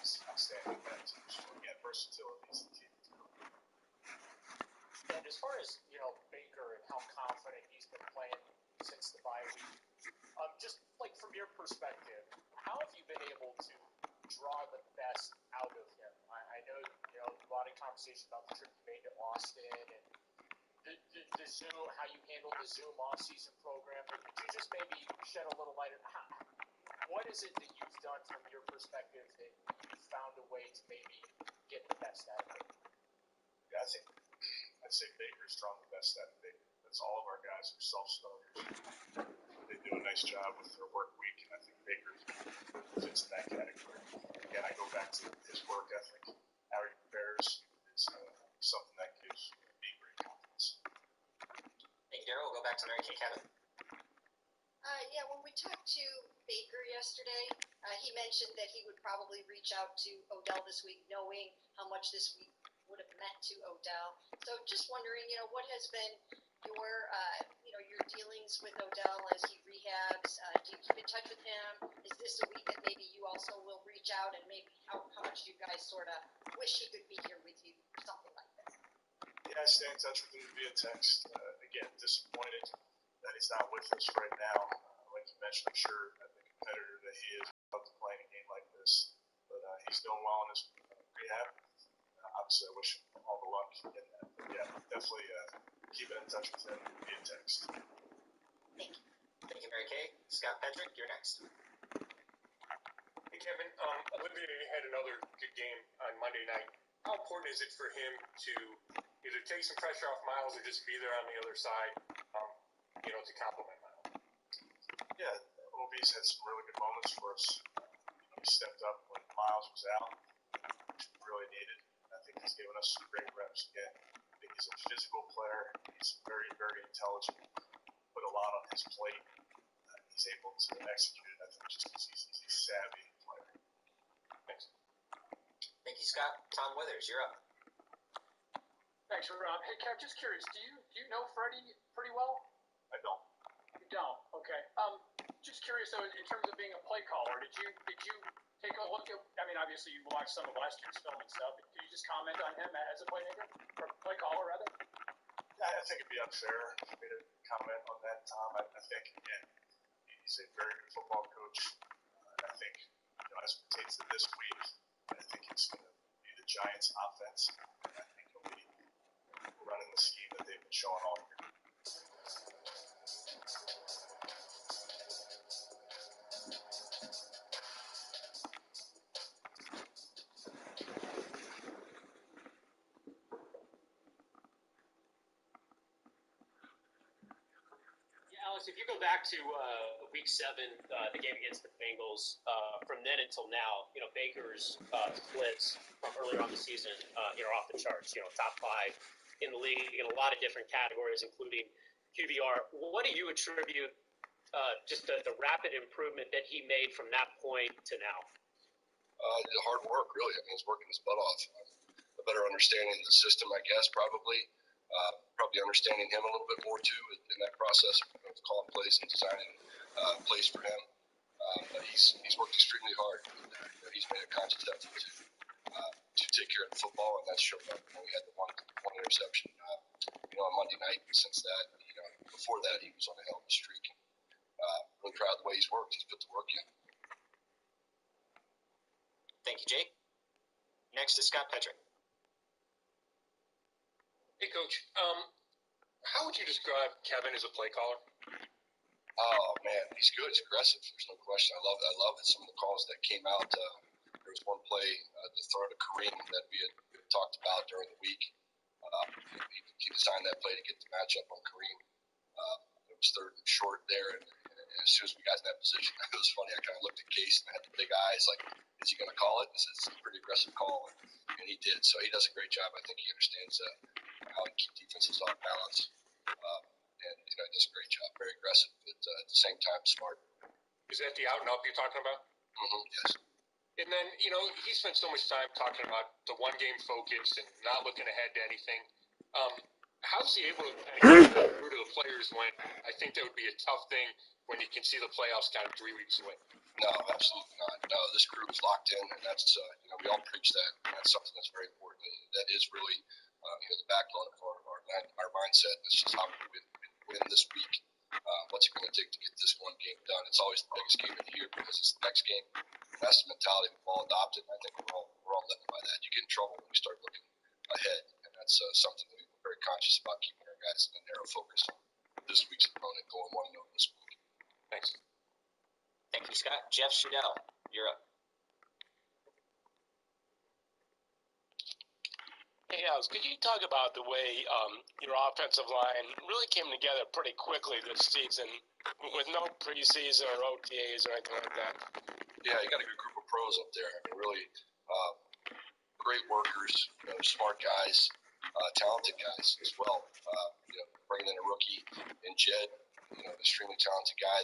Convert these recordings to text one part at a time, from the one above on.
he's outstanding at that too. So again, versatility is the key. And as far as Baker and how confident he's been playing since the bye week, just like from your perspective, how have you been able to draw the best out of him? I know a lot of conversation about the trip you made to Austin and the Zoom, how you handled the Zoom off-season program. But could you just maybe shed a little light on what is it that you've done from your perspective that you've found a way to maybe get the best out of it? Yeah, I'd say Baker's drawn the best out of Baker. That's all of our guys are self-starters. They do a nice job with their work week, and I think Baker fits in that category. Again, I go back to his work ethic. How he prepares is something that gives me great confidence. Thank you, Darryl. We'll go back to Mary Kay. Kevin. Yeah, when we talked to Baker yesterday, he mentioned that he would probably reach out to Odell this week, knowing how much this week would have meant to Odell. So just wondering, what has been your dealings with Odell as he rehabs? Do you keep in touch with him? Is this a week that maybe you also will reach out, and maybe how much do you guys sort of wish he could be here with you or something like that? Yeah, I stay in touch with him via text. Again, disappointed that he's not with us right now. Like you mentioned, I'm sure the competitor that he is would love to play in a game like this. But he's doing well in his rehab. Obviously, I wish him all the luck in that. But yeah, definitely keeping in touch with him via text. Thank you. Thank you, Mary Kay. Scott Pendrick, you're next. Hey, Kevin. Olivier had another good game on Monday night. How important is it for him to either take some pressure off Miles or just be there on the other side, to compliment Miles? Yeah, OB's had some really good moments for us. He stepped up when Miles was out, which we really needed. I think he's given us some great reps again. I think he's a physical player. He's very, very intelligent. Put a lot on his plate. He's able to execute it. I think just because he's a savvy player. Thanks. Thank you, Scott. Tom Withers, you're up. Thanks, Rob. Hey, Kev, just curious, do you know Freddie pretty well? I don't. You don't? Okay. Just curious though, in terms of being a play caller, did you take a look at? I mean, obviously you watched some of last year's film and stuff. Did you just comment on him as a playmaker or play caller rather? Yeah, I think it'd be unfair for me to comment on that, Tom. I think again, he's a very good football coach. And I think as it pertains to this week, I think it's going to be the Giants' offense. And I think he'll be running the scheme that they've been showing all year. Alex, if you go back to Week 7, the game against the Bengals, from then until now, Baker's splits from earlier on the season, are off the charts. Top 5 in the league in a lot of different categories, including QBR. What do you attribute just the rapid improvement that he made from that point to now? Hard work, really. I mean, he's working his butt off. A better understanding of the system, I guess, probably. Probably understanding him a little bit more too in that process of calling plays and designing plays for him. But he's worked extremely hard. He's made a conscious effort to take care of the football, and that's shown up. We had the one interception, on Monday night. Since that, before that, he was on a hell of a streak. Really proud of the way he's worked. He's put the work in. Thank you, Jake. Next is Scott Pendrick. Hey, Coach. How would you describe Kevin as a play caller? Oh man, he's good. He's aggressive. There's no question. I love that some of the calls that came out. There was one play, the throw to Kareem that we had talked about during the week. He designed that play to get the matchup on Kareem. It was third and short there, and as soon as we got in that position, it was funny. I kind of looked at Case and had the big eyes, like, is he going to call it? It's a pretty aggressive call, and he did. So he does a great job. I think he understands how to keep defenses off balance. And he does a great job. Very aggressive, but at the same time, smart. Is that the out and up you're talking about? Mm-hmm, yes. And then, he spent so much time talking about the one-game focus and not looking ahead to anything. How's he able to get through to the players when I think that would be a tough thing when you can see the playoffs kind of 3 weeks away? No, absolutely not. No, this crew is locked in, and that's we all preach that. And that's something that's very important. And that is really the backbone of our mindset. It's just how we win this week. What's it going to take to get this one game done? It's always the biggest game of the year because it's the next game. And that's the mentality we've all adopted. And I think we're all living by that. You get in trouble when you start looking ahead, and that's something that we're very conscious about, keeping our guys in a narrow focus on this week's opponent, going 1-0 this week. Thanks. Thank you, Scott. Jeff Shadell, you're up. Hey, Alex, could you talk about the way your offensive line really came together pretty quickly this season with no preseason or OTAs or anything like that? Yeah, you got a good group of pros up there. I mean, really great workers, smart guys, talented guys as well. Bringing in a rookie in Jed, extremely talented guy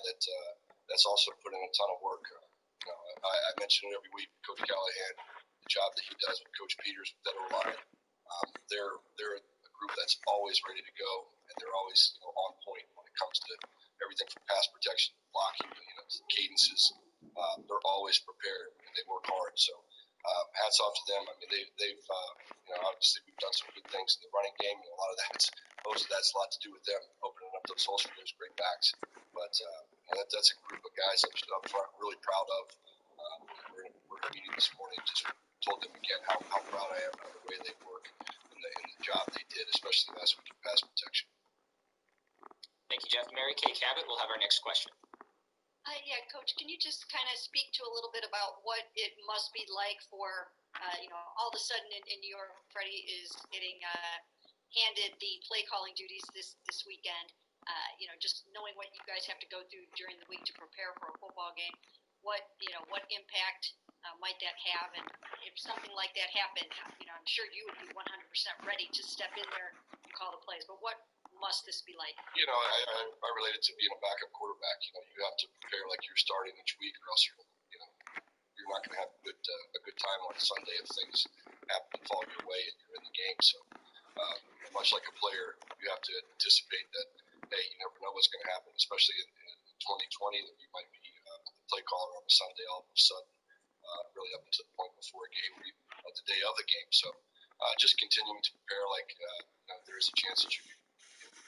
that's also put in a ton of work. I mention it every week, Coach Callahan, the job that he does with Coach Peters with that O-line. They're a group that's always ready to go, and they're always on point when it comes to everything from pass protection, blocking, cadences. They're always prepared and they work hard. So hats off to them. I mean, they've obviously we've done some good things in the running game. A lot of most of that's a lot to do with them opening up those holes for those great backs. But that's a group of guys up front I'm really proud of. We're in a meeting this morning, just told them again how proud I am of the way they work and the job they did, especially last week in pass protection. Thank you, Jeff. Mary Kay Cabot will have our next question. Yeah, Coach, can you just kind of speak to a little bit about what it must be like for, all of a sudden in New York, Freddie is getting handed the play calling duties this weekend. Just knowing what you guys have to go through during the week to prepare for a football game. What impact might that have? And if something like that happened, I'm sure you would be 100% ready to step in there and call the plays. But what must this be like? I relate it to being a backup quarterback. You have to prepare like you're starting each week, or else you're not going to have a good time on Sunday if things happen to fall your way and you're in the game. So much like a player, you have to anticipate that, hey, you never know what's going to happen, especially in 2020, that you might be the play caller on a Sunday all of a sudden, really up to the point before a game or even the day of the game. So just continuing to prepare like there is a chance that you could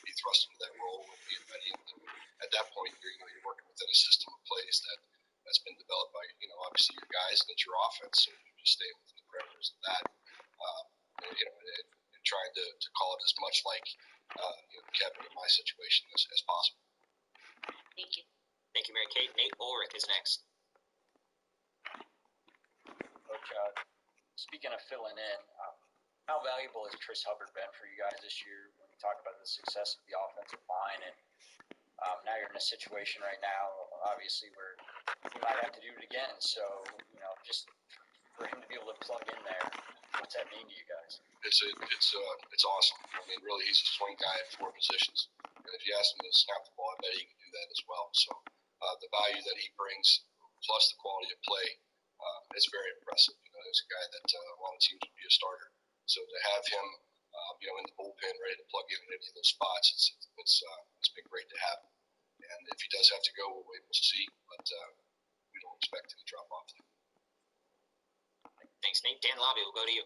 be thrust into that role and being ready. And at that point, you're working within a system of plays that's been developed by obviously your guys and it's your offense. So you just stay within the parameters of that, and trying to call it as much like Kevin in my situation as possible. Thank you. Thank you, Mary Kay. Nate Ulrich is next. Coach, speaking of filling in, how valuable has Tris Hubbard been for you guys this year when you talk about the success of the offensive line? And now you're in a situation right now, obviously, where you might have to do it again. So, just for him to be able to plug in there, what's that mean to you guys? It's awesome. I mean, really, he's a swing guy at 4 positions. And if you ask him to snap the ball, I bet he can do that as well. So the value that he brings, plus the quality of play, is very impressive. He's a guy that a lot of teams would be a starter. So to have him, in the bullpen, ready to plug in any of those spots, it's been great to have him. And if he does have to go, we'll wait and see. But we don't expect him to drop off there. Thanks, Nate. Dan Lobby, we'll go to you.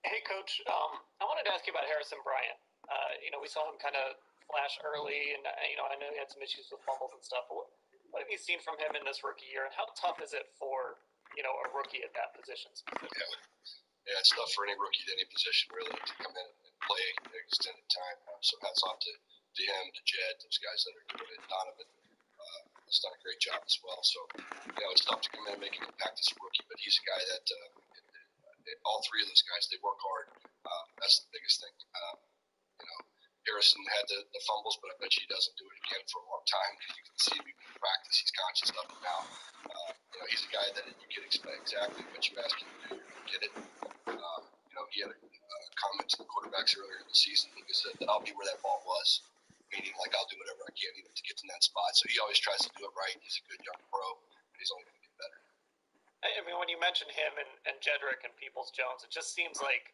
Hey, Coach. I wanted to ask you about Harrison Bryant. We saw him kind of flash early, and I know he had some issues with fumbles and stuff. But what have you seen from him in this rookie year, and how tough is it for a rookie at that position specifically? Yeah, it's tough for any rookie at any position really to come in and play an extended time. So hats off to him, to Jed, those guys that are doing it. Donovan has done a great job as well. So it's tough to come in and make an impact as a rookie, but he's a guy that all 3 of those guys, they work hard. That's the biggest thing. Harrison had the fumbles, but I bet you he doesn't do it again for a long time because you can see him in practice. He's conscious of it now. He's a guy that you can expect exactly what you ask him to do. You're going to get it. He had a comment to the quarterbacks earlier in the season. He said that I'll be where that ball was, meaning like I'll do whatever I can even to get to that spot. So he always tries to do it right. He's a good young pro, and he's only going to get better. I mean, when you mention him and Jedrick and Peoples-Jones, it just seems like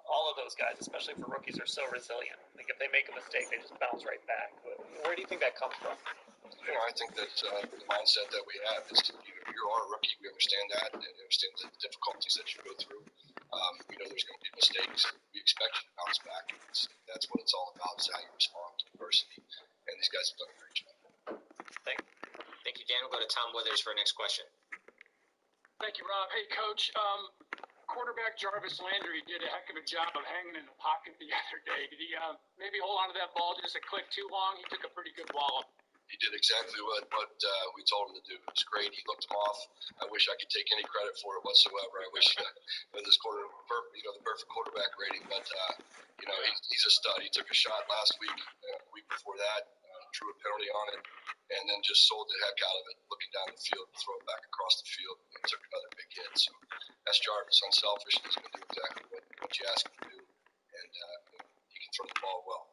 all of those guys, especially for rookies, are so resilient. Like if they make a mistake, they just bounce right back. Where do you think that comes from? I think that the mindset that we have is, you are a rookie. We understand that, and understand the difficulties that you go through. We know there's going to be mistakes. We expect you to bounce back. That's what it's all about, is how you respond to adversity. And these guys have done a great job. Thank you, Dan. We'll go to Tom Withers for our next question. Thank you, Rob. Hey, Coach. Quarterback Jarvis Landry did a heck of a job of hanging in the pocket the other day. Did he maybe hold on to that ball just a click too long? He took a pretty good wallop. He did exactly what we told him to do. It was great. He looked him off. I wish I could take any credit for it whatsoever. I wish this the perfect quarterback rating. But he's a stud. He took a shot last week, the week before that, drew a penalty on it, and then just sold the heck out of it, looking down the field, throw it back across the field, and took another big hit. So that's Jarvis, unselfish, and he's going to do exactly what you ask him to do, and he can throw the ball well.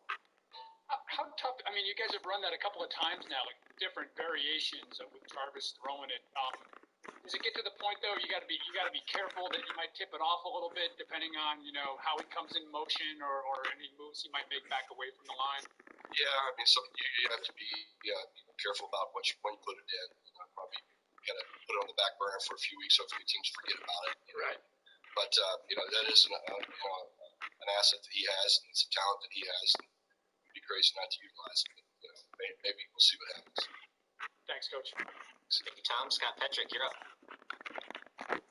How tough? I mean, you guys have run that a couple of times now, like different variations of with Jarvis throwing it. Does it get to the point though you got to be careful that you might tip it off a little bit depending on how he comes in motion or any moves he might make back away from the line? Yeah, I mean, you have to be careful about when you put it in. Probably got to put it on the back burner for a few weeks so a few teams forget about it. Right. But that is an asset that he has, and it's a talent that he has. And it'd be crazy not to utilize it. But, maybe we'll see what happens. Thanks, Coach. Thank you, Tom. Scott Petrick, you're up.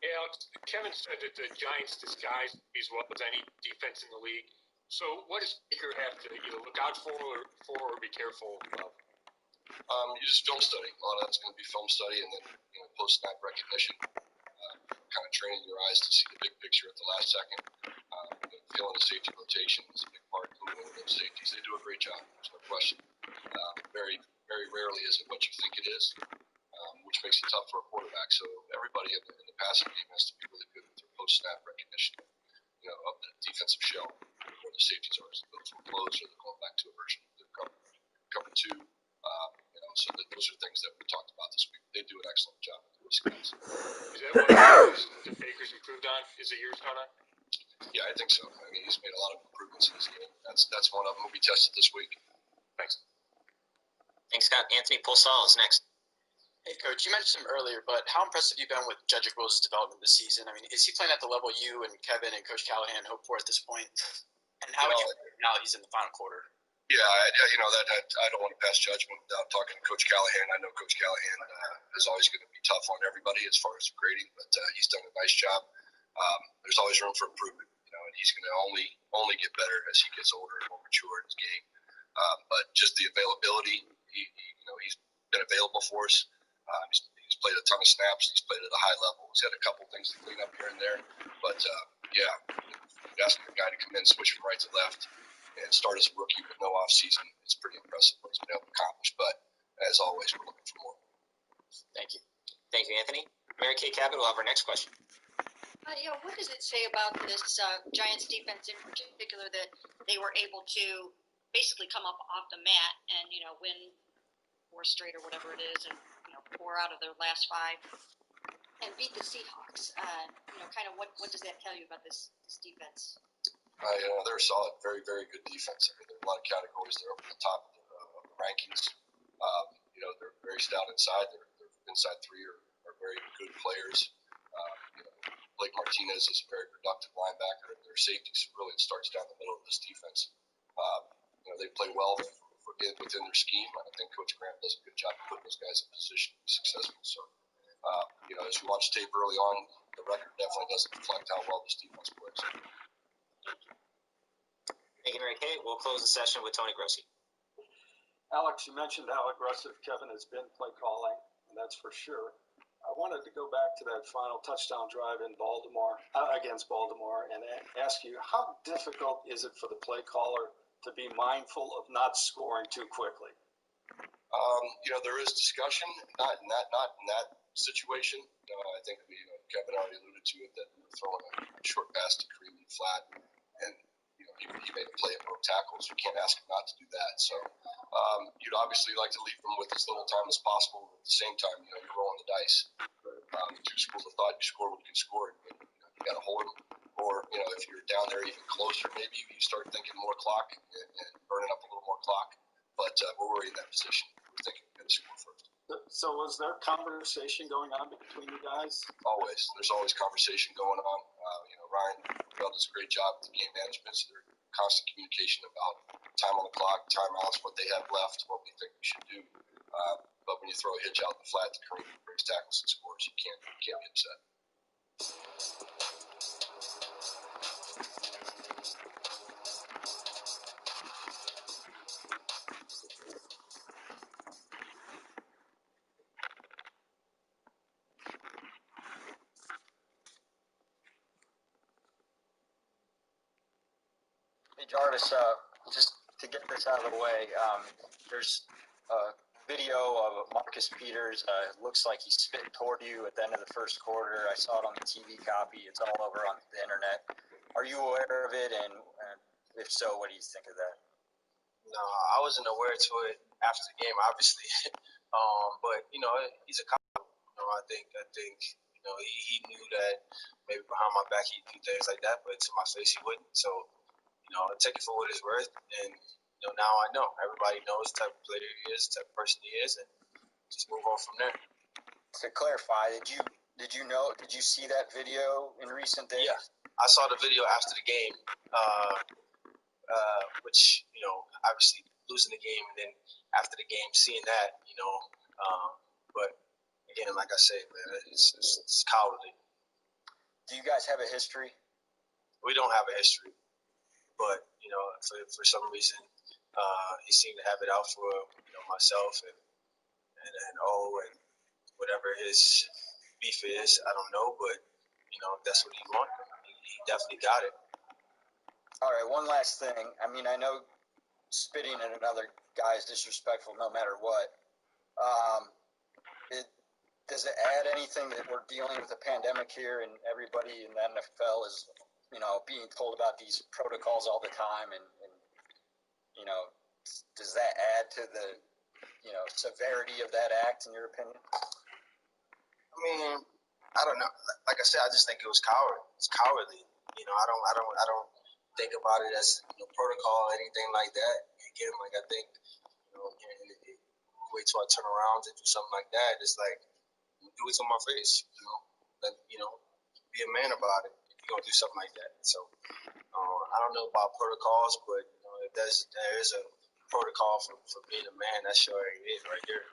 Yeah, Kevin said that the Giants disguise as well as any defense in the league. So what does Baker have to either look out for or be careful of? You just film study. A lot of that's going to be film study, and then post-snap recognition, kind of training your eyes to see the big picture at the last second. Feeling the safety rotation is a big part of moving those safeties. They do a great job. There's no question. Very, very rarely is it what you think it is, which makes it tough for a quarterback. So everybody in the passing game has to be really good with their post-snap recognition, of the defensive shell, where the safeties are. So those were closed, or they're going back to a version of their cover two. So those are things that we talked about this week. They do an excellent job with those guys. Is that one of the Baker's improved on as the year's gone on? Yeah, I think so. I mean, he's made a lot of improvements in his game. That's one of them will be tested this week. Thanks. Thanks, Scott. Anthony Pulsall is next. Hey, Coach, you mentioned him earlier, but how impressive have you been with Jedrick Wills' development this season? I mean, is he playing at the level you and Kevin and Coach Callahan hope for at this point? And how would you now that he's in the final quarter? Yeah, I don't want to pass judgment without talking to Coach Callahan. I know Coach Callahan is always going to be tough on everybody as far as grading, but he's done a nice job. There's always room for improvement, and he's going to only get better as he gets older and more mature in his game. But just the availability, he's been available for us. He's played a ton of snaps. He's played at a high level. He's had a couple things to clean up here and there, but asking a guy to come in, switch from right to left, and start as a rookie with no off season, it's pretty impressive what he's been able to accomplish. But as always, we're looking for more. Thank you. Thank you, Anthony. Mary Kay Cabot will have our next question. What does it say about this Giants defense in particular that they were able to basically come up off the mat and win 4 straight or whatever it is, and 4 out of their last 5, and beat the Seahawks? Kind of what does that tell you about this defense? They're a solid, very, very good defense. I mean, there are a lot of categories. They're up at the top of the rankings. They're very stout inside. Their inside 3 are very good players. Blake Martinez is a very productive linebacker. Their safeties, really, it starts down the middle of this defense. They play well within their scheme. I think Coach Graham does a good job of putting those guys in position to be successful. So, as you watch tape early on, the record definitely doesn't reflect how well this defense plays. Thank you, Mary Kay. We'll close the session with Tony Grossi. Alex, you mentioned how aggressive Kevin has been play calling, and that's for sure. I wanted to go back to that final touchdown drive in Baltimore, against Baltimore, and ask you, how difficult is it for the play caller to be mindful of not scoring too quickly? There is discussion, not in that situation. I think Kevin already alluded to it, that we were throwing a short pass to Kareem flat, and he made a play at both tackles. You can't ask him not to do that. So you'd obviously like to leave them with as little time as possible. But at the same time, you're rolling the dice. 2 schools of thought: you score when you can score, and you got to hold them. Or if you're down there even closer, maybe you start thinking more clock and burning up a little more clock. But we're already in that position. We're thinking we're going to score So was there conversation going on between you guys? Always. There's always conversation going on. Ryan Bell does a great job with the game management, so there's constant communication about time on the clock, timeouts, what they have left, what we think we should do. But when you throw a hitch out the flat to Kareem brings tackles and scores, you can't be upset. Hey, Jarvis, just to get this out of the way, there's a video of Marcus Peters. It looks like he spit toward you at the end of the first quarter. I saw it on the TV copy. It's all over on the internet. Are you aware of it? And if so, what do you think of that? No, I wasn't aware to it after the game, obviously. But he's a cop. I think he knew that maybe behind my back he'd do things like that, but to my face he wouldn't. So take it for what it's worth. And now I know. Everybody knows the type of player he is, the type of person he is, and just move on from there. To clarify, did you see that video in recent days? Yeah, I saw the video after the game, which obviously losing the game, and then after the game seeing that, but again, like I said, man, it's cowardly. Do you guys have a history? We don't have a history, but for some reason, he seemed to have it out for myself and and whatever his beef is. I don't know, but if that's what he wanted, he definitely got it. All right, one last thing. I mean, I know spitting at another guy is disrespectful no matter what. Does it add anything that we're dealing with a pandemic here and everybody in the NFL is, being told about these protocols all the time and does that add to the, severity of that act in your opinion? I mean, I don't know. Like I said, I just think it was It's cowardly. I don't think about it as protocol or anything like that. Again, like I think, wait till I turn around to do something like that. It's like, do it to my face. Be a man about it if you're gonna do something like that. So I don't know about protocols, but if there is a protocol for being a man, that's sure it right there.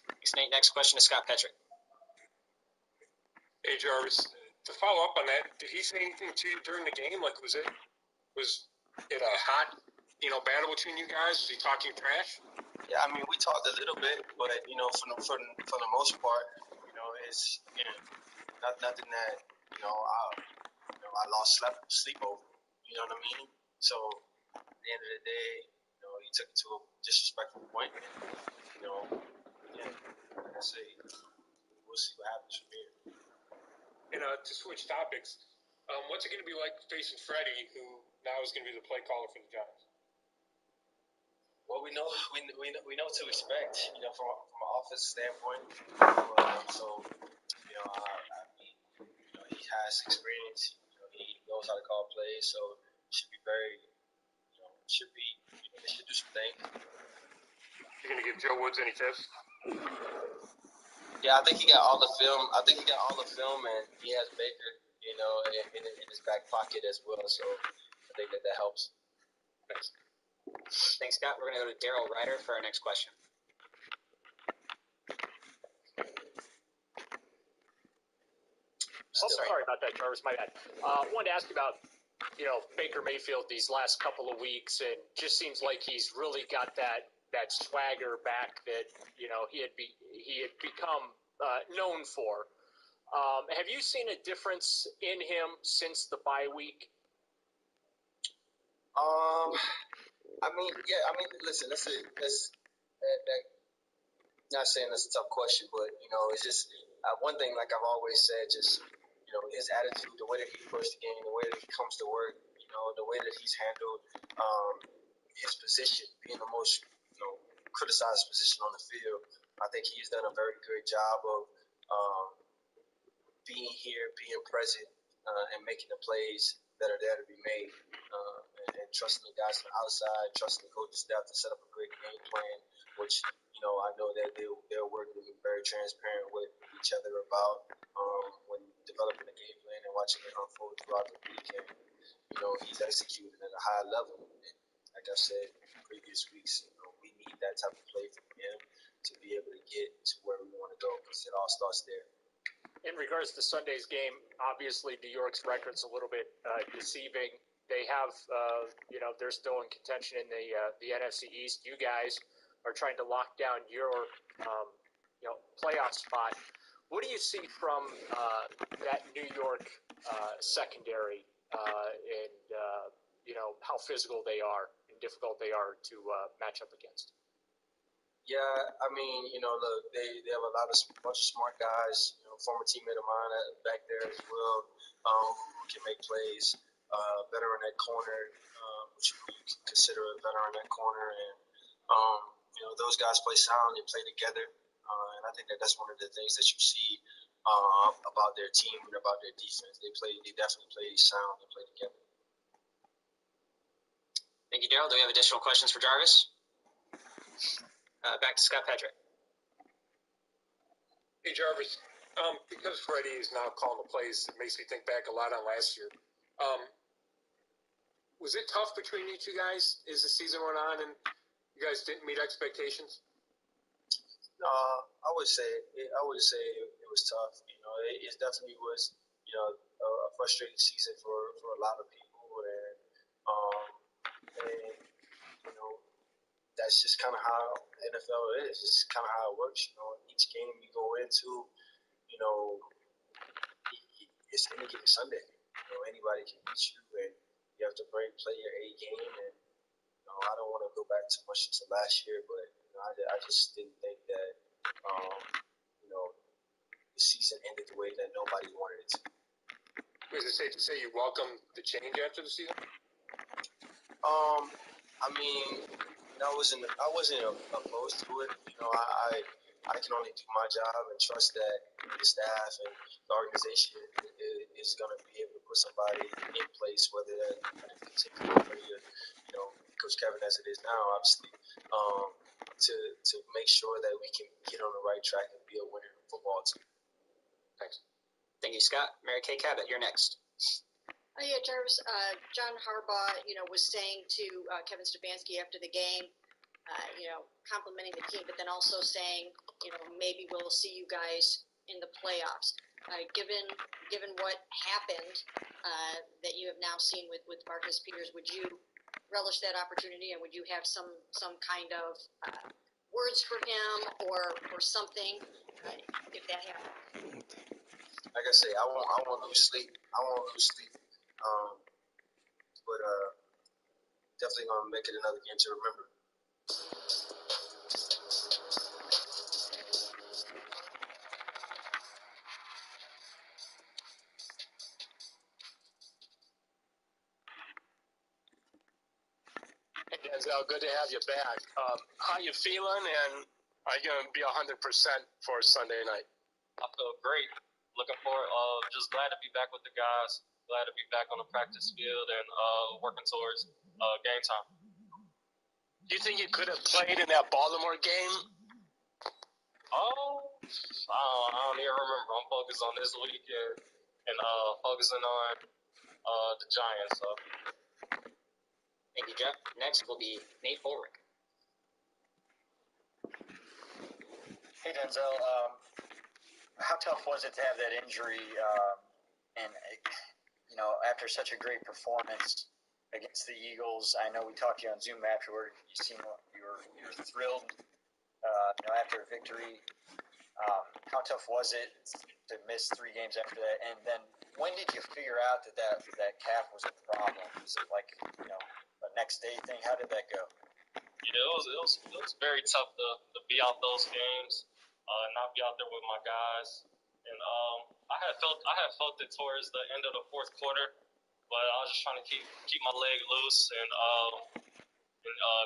Thanks, Nate. Next question to Scott Petrick. Hey, Jarvis, to follow up on that, did he say anything to you during the game? Like, was it a hot, battle between you guys? Was he talking trash? Yeah, I mean, we talked a little bit, but for the most part, it's nothing that I lost sleep over. You know what I mean? So at the end of the day, he took it to a disrespectful point, and like I say, we'll see what happens from here. And to switch topics, what's it going to be like facing Freddie, who now is going to be the play caller for the Giants? Well, we know what to expect, from an offensive standpoint. He has experience. He knows how to call plays, so it should be they should do some things. You going to give Joe Woods any tips? Yeah, I think he got all the film. And he has Baker, in his back pocket as well. So I think that helps. Thanks. Thanks, Scott. We're going to go to Daryl Ryder for our next question. Sorry about that, Jarvis. My bad. Wanted to ask you about, Baker Mayfield these last couple of weeks, and just seems like he's really got that swagger back that he had become known for. Have you seen a difference in him since the bye week? Listen, not saying that's a tough question, but it's just one thing. Like I've always said, just his attitude, the way that he approached the game, the way that he comes to work, the way that he's handled his position, being the most criticized position on the field. I think he's done a very good job of being here, being present, and making the plays that are there to be made. And and trusting the guys on the outside, trusting the coaching staff to set up a great game plan, which, I know that they're working to be very transparent with each other about when developing a game plan and watching it unfold throughout the weekend. He's executing at a high level. And like I said in previous weeks, we need that type of play from him to be able to get to where we want to go, because it all starts there. In regards to Sunday's game, obviously New York's record's a little bit deceiving. They have, they're still in contention in the NFC East. You guys are trying to lock down your, playoff spot. What do you see from that New York secondary, and how physical they are and difficult they are to match up against? Yeah, I mean, look, they have a bunch of smart guys, former teammate of mine back there as well, who can make plays. Veteran at corner, which you can consider a veteran at corner, and those guys play sound, they play together, and I think that's one of the things that you see about their team and about their defense. They definitely play sound, they play together. Thank you, Daryl. Do we have additional questions for Jarvis? Back to Scott Patrick. Hey, Jarvis. Because Freddie is now calling the plays, it makes me think back a lot on last year. Was it tough between you two guys as the season went on and you guys didn't meet expectations? I would say it was tough. It definitely was, a frustrating season for a lot of people, and that's just kind of how NFL is. It's kind of how it works. Each game you go into, it's any given Sunday. Anybody can beat you, and you have to play your A game. And I don't want to go back too much to last year, but I just didn't think that the season ended the way that nobody wanted it to. Is it safe to say you welcomed the change after the season? I mean, I wasn't opposed to it. I can only do my job and trust that the staff and the organization is going to be able to put somebody in place, whether that continue or Coach Kevin as it is now, obviously, to make sure that we can get on the right track and be a winning football team. Thanks. Thank you, Scott. Mary Kay Cabot, you're next. Yeah, Jarvis, John Harbaugh, was saying to Kevin Stefanski after the game, complimenting the team, but then also saying, maybe we'll see you guys in the playoffs. Given what happened that you have now seen with Marcus Peters, would you relish that opportunity, and would you have some kind of words for him or something if that happened? Like I say, I won't lose sleep. But definitely gonna make it another game to remember. Hey, Denzel, good to have you back. How you feeling, and are you going to be 100% for Sunday night? I feel great. Looking forward. Just glad to be back with the guys. Glad to be back on the practice field and working towards game time. Do you think you could have played in that Baltimore game? I don't even remember. I'm focused on this weekend and focusing on the Giants. So. Thank you, Jeff. Next will be Nate Ulrich. Hey, Denzel. How tough was it to have that injury? And after such a great performance against the Eagles, I know we talked to you on Zoom afterward. You seemed you were thrilled. After a victory. How tough was it to miss 3 games after that? And then when did you figure out that calf was a problem? Was it like a next day thing? How did that go? Yeah, it was very tough to be out those games, not be out there with my guys. And I had felt it towards the end of the fourth quarter, but I was just trying to keep my leg loose and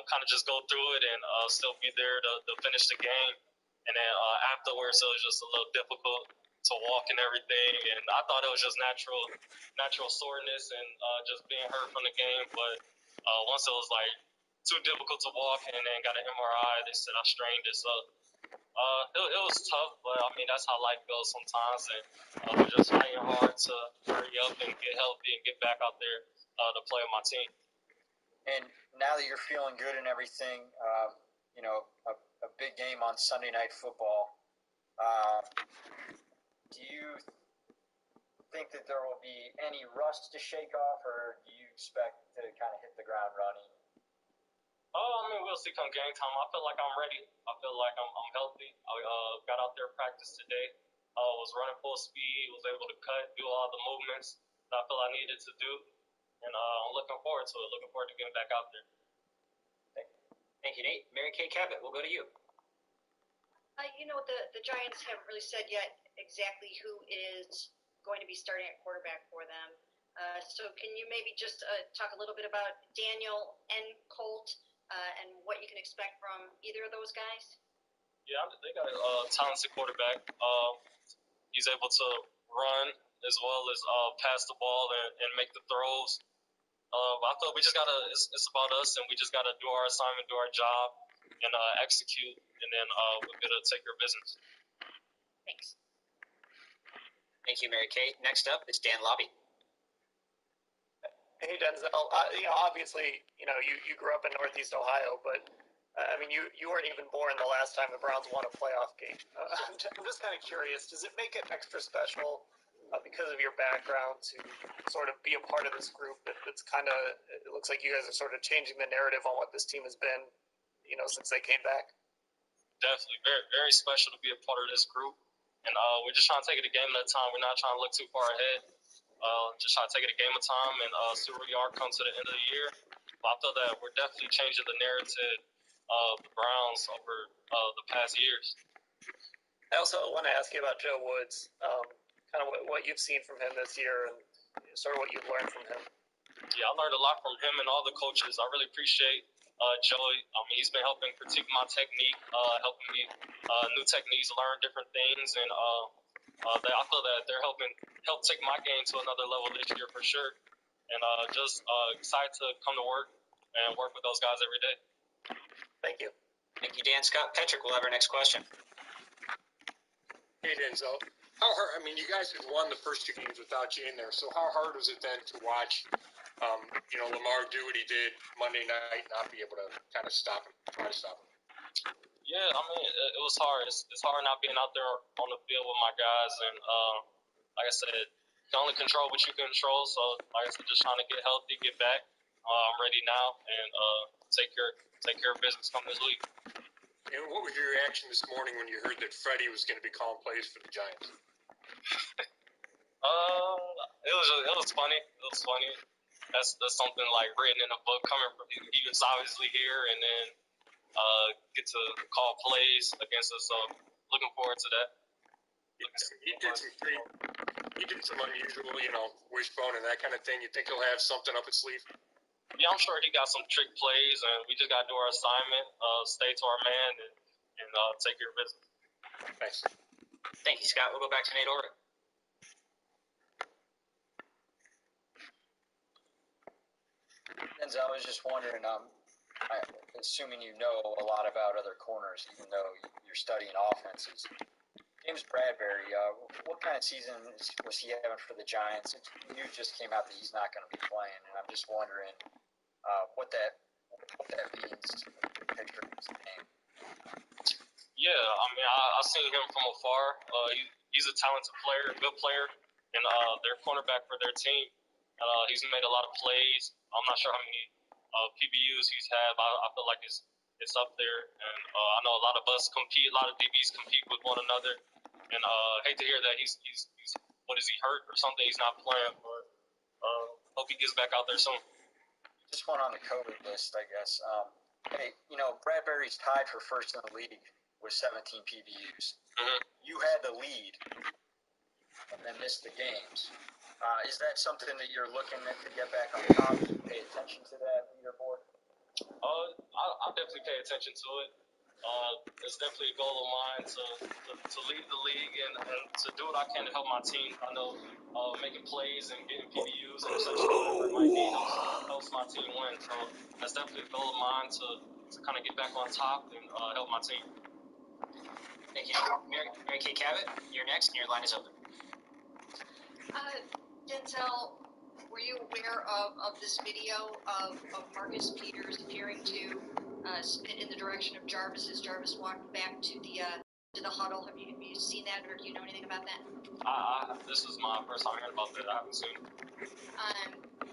kind of just go through it and still be there to finish the game. And then afterwards, it was just a little difficult to walk and everything. And I thought it was just natural soreness and just being hurt from the game. But Once it was like too difficult to walk, and then got an MRI. They said I strained it, so it was tough. But I mean, that's how life goes sometimes, and we're just fighting hard to hurry up and get healthy and get back out there to play with my team. And now that you're feeling good and everything, you know, a big game on Sunday Night Football. Do you think that there will be any rust to shake off, or do you expect to kind of hit the ground running? I mean, we'll see come game time. I feel like I'm ready. I feel like I'm healthy. I got out there practice today. Was running full speed. Was able to cut, do all the movements that I feel I needed to do. And I'm looking forward to it. Looking forward to getting back out there. Thank you, Nate. Mary Kay Cabot, we'll go to you. You know, the Giants haven't really said yet exactly who is going to be starting at quarterback for them. So can you maybe just talk a little bit about Daniel and Colt and what you can expect from either of those guys? Yeah, they got a talented quarterback. He's able to run as well as pass the ball and make the throws. I thought we just gotta. It's about us, and we just gotta do our assignment, do our job, and execute, and then we're gonna take care of business. Thanks. Thank you, Mary Kay. Next up is Dan Lobby. Hey, Denzel. Obviously, you grew up in Northeast Ohio, but I mean, you weren't even born the last time the Browns won a playoff game. I'm just kind of curious. Does it make it extra special because of your background to sort of be a part of this group that's kind of, it looks like you guys are sort of changing the narrative on what this team has been, since they came back? Definitely. Very, very special to be a part of this group. And we're just trying to take it a game at a time. We're not trying to look too far ahead. Just trying to take it a game at a time and see where we are come to the end of the year. But I feel that we're definitely changing the narrative of the Browns over the past years. I also want to ask you about Joe Woods, kind of what you've seen from him this year and sort of what you've learned from him. Yeah, I learned a lot from him and all the coaches. I really appreciate Joey. I mean, he's been helping critique my technique, helping me new techniques, learn different things, and I feel that they're help take my game to another level this year for sure. And just excited to come to work and work with those guys every day. Thank you. Thank you, Dan. Scott Petrick will have our next question. Hey, Denzel. How hard? I mean, you guys have won the first two games without you in there. So how hard was it then to watch, Lamar do what he did Monday night, not be able to kind of try to stop him? Yeah, I mean, it was hard. It's hard not being out there on the field with my guys, and like I said, you can only control what you can control. So, like I said, just trying to get healthy, get back. I'm ready now, and take care of business come this week. And what was your reaction this morning when you heard that Freddie was going to be calling plays for the Giants? It was funny. It was funny. That's something like written in a book coming from. He was obviously here, and then get to call plays against us. So looking forward to that. He did some unusual, wishbone and that kind of thing. You think he'll have something up his sleeve? Yeah, I'm sure he got some trick plays, and we just got to do our assignment, stay to our man, and take care of business. Thanks. Thank you, Scott. We'll go back to Nate Orr. Denzel, I was just wondering, assuming you know a lot about other corners, even though you're studying offenses. James Bradbury, what kind of season was he having for the Giants? News just came out that he's not going to be playing, and I'm just wondering what that means to the picture of his game. Yeah, I mean, I've seen him from afar. He's a talented player, a good player, and their cornerback for their team. He's made a lot of plays. I'm not sure how many PBUs he's had, but I feel like it's up there. And I know a lot of us compete, a lot of DBs compete with one another. And hate to hear that he's what is he, hurt or something? He's not playing, but hope he gets back out there soon. Just one on the COVID list, I guess. Bradbury's tied for first in the league with 17 PBUs. Mm-hmm. You had the lead and then missed the games. Is that something that you're looking at to get back on top? Do you pay attention to that leaderboard? I'll definitely pay attention to it. It's definitely a goal of mine to lead the league and to do what I can to help my team. I know making plays and getting PBUs, interceptions, whatever it might be, helps my team win. So that's definitely a goal of mine to kind of get back on top and help my team. Thank you. Mary Kay Cabot, you're next, and your line is open. Denzel, were you aware of this video of Marcus Peters appearing to spit in the direction of Jarvis as Jarvis walked back to the huddle? Have you seen that, or do you know anything about that? This is my first time hearing about that. I haven't seen it.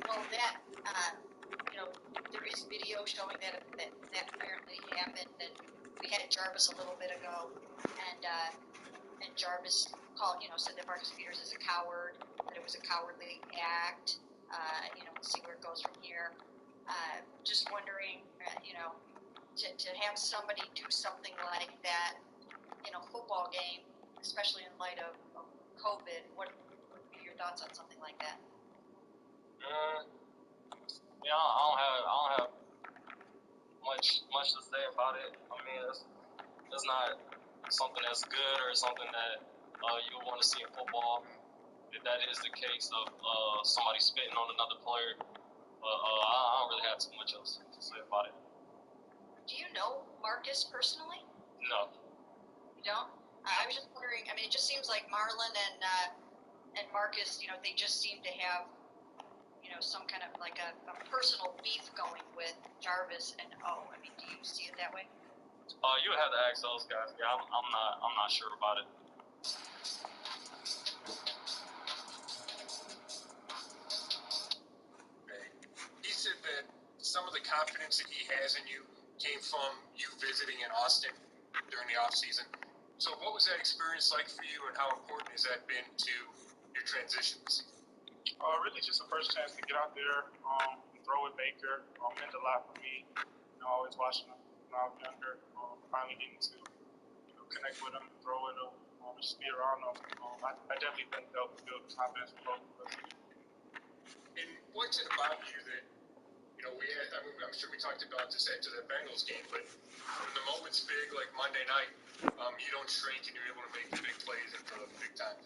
Well, that there is video showing that apparently happened, and we had Jarvis a little bit ago, and Jarvis said that Marcus Peters is a coward, that it was a cowardly act. We'll see where it goes from here. Just wondering, to have somebody do something like that in a football game, especially in light of COVID, what would be your thoughts on something like that? I don't have much to say about it. I mean, it's not something that's good or something that you want to see in football. If that is the case of somebody spitting on another player, I don't really have too much else to say about it. Do you know Marcus personally? No. You don't? I was just wondering. I mean, it just seems like Marlon and Marcus, they just seem to have, some kind of like a personal beef going with Jarvis and O. I mean, do you see it that way? You would have to ask those guys. Yeah, I'm not sure about it. He said that some of the confidence that he has in you came from you visiting in Austin during the off season. So what was that experience like for you, and how important has that been to your transitions? Really just the first chance to get out there, throw with Baker, meant a lot for me. Always watching him when I was younger, finally getting to connect with him, throw with him, just be around him. I definitely think that will build confidence for both of us. And what's it about you that, I'm sure we talked about this after that Bengals game, but when the moment's big, like Monday night, you don't shrink and you're able to make the big plays into the big time.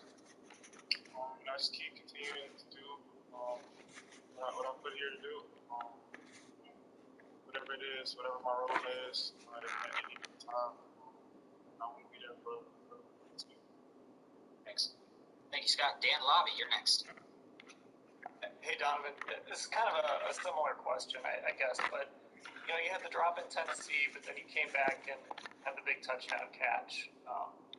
I just keep continuing to do what I'm put here to do. Whatever it is, whatever my role is, at any time, I want to be there for this game. Thanks. Thank you, Scott. Dan Lobby, you're next. Hey, Donovan, this is kind of a similar question, I guess, but you had the drop in Tennessee, but then you came back and had the big touchdown catch.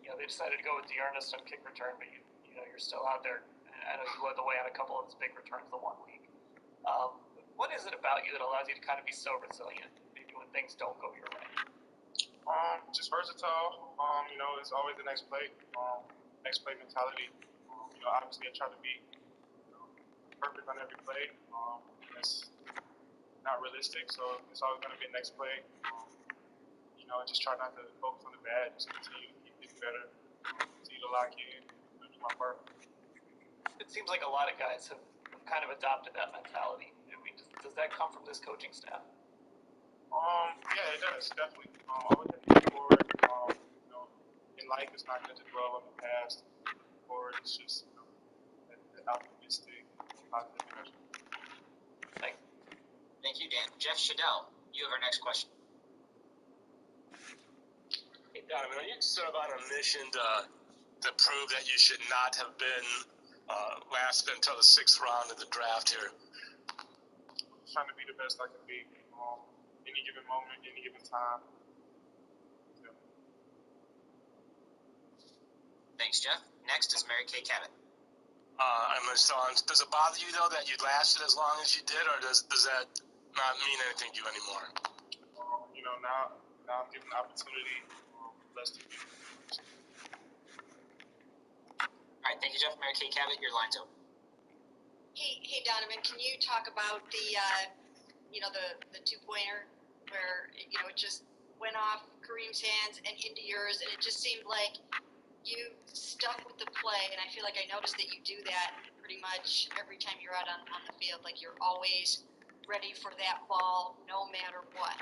They decided to go with Dearness on kick return, but you're still out there. I know you led the way on a couple of his big returns the 1 week. What is it about you that allows you to kind of be so resilient, maybe when things don't go your way? Just versatile. It's always the next play mentality. Obviously I try to be perfect on every play. It's not realistic, so it's always going to be the next play. Just try not to focus on the bad, just continue to keep getting better, continue to lock in, do my part. It seems like a lot of guys have kind of adopted that mentality. I mean, does that come from this coaching staff? Yeah, it does, definitely. Always have to move forward. In life, it's not good to dwell on the past. Forward, it's just an optimistic, positive energy. Thank you, Dan. Jeff Shadell, you have our next question. Hey, Donovan, are you sort of on a mission to prove that you should not have been lasted until the 6th round of the draft here? I'm trying to be the best I can be. Any given moment, any given time. Yeah. Thanks, Jeff. Next is Mary Kay Cabot. Does it bother you, though, that you lasted as long as you did, or does that not mean anything to you anymore? Now I'm given the opportunity, blessed to be. All right, thank you, Jeff. Mary Kay Cabot, your line's open. Hey, Donovan, can you talk about the 2-pointer where it just went off Kareem's hands and into yours, and it just seemed like you stuck with the play, and I feel like I noticed that you do that pretty much every time you're out on the field. Like, you're always ready for that ball no matter what.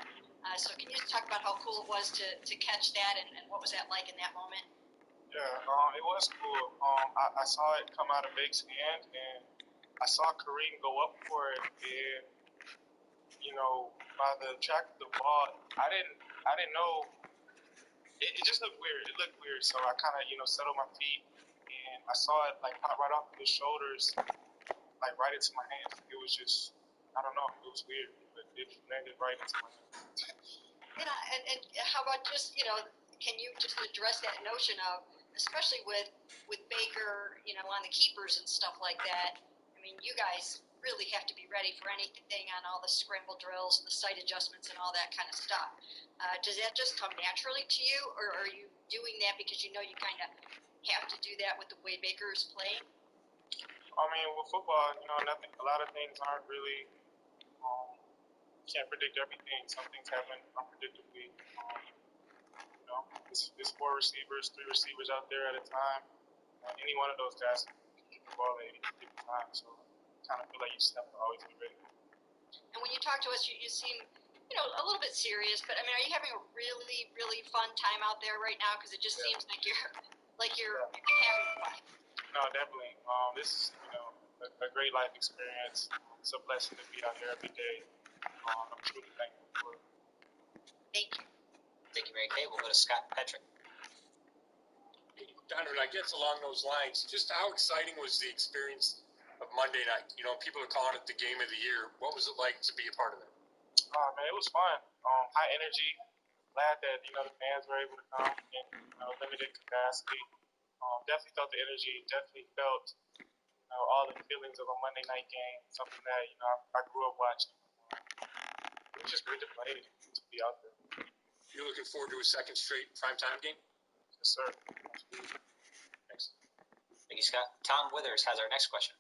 So can you just talk about how cool it was to catch that, and what was that like in that moment? Yeah, it was cool. I saw it come out of Bake's hand, and I saw Kareem go up for it, and by the track of the ball, I didn't know. It just looked weird. It looked weird, so I kind of settled my feet, and I saw it like pop right off of his shoulders, like right into my hands. It was just, I don't know, it was weird, but it landed right into my hands. And how about just, can you just address that notion of, especially with Baker, on the keepers and stuff like that? I mean, you guys really have to be ready for anything on all the scramble drills, the sight adjustments, and all that kind of stuff. Does that just come naturally to you, or are you doing that because you kind of have to do that with the way Baker is playing? I mean, with football, nothing. A lot of things aren't really. Can't predict everything. Some things happen unpredictably. It's 4 receivers, 3 receivers out there at a time. Any one of those guys can get the ball at any given time. So I kind of feel like you just have to always be ready. And when you talk to us, you seem, a little bit serious. But I mean, are you having a really, really fun time out there right now? Because it just seems like you're having fun. No, definitely. This is, a great life experience. It's a blessing to be out here every day. I'm truly thankful for it. Thank you. Thank you, Mary Kay. We'll go to Scott Patrick. Donovan, I guess along those lines, just how exciting was the experience of Monday night? People are calling it the game of the year. What was it like to be a part of it? Oh, man, it was fun. High energy. Glad that, the fans were able to come in limited capacity. Definitely felt the energy. Definitely felt, all the feelings of a Monday night game. Something that, I grew up watching. It was just great to play, to be out there. You're looking forward to a second straight primetime game? Yes, sir. Thanks. Thank you, Scott. Tom Withers has our next question.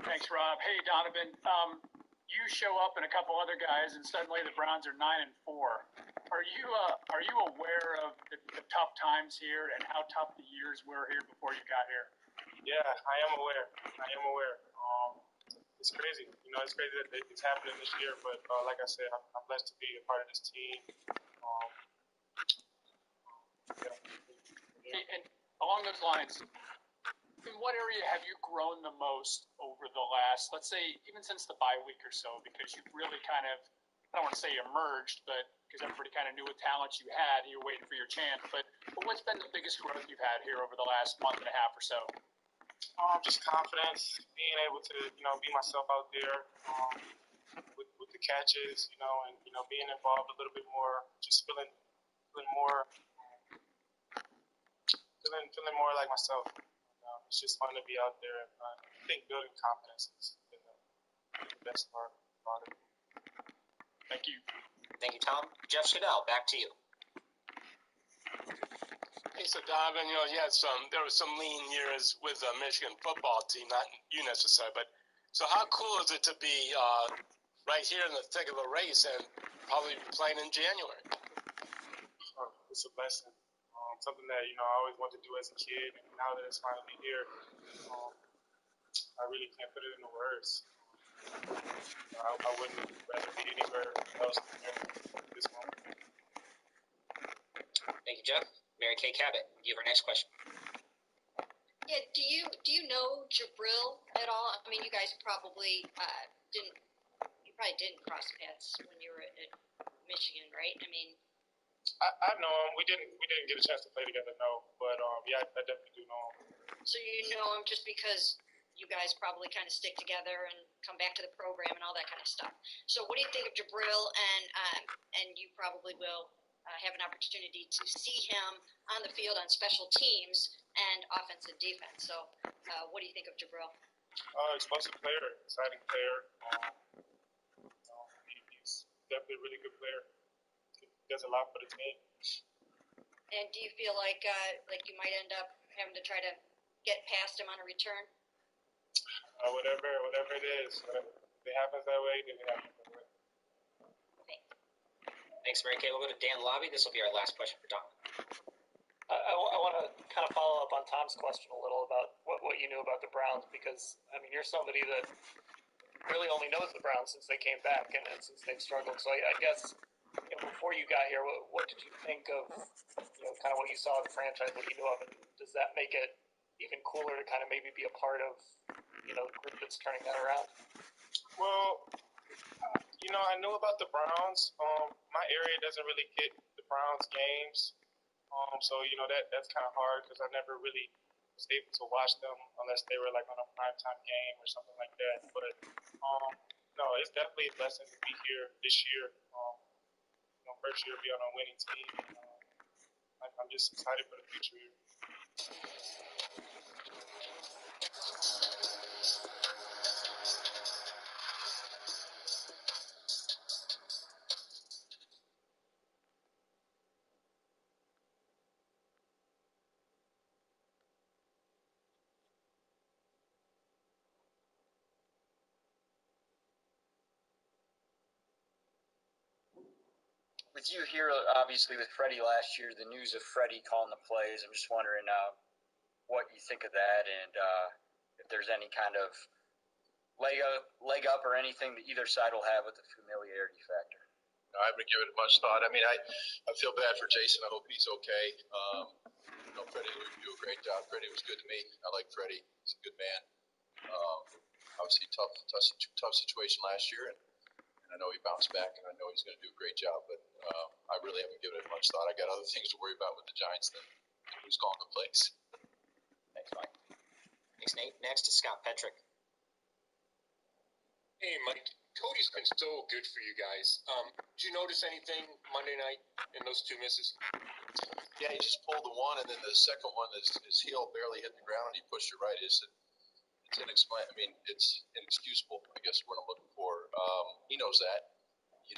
Thanks, Rob. Hey, Donovan. You show up and a couple other guys, and suddenly the Browns are 9-4. Are you aware of the tough times here and how tough the years were here before you got here? Yeah, I am aware. It's crazy. It's crazy that it's happening this year, but like I said, I'm blessed to be a part of this team. And along those lines, in what area have you grown the most over the last, let's say, even since the bye week or so? Because you've really kind of, I don't want to say emerged, but because everybody kind of knew what talents you had, you were waiting for your chance. But what's been the biggest growth you've had here over the last month and a half or so? Just confidence, being able to, be myself out there with the catches, and being involved a little bit more, just feeling more like myself. It's just fun to be out there. And I think building confidence is the best part about it. Thank you. Thank you, Tom. Jeff Scadell, back to you. Hey, so Donovan, there were some lean years with the Michigan football team, not you necessarily, but so how cool is it to be right here in the thick of a race and probably playing in January? It's a blessing. Something that, I always wanted to do as a kid, and now that it's finally here, I really can't put it into words. I wouldn't rather be anywhere else than this moment. Thank you, Jeff. Mary Kay Cabot, you have our next question. Yeah, do you know Jabril at all? I mean, you guys probably didn't cross paths when you were at Michigan, right? I mean, I know him. We didn't get a chance to play together, no. But yeah, I definitely do know him. So you know him just because you guys probably kind of stick together and come back to the program and all that kind of stuff. So what do you think of Jabril? And you probably will have an opportunity to see him on the field on special teams and offense and defense. So what do you think of Jabril? Explosive player, exciting player. He's definitely a really good player. He does a lot for the team. And do you feel like you might end up having to try to get past him on a return? Whatever it is. If it happens that way, then it happens that way. Thanks, Mary Kay. We'll go to Dan Lobby. This will be our last question for Don. I want to kind of follow up on Tom's question a little about what you knew about the Browns, because, I mean, you're somebody that really only knows the Browns since they came back and since they've struggled. So I guess before you got here, what did you think of, kind of what you saw of the franchise, what you knew of, and does that make it even cooler to kind of maybe be a part of, the group that's turning that around? Well, I knew about the Browns. My area doesn't really get the Browns games. So, that's kind of hard because I never really was able to watch them unless they were like on a primetime game or something like that. But, no, it's definitely a blessing to be here this year. First year be on a winning team. I'm just excited for the future here. With you here, obviously with Freddie last year, the news of Freddie calling the plays, I'm just wondering what you think of that, and if there's any kind of leg up or anything that either side will have with the familiarity factor. I haven't given it much thought. I mean, I feel bad for Jason. I hope he's okay. Freddie would do a great job. Freddie was good to me. I like Freddie. He's a good man. Obviously, tough situation last year, and I know he bounced back, and I know he's going to do a great job, but I really haven't given it much thought. I got other things to worry about with the Giants than who's calling the plays. Thanks, Mike. Thanks, Nate. Next is Scott Petrick. Hey, Mike. Cody's been so good for you guys. Did you notice anything Monday night in those two misses? Yeah, he just pulled the one, and then the second one, his heel barely hit the ground, and he pushed it right. It's inexplicable. I mean, it's inexcusable, I guess, is what I'm looking for. He knows that. He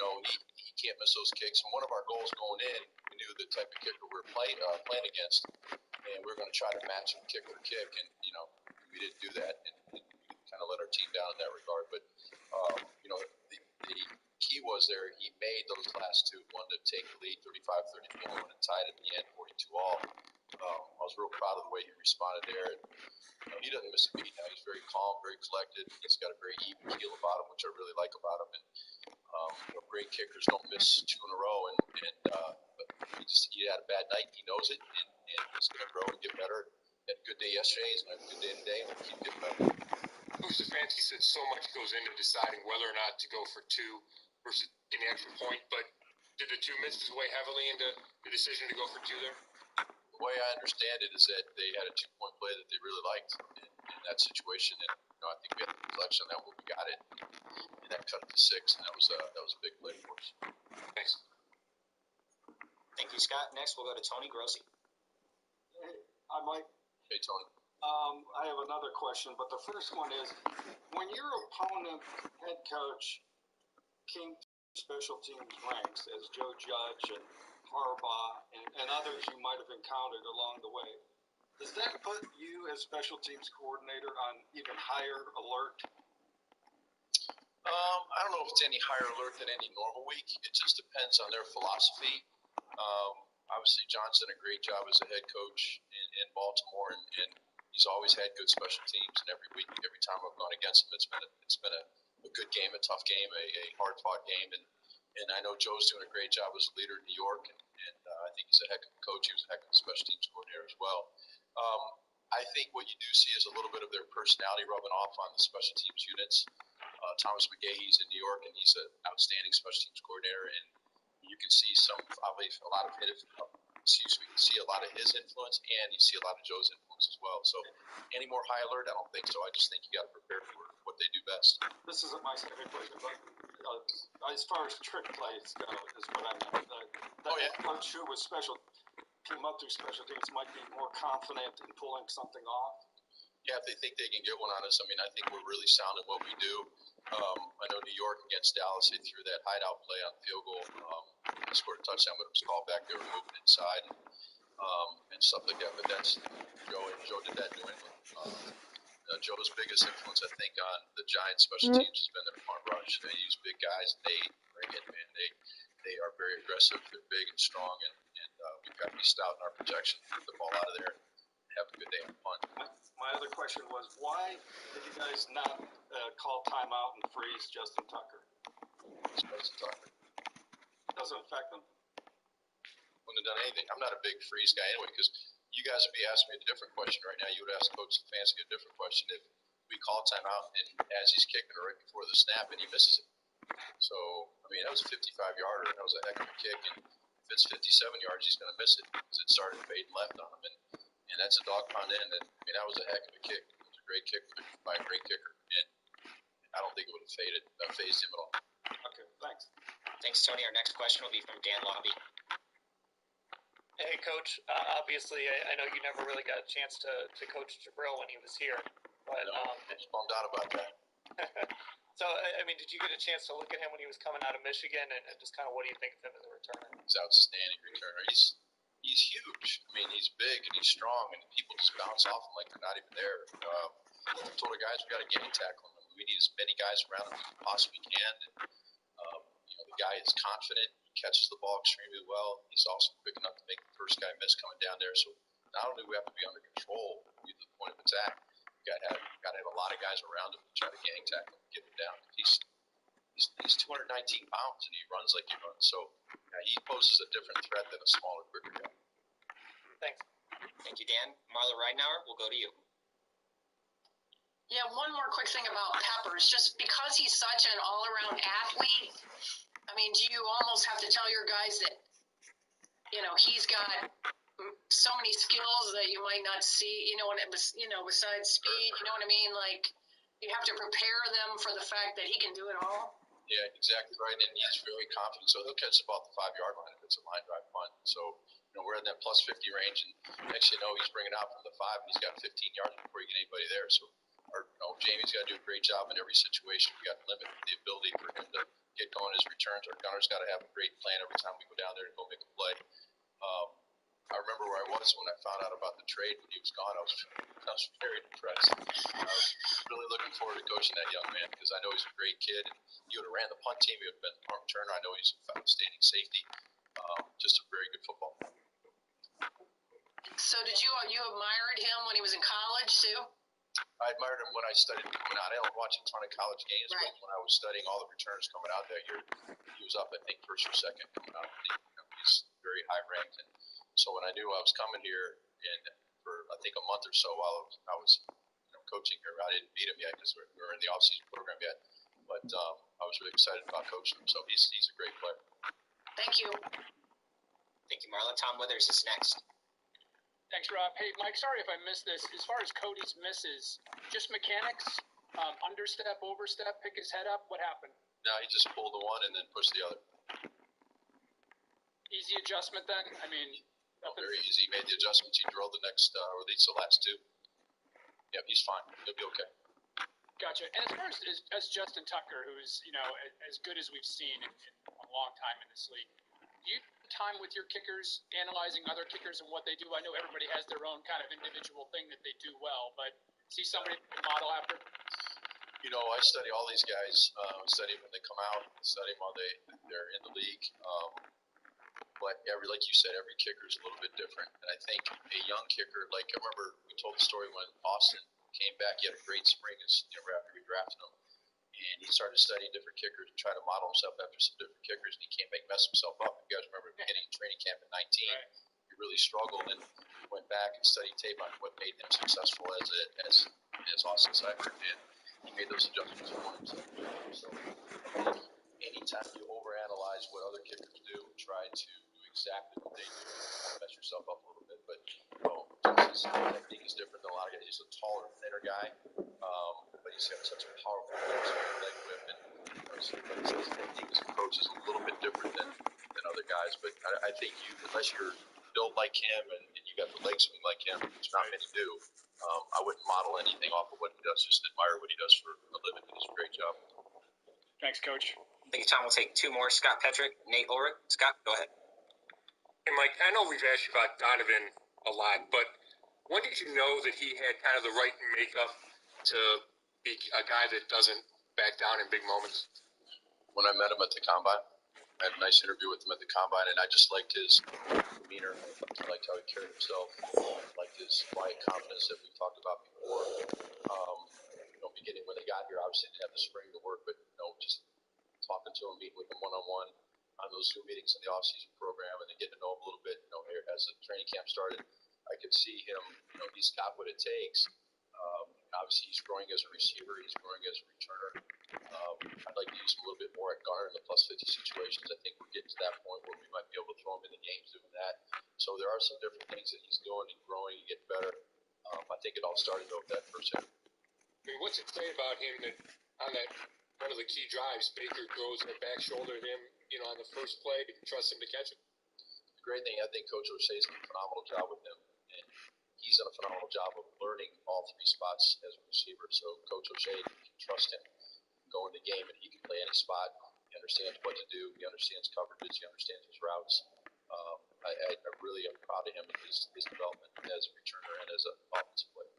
can't miss those kicks. And one of our goals going in, we knew the type of kicker we were playing against, and we were going to try to match him kick for kick. And, we didn't do that, and kind of let our team down in that regard. But, the key was there, he made those last two, one to take the lead 35-34, and tied at the end 42-all. I was real proud of the way he responded there. And, he doesn't miss a beat now. He's very calm, very collected. He's got a very even keel about him, which I really like about him. And great kickers don't miss two in a row. But he had a bad night. He knows it, and he's going to grow and get better. He had a good day yesterday. He's going to have a good day today, and we'll keep getting better. Coach Stefanski said so much goes into deciding whether or not to go for two versus an extra point, but did the two misses weigh heavily into the decision to go for two there? The way I understand it is that they had a 2-point play that they really liked in that situation, and I think we had the reflection on that when we got it, and that cut it to 6, and that was a big play for us. Thanks. Thank you, Scott. Next, we'll go to Tony Grossi. Hey, I might. Hey, Tony. I have another question, but the first one is, when your opponent head coach came through special teams ranks as Joe Judge and Harbaugh and others you might have encountered along the way, does that put you as special teams coordinator on even higher alert? I don't know if it's any higher alert than any normal week. It just depends on their philosophy. Obviously, John's done a great job as a head coach in Baltimore, and he's always had good special teams. And every week, every time I've gone against him, it's been a good game, a tough game, a hard-fought game. And I know Joe's doing a great job as a leader in New York, and I think he's a heck of a coach. He was a heck of a special teams coordinator as well. I think what you do see is a little bit of their personality rubbing off on the special teams units. Thomas McGahee's in New York, and he's an outstanding special teams coordinator, and you can see a lot of his influence, and you see a lot of Joe's influence as well. So, any more high alert? I don't think so. I just think you got to prepare for what they do best. This isn't my second question, but as far as trick plays go, is what I meant. Coach who was came up through special teams might be more confident in pulling something off. Yeah, if they think they can get one on us, I mean, I think we're really sound in what we do. I know New York against Dallas, they threw that hideout play on the field goal. They scored a touchdown, but it was called back. They were moving inside and stuff like that. But that's Joe did that in New England. Joe's biggest influence, I think, on the Giants' special teams has been their punt rush. They use big guys. They bring it, man. They are very aggressive. They're big and strong, and we've got to be stout in our protection. Get the ball out of there and have a good day on punt. My other question was, why did you guys not call timeout and freeze Justin Tucker? Justin Tucker. doesn't affect them. Wouldn't have done anything. I'm not a big freeze guy anyway, because you guys would be asking me a different question right now. You would ask Coach Stefanski a different question if we call timeout and as he's kicking it right before the snap and he misses it. So, I mean, that was a 55-yarder, and that was a heck of a kick. And if it's 57 yards, he's going to miss it because it started fading left on him. And that's a dog pound in. And, I mean, that was a heck of a kick. It was a great kick by a great kicker. And I don't think it would have phased him at all. Okay, thanks. Thanks, Tony. Our next question will be from Dan Lobby. Hey, Coach. Obviously, I know you never really got a chance to coach Jabril when he was here, but I was bummed out about that. So, I mean, did you get a chance to look at him when he was coming out of Michigan, and just kind of what do you think of him as a returner? He's an outstanding returner. He's huge. I mean, he's big and he's strong, and people just bounce off him like they're not even there. I told the guys we got to gang tackle him. We need as many guys around him as we possibly can. And, the guy is confident. He catches the ball extremely well. He's also quick enough to make the first guy miss coming down there. So not only do we have to be under control to the point of attack, we got to have a lot of guys around him to try to gang tackle him and get him down. He's 219 pounds and he runs like he runs. So he poses a different threat than a smaller, quicker guy. Thanks. Thank you, Dan. Marla Ridenour, we'll go to you. Yeah, one more quick thing about Peppers. Just because he's such an all-around athlete, I mean, do you almost have to tell your guys that, he's got so many skills that you might not see, besides speed, you know what I mean? Like, you have to prepare them for the fact that he can do it all. Yeah, exactly right. And he's very confident. So he'll catch the ball at the 5-yard line if it's a line drive punt. So, we're in that plus 50 range. And next he's bringing out from the 5, and he's got 15 yards before you get anybody there. So, Jamie's got to do a great job in every situation. We got to limit the ability for him to get going his returns. Our gunner's got to have a great plan every time we go down there and go make a play. I remember where I was when I found out about the trade when he was gone. I was very depressed. I was really looking forward to coaching that young man because I know he's a great kid. And he would have ran the punt team. He would have been a returner. I know he's an outstanding safety. Just a very good football player. So did you admired him when he was in college too? I admired him when I studied him coming out. I don't watch a ton of college games, right. But when I was studying all the returners coming out that year, he was up, I think, first or second coming out. He's very high ranked. And so when I knew I was coming here, and for I think a month or so while I was coaching here, I didn't beat him yet because we were in the off-season program yet. But I was really excited about coaching him. So he's a great player. Thank you. Thank you, Marla. Tom Withers is next. Thanks, Rob. Hey, Mike, sorry if I missed this. As far as Cody's misses, just mechanics, understep, overstep, pick his head up, what happened? No, he just pulled the one and then pushed the other. Easy adjustment then? I mean, very easy. He made the adjustments. He drilled the next, or at least the last 2. Yep, he's fine. He'll be okay. Gotcha. And as far as Justin Tucker, who's, as good as we've seen in a long time in this league, do you time with your kickers, analyzing other kickers and what they do? I know everybody has their own kind of individual thing that they do well, but see somebody to model after? I study all these guys. Study them when they come out. Study them while they're in the league. But like you said, every kicker is a little bit different. And I think a young kicker, like I remember we told the story when Austin came back. He had a great spring after we drafted him. And he started studying different kickers and trying to model himself after some different kickers. And he can't mess himself up. You guys remember beginning of training camp at 19, right. He really struggled and went back and studied tape on what made him successful as Austin Seibert. And he made those adjustments for himself. So anytime you overanalyze what other kickers do and try to do exactly what they do, you mess yourself up a little bit. But his technique is different than a lot of guys. He's a taller, thinner guy. But he's got such a powerful leg whip, and his technique as a coach is a little bit different than other guys. But I think unless you're built like him and you got the leg swing like him, which not many do, I wouldn't model anything off of what he does. Just admire what he does for a living. He does a great job. Thanks, Coach. Thank you, Tom. We'll take 2 more. Scott Petrick, Nate Ulrich. Scott, go ahead. Hey, Mike, I know we've asked you about Donovan a lot, but when did you know that he had kind of the right makeup to be a guy that doesn't back down in big moments? When I met him at the Combine, I had a nice interview with him at the Combine, and I just liked his demeanor. I liked how he carried himself. I liked his quiet confidence that we talked about before. Beginning when they got here, obviously didn't have the spring to work, but just talking to him, meeting with him one-on-one, on those Zoom meetings in the off-season program and then getting to know him a little bit. As the training camp started, I could see him. He's got what it takes. Obviously, he's growing as a receiver. He's growing as a returner. I'd like to use him a little bit more at guard in the plus 50 situations. I think we're getting to that point where we might be able to throw him in the games doing that. So there are some different things that he's doing and growing and getting better. I think it all started though with that first hit. I mean, what's it say about him that on that one of the key drives, Baker throws the back shoulder at him, on the first play, trust him to catch it? The great thing, I think Coach O'Shea's done a phenomenal job with him, and he's done a phenomenal job of learning all three spots as a receiver. So Coach O'Shea can trust him, go in the game, and he can play any spot. He understands what to do. He understands coverages. He understands his routes. I really am proud of him and his development as a returner and as an offensive player.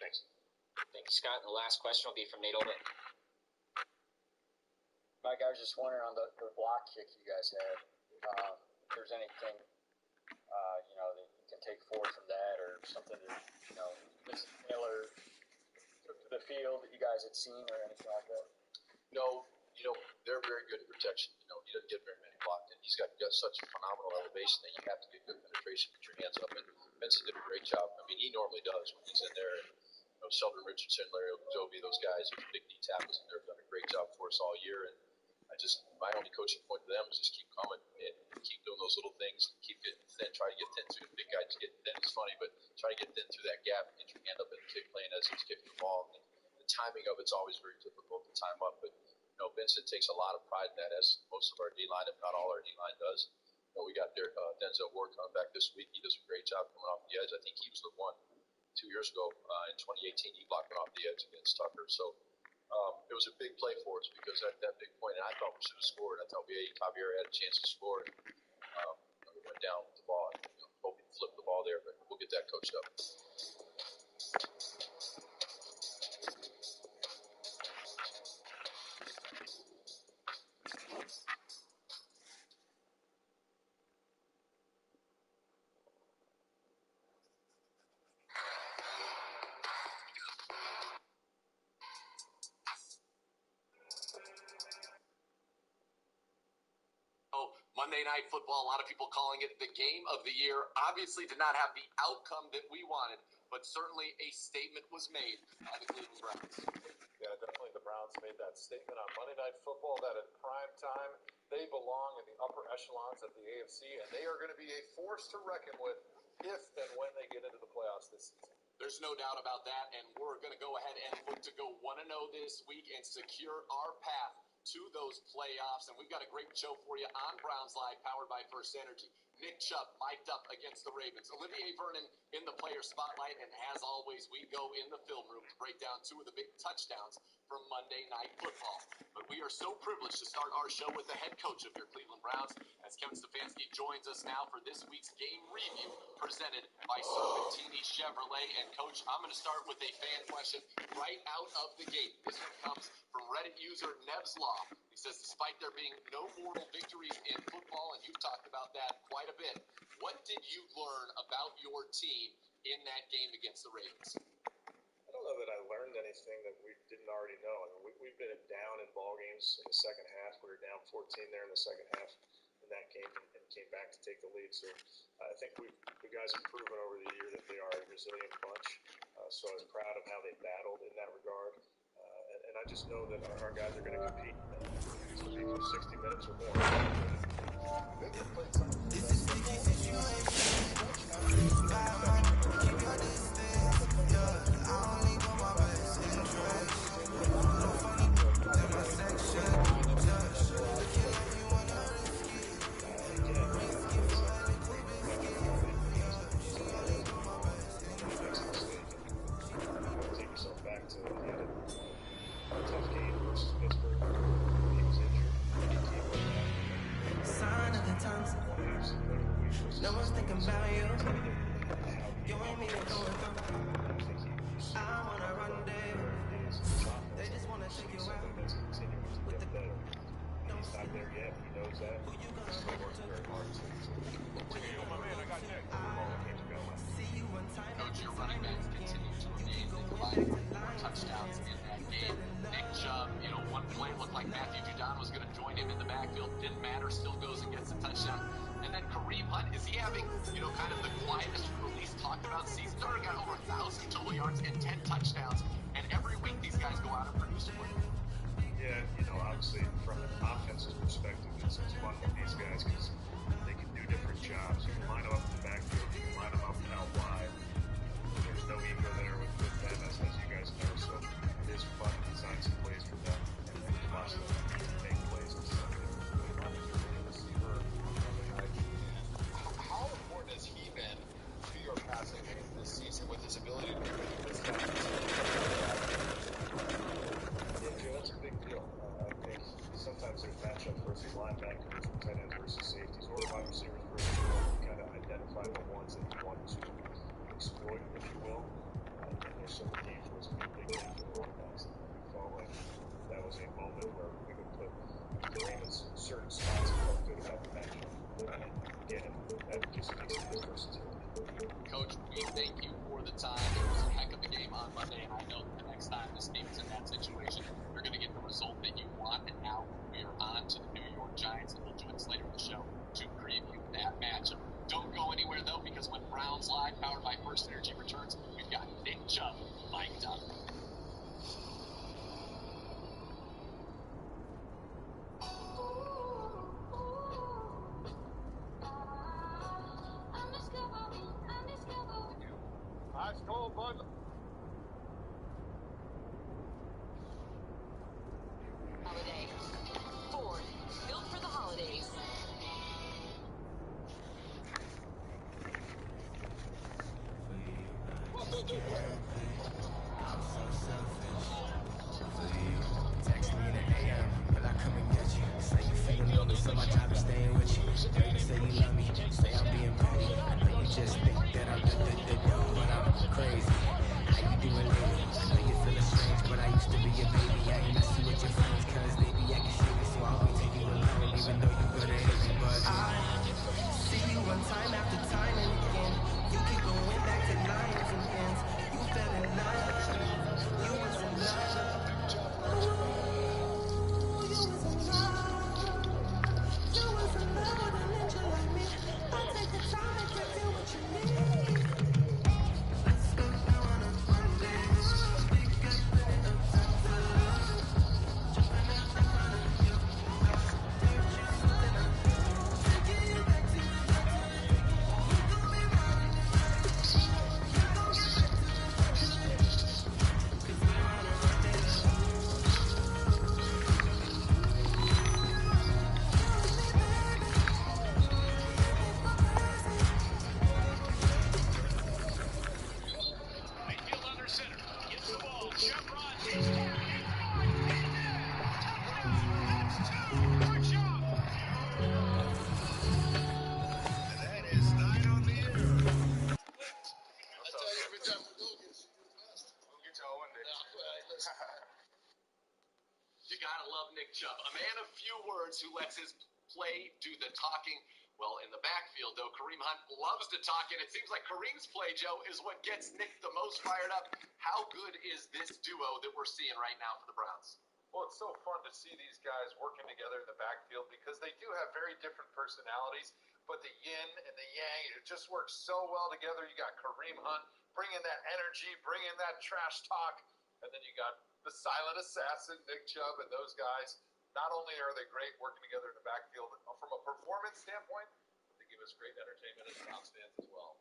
Thanks. Thank you, Scott. And the last question will be from Nate Olden. Mike, I was just wondering on the block kick you guys had, if there's anything, that you can take forward from that or something that, Mr. Taylor took to the field that you guys had seen or anything like that? No, they're very good in protection. He doesn't get very many blocked, and he's got such a phenomenal elevation that you have to get good penetration, put your hands up, and Benson did a great job. I mean, he normally does when he's in there. And, Sheldon Richardson, Larry Ogunjobi, those guys, those big D tackles, and they've done a great job for us all year. And my only coaching point to them is just keep coming and keep doing those little things, keep getting thin, try to get thin through the big guy. Just getting thin is funny, but try to get thin through that gap and get your hand up and kick playing as he's kicking the ball. And the timing of it's always very difficult to time up, but Vincent takes a lot of pride in that, as most of our D-line, if not all our D-line does. We got Denzel Ward coming back this week. He does a great job coming off the edge. I think he was the one 2 years ago in 2018. He blocked it off the edge against Tucker. So it was a big play for us because at that big point, and I thought we should have scored. I thought Javier had a chance to score. We went down with the ball and hoping to flip the ball there, but we'll get that coached up. Monday Night Football, a lot of people calling it the game of the year. Obviously did not have the outcome that we wanted, but certainly a statement was made by the Cleveland Browns. Yeah, definitely the Browns made that statement on Monday Night Football that at prime time, they belong in the upper echelons of the AFC, and they are going to be a force to reckon with if and when they get into the playoffs this season. There's no doubt about that, and we're going to go ahead and look to go 1-0 this week and secure our path to those playoffs. And we've got a great show for you on Browns Live, powered by First Energy. Nick Chubb mic'd up against the Ravens. Olivier Vernon in the player spotlight. And as always, we go in the film room to break down two of the big touchdowns from Monday Night Football. But we are so privileged to start our show with the head coach of your Cleveland Browns, as Kevin Stefanski joins us now for this week's game review presented by Serpentini Chevrolet. And Coach, I'm going to start with a fan question right out of the gate. This one comes from Reddit user Nev's Law. He says, despite there being no moral victories in football, and you've talked about that quite a bit, what did you learn about your team in that game against the Ravens? I don't know that I learned anything that we didn't already know. I mean, we've been down in ball games in the second half. We were down 14 there in the second half in that game and came back to take the lead. So I think the guys have proven over the year that they are a resilient bunch. So I was proud of how they battled in that regard. And I just know that our guys are going to compete. It's going to be for 60 minutes or more. This is sticky situation. Keep your distance. Yeah, I only got my best interest. No funny in my section. Just looking like you wanna risk it. Risky for a little biscuit. Yeah, she only got my best interest. Take yourself back to the end of a tough game versus Pittsburgh. He was injured. Sign of the times. No one's thinking about you. You ain't me to go through. I wanna run there. They just wanna take you out. With the He's not there yet. He knows that. He's still working very hard to continue. My man, I got next. See you one time. Coach, your running backs continue to remain the touchdowns in that game. Nick Chubb, one play looked like Matthew Judon was going to join him in the backfield. Didn't matter. Still goes and gets a touchdown. And then Kareem Hunt, is he having, kind of the quietest release talked about season? He's already got over 1,000 total yards and 10 touchdowns. And every week these guys go out and produce for him. Yeah, obviously from an offensive perspective, it's fun with these guys because they can do different jobs. You can line them up in the backfield, you can line them up out wide. There's no ego there with them, as you guys know. So it is fun to design some plays for them and watch them make plays and stuff. How important has he been to your passing game this season with his ability to create this kind of that's a big deal. I think sometimes there's matchups versus linebackers, tight ends versus safeties, or wide receivers versus you kind of identify the ones that you want to exploit, if you will. And there's some games where it's a big game for the running backs. We felt like that was a moment where we would put Kareem in certain spots and felt good about the matchup. And again, that just speaks to his versatility. Coach, we thank you for the time. It was a heck of a game on Monday, and I know that the next time this team is in that situation, you're going to get the result that you want. And now we are on to the New York Giants, and we'll join us later in the show to preview that matchup. Don't go anywhere, though, because when Browns Live, powered by First Energy, returns, we've got Nick Chubb mic'd up. High school, bud. Holiday. Ford, built for the holidays. I'm so selfish for you. Text me in the AM, will I come and get you? Say you feeling lonely, so my job is staying with you. Girl, you say you love me, say I'm being petty. I know you just think that I'm but I'm crazy. How you doing lately? I know you're feeling strange, but I used to be your baby. I ain't messing with your friends, cause they be acting shady, so I always take you alone, even though you gonna hate me. But I see you one time after time and again. You keep going back to lions and ends. You fell in love. You was in love. Ooh, you was in love. You was in love with an angel like me. I'll take the time and give you what you need. Let's go down on a Monday. We got plenty of time for love. Jumping out in front of you. Teach you something I do. Taking you back to the beginning. We gon' be riding it right. You gon' get back to the beginning. 'Cause we're on a Monday. Mayfield under center. Gets the ball. Chubb runs. He's got it. It's caught. He's in. Touchdown. That's two for Chubb. That is 9 on the year. I tell you every time we go get you, we'll get y'all one day. You gotta love Nick Chubb, a man of few words who lets his play do the talking. Well, in the backfield, though, Kareem Hunt loves to talk, and it seems like Kareem's play, Joe, is what gets Nick the most fired up. How good is this duo that we're seeing right now for the Browns? Well, it's so fun to see these guys working together in the backfield because they do have very different personalities, but the yin and the yang, it just works so well together. You got Kareem Hunt bringing that energy, bringing that trash talk, and then you got the silent assassin, Nick Chubb, and those guys. Not only are they great working together in the backfield from a performance standpoint, but they give us great entertainment as Browns fans as well.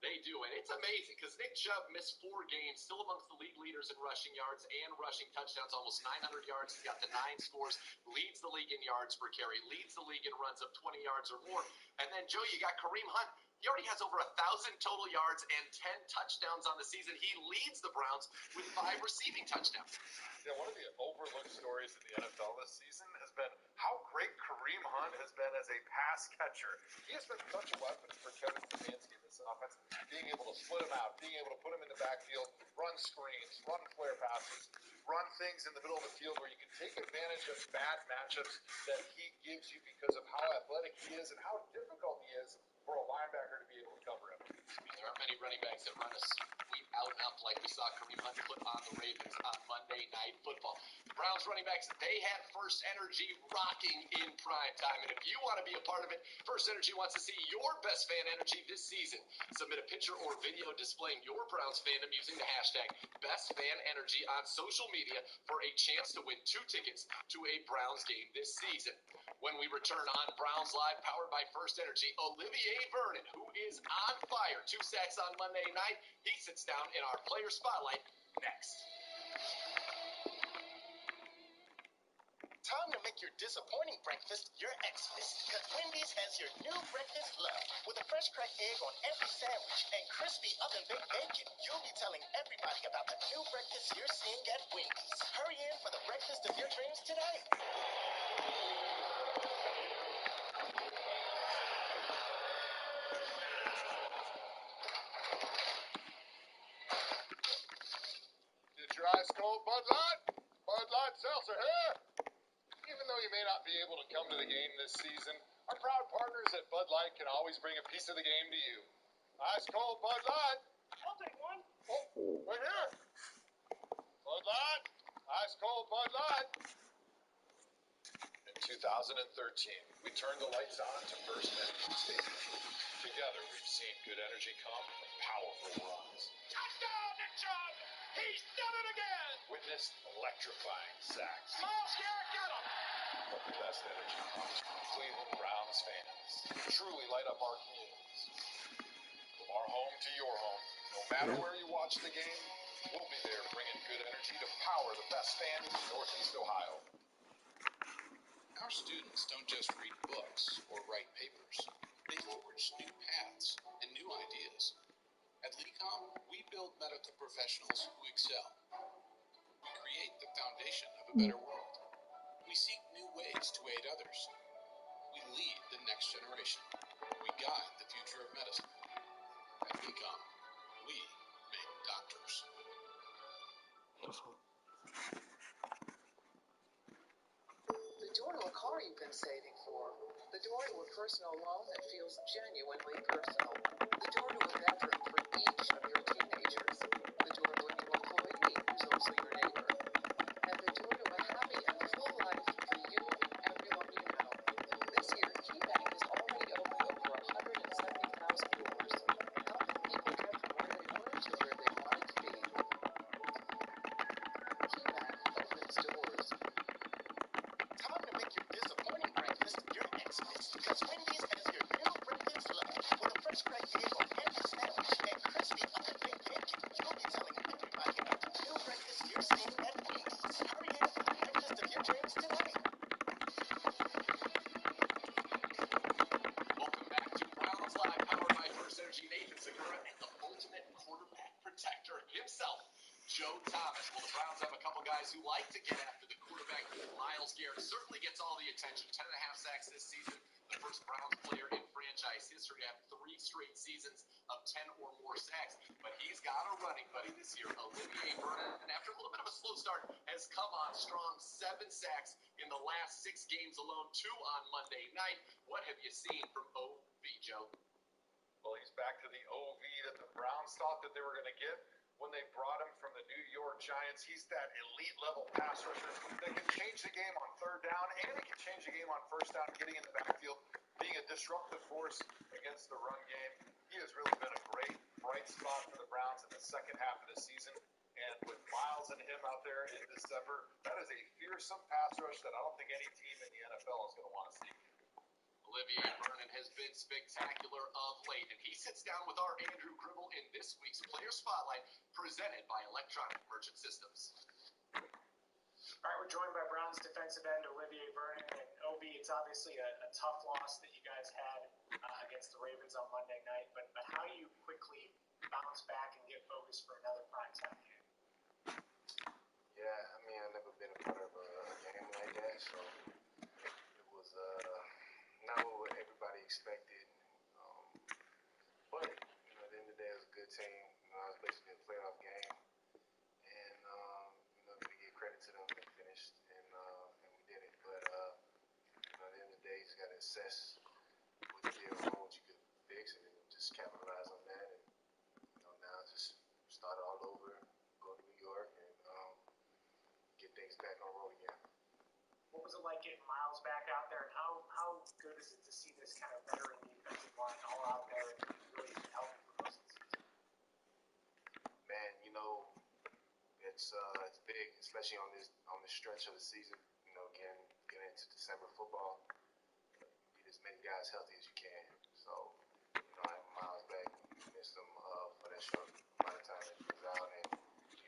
They do, and it's amazing because Nick Chubb missed 4 games, still amongst the league leaders in rushing yards and rushing touchdowns, almost 900 yards. He's got the 9 scores, leads the league in yards per carry, leads the league in runs of 20 yards or more. And then, Joe, you got Kareem Hunt. He already has over 1,000 total yards and 10 touchdowns on the season. He leads the Browns with 5 receiving touchdowns. Yeah, one of the overlooked stories in the NFL this season has been how great Kareem Hunt has been as a pass catcher. He has been such a weapon for Kevin Stefanski in this offense, being able to split him out, being able to put him in the backfield, run screens, run flare passes, run things in the middle of the field where you can take advantage of bad matchups that he gives you because of how athletic he is and how difficult he is for a linebacker to be able to cover him. There aren't many running backs that run a sweep out and up like we saw Kareem Hunt put on the Ravens on Monday Night Football. The Browns running backs, they had First Energy rocking in prime time. And if you want to be a part of it, First Energy wants to see your best fan energy this season. Submit a picture or video displaying your Browns fandom using the hashtag BestFanEnergy on social media for a chance to win 2 tickets to a Browns game this season. When we return on Browns Live, powered by First Energy, Olivier Vernon, who is on fire, 2 sacks on Monday night. He sits down in our player spotlight next. Time to make your disappointing breakfast your Xmas, because Wendy's has your new breakfast love. With a fresh cracked egg on every sandwich and crispy oven-baked bacon, you'll be telling everybody about the new breakfast you're seeing at Wendy's. Hurry in for the breakfast of your dreams today. Get your ice cold Bud Light. Bud Light Seltzer here. Even though you may not be able to come to the game this season, our proud partners at Bud Light can always bring a piece of the game to you. Ice cold Bud Light. I'll take one. Oh, right here. Bud Light. Ice cold Bud Light. In 2013, we turned the lights on to First Energy Stadium. Together, we've seen good energy come from powerful runs. Touchdown, Nick Chubb! He's done it again! Witnessed electrifying sacks. Miles Garrett got him! But the best energy comes from Cleveland Browns fans who truly light up our communities. From our home to your home, no matter where you watch the game, we'll be there bringing good energy to power the best fans in Northeast Ohio. Our students don't just read books or write papers. They forge new paths and new ideas. At LECOM, we build medical professionals who excel. We create the foundation of a better world. We seek new ways to aid others. We lead the next generation. We guide the future of medicine. At LECOM, we make doctors. The door to a car you've been saving for. The door to a personal loan that feels genuinely personal. The door to a bedroom for each of your teenagers. The door to a new employee who's also your neighbor. And the door to a happy and full life for you and everyone you know. This year, KeyBank has already opened over 170,000 doors, helping people get from where they were to where they wanted to be. KeyBank opens doors. Time to make your disappointing breakfast your Xmas, because Wendy's has your new breakfast love. With a fresh cracked egg on every sandwich and crispy oven-baked bacon, you'll be telling everybody about the new breakfast you're seeing at Wendy's. Hurry in for the breakfast of your dreams today. Welcome back to Browns Live, powered by First Energy. Nathan Segura and the ultimate quarterback protector himself, Joe Thomas. Well, the Browns have a couple guys who like to get after the quarterback. Miles Garrett certainly gets all the attention. 10.5 sacks this season. The first Browns player in franchise history to have 3 straight seasons of 10 or more sacks. But he's got a running buddy this year, Olivier Vernon. And after a little bit of a slow start, has come on strong. 7 sacks in the last 6 games alone, 2 on Monday night. What have you seen from OV, Joe? Well, he's back to the OV that the Browns thought that they were going to get when they brought him from the New York Giants. He's that elite level pass rusher that can change the game on 3rd down, and he can change the game on 1st down, getting in the backfield, being a disruptive force against the run game. He has really been a great bright spot for the Browns in the second half of the season. And with Miles and him out there in December, that is a fearsome pass rush that I don't think any team in the NFL is going to want to see. Olivier Vernon has been spectacular of late, and he sits down with our Andrew Gribble in this week's Player Spotlight, presented by Electronic Merchant Systems. All right, we're joined by Browns defensive end Olivier Vernon. And OB, it's obviously a tough loss that you guys had against the Ravens on Monday night, but how do you quickly bounce back and get focused for another primetime game? Yeah, I mean, I've never been a part of a game like that, so it was not what everybody expected. But you know, at the end of the day, it was a good team. You know, it was basically a playoff game, and you know, we give credit to them. They finished, and we did it. But you know, at the end of the day, you just got to assess what you did wrong, what you could fix, What was it like getting Miles back out there, and how good is it to see this kind of veteran defensive line all out there and really healthy for most of the season? Man, it's big, especially on this stretch of the season. Getting into December football, get as many guys healthy as you can. So, having Miles back, missed him for that short amount of time that he was out, and just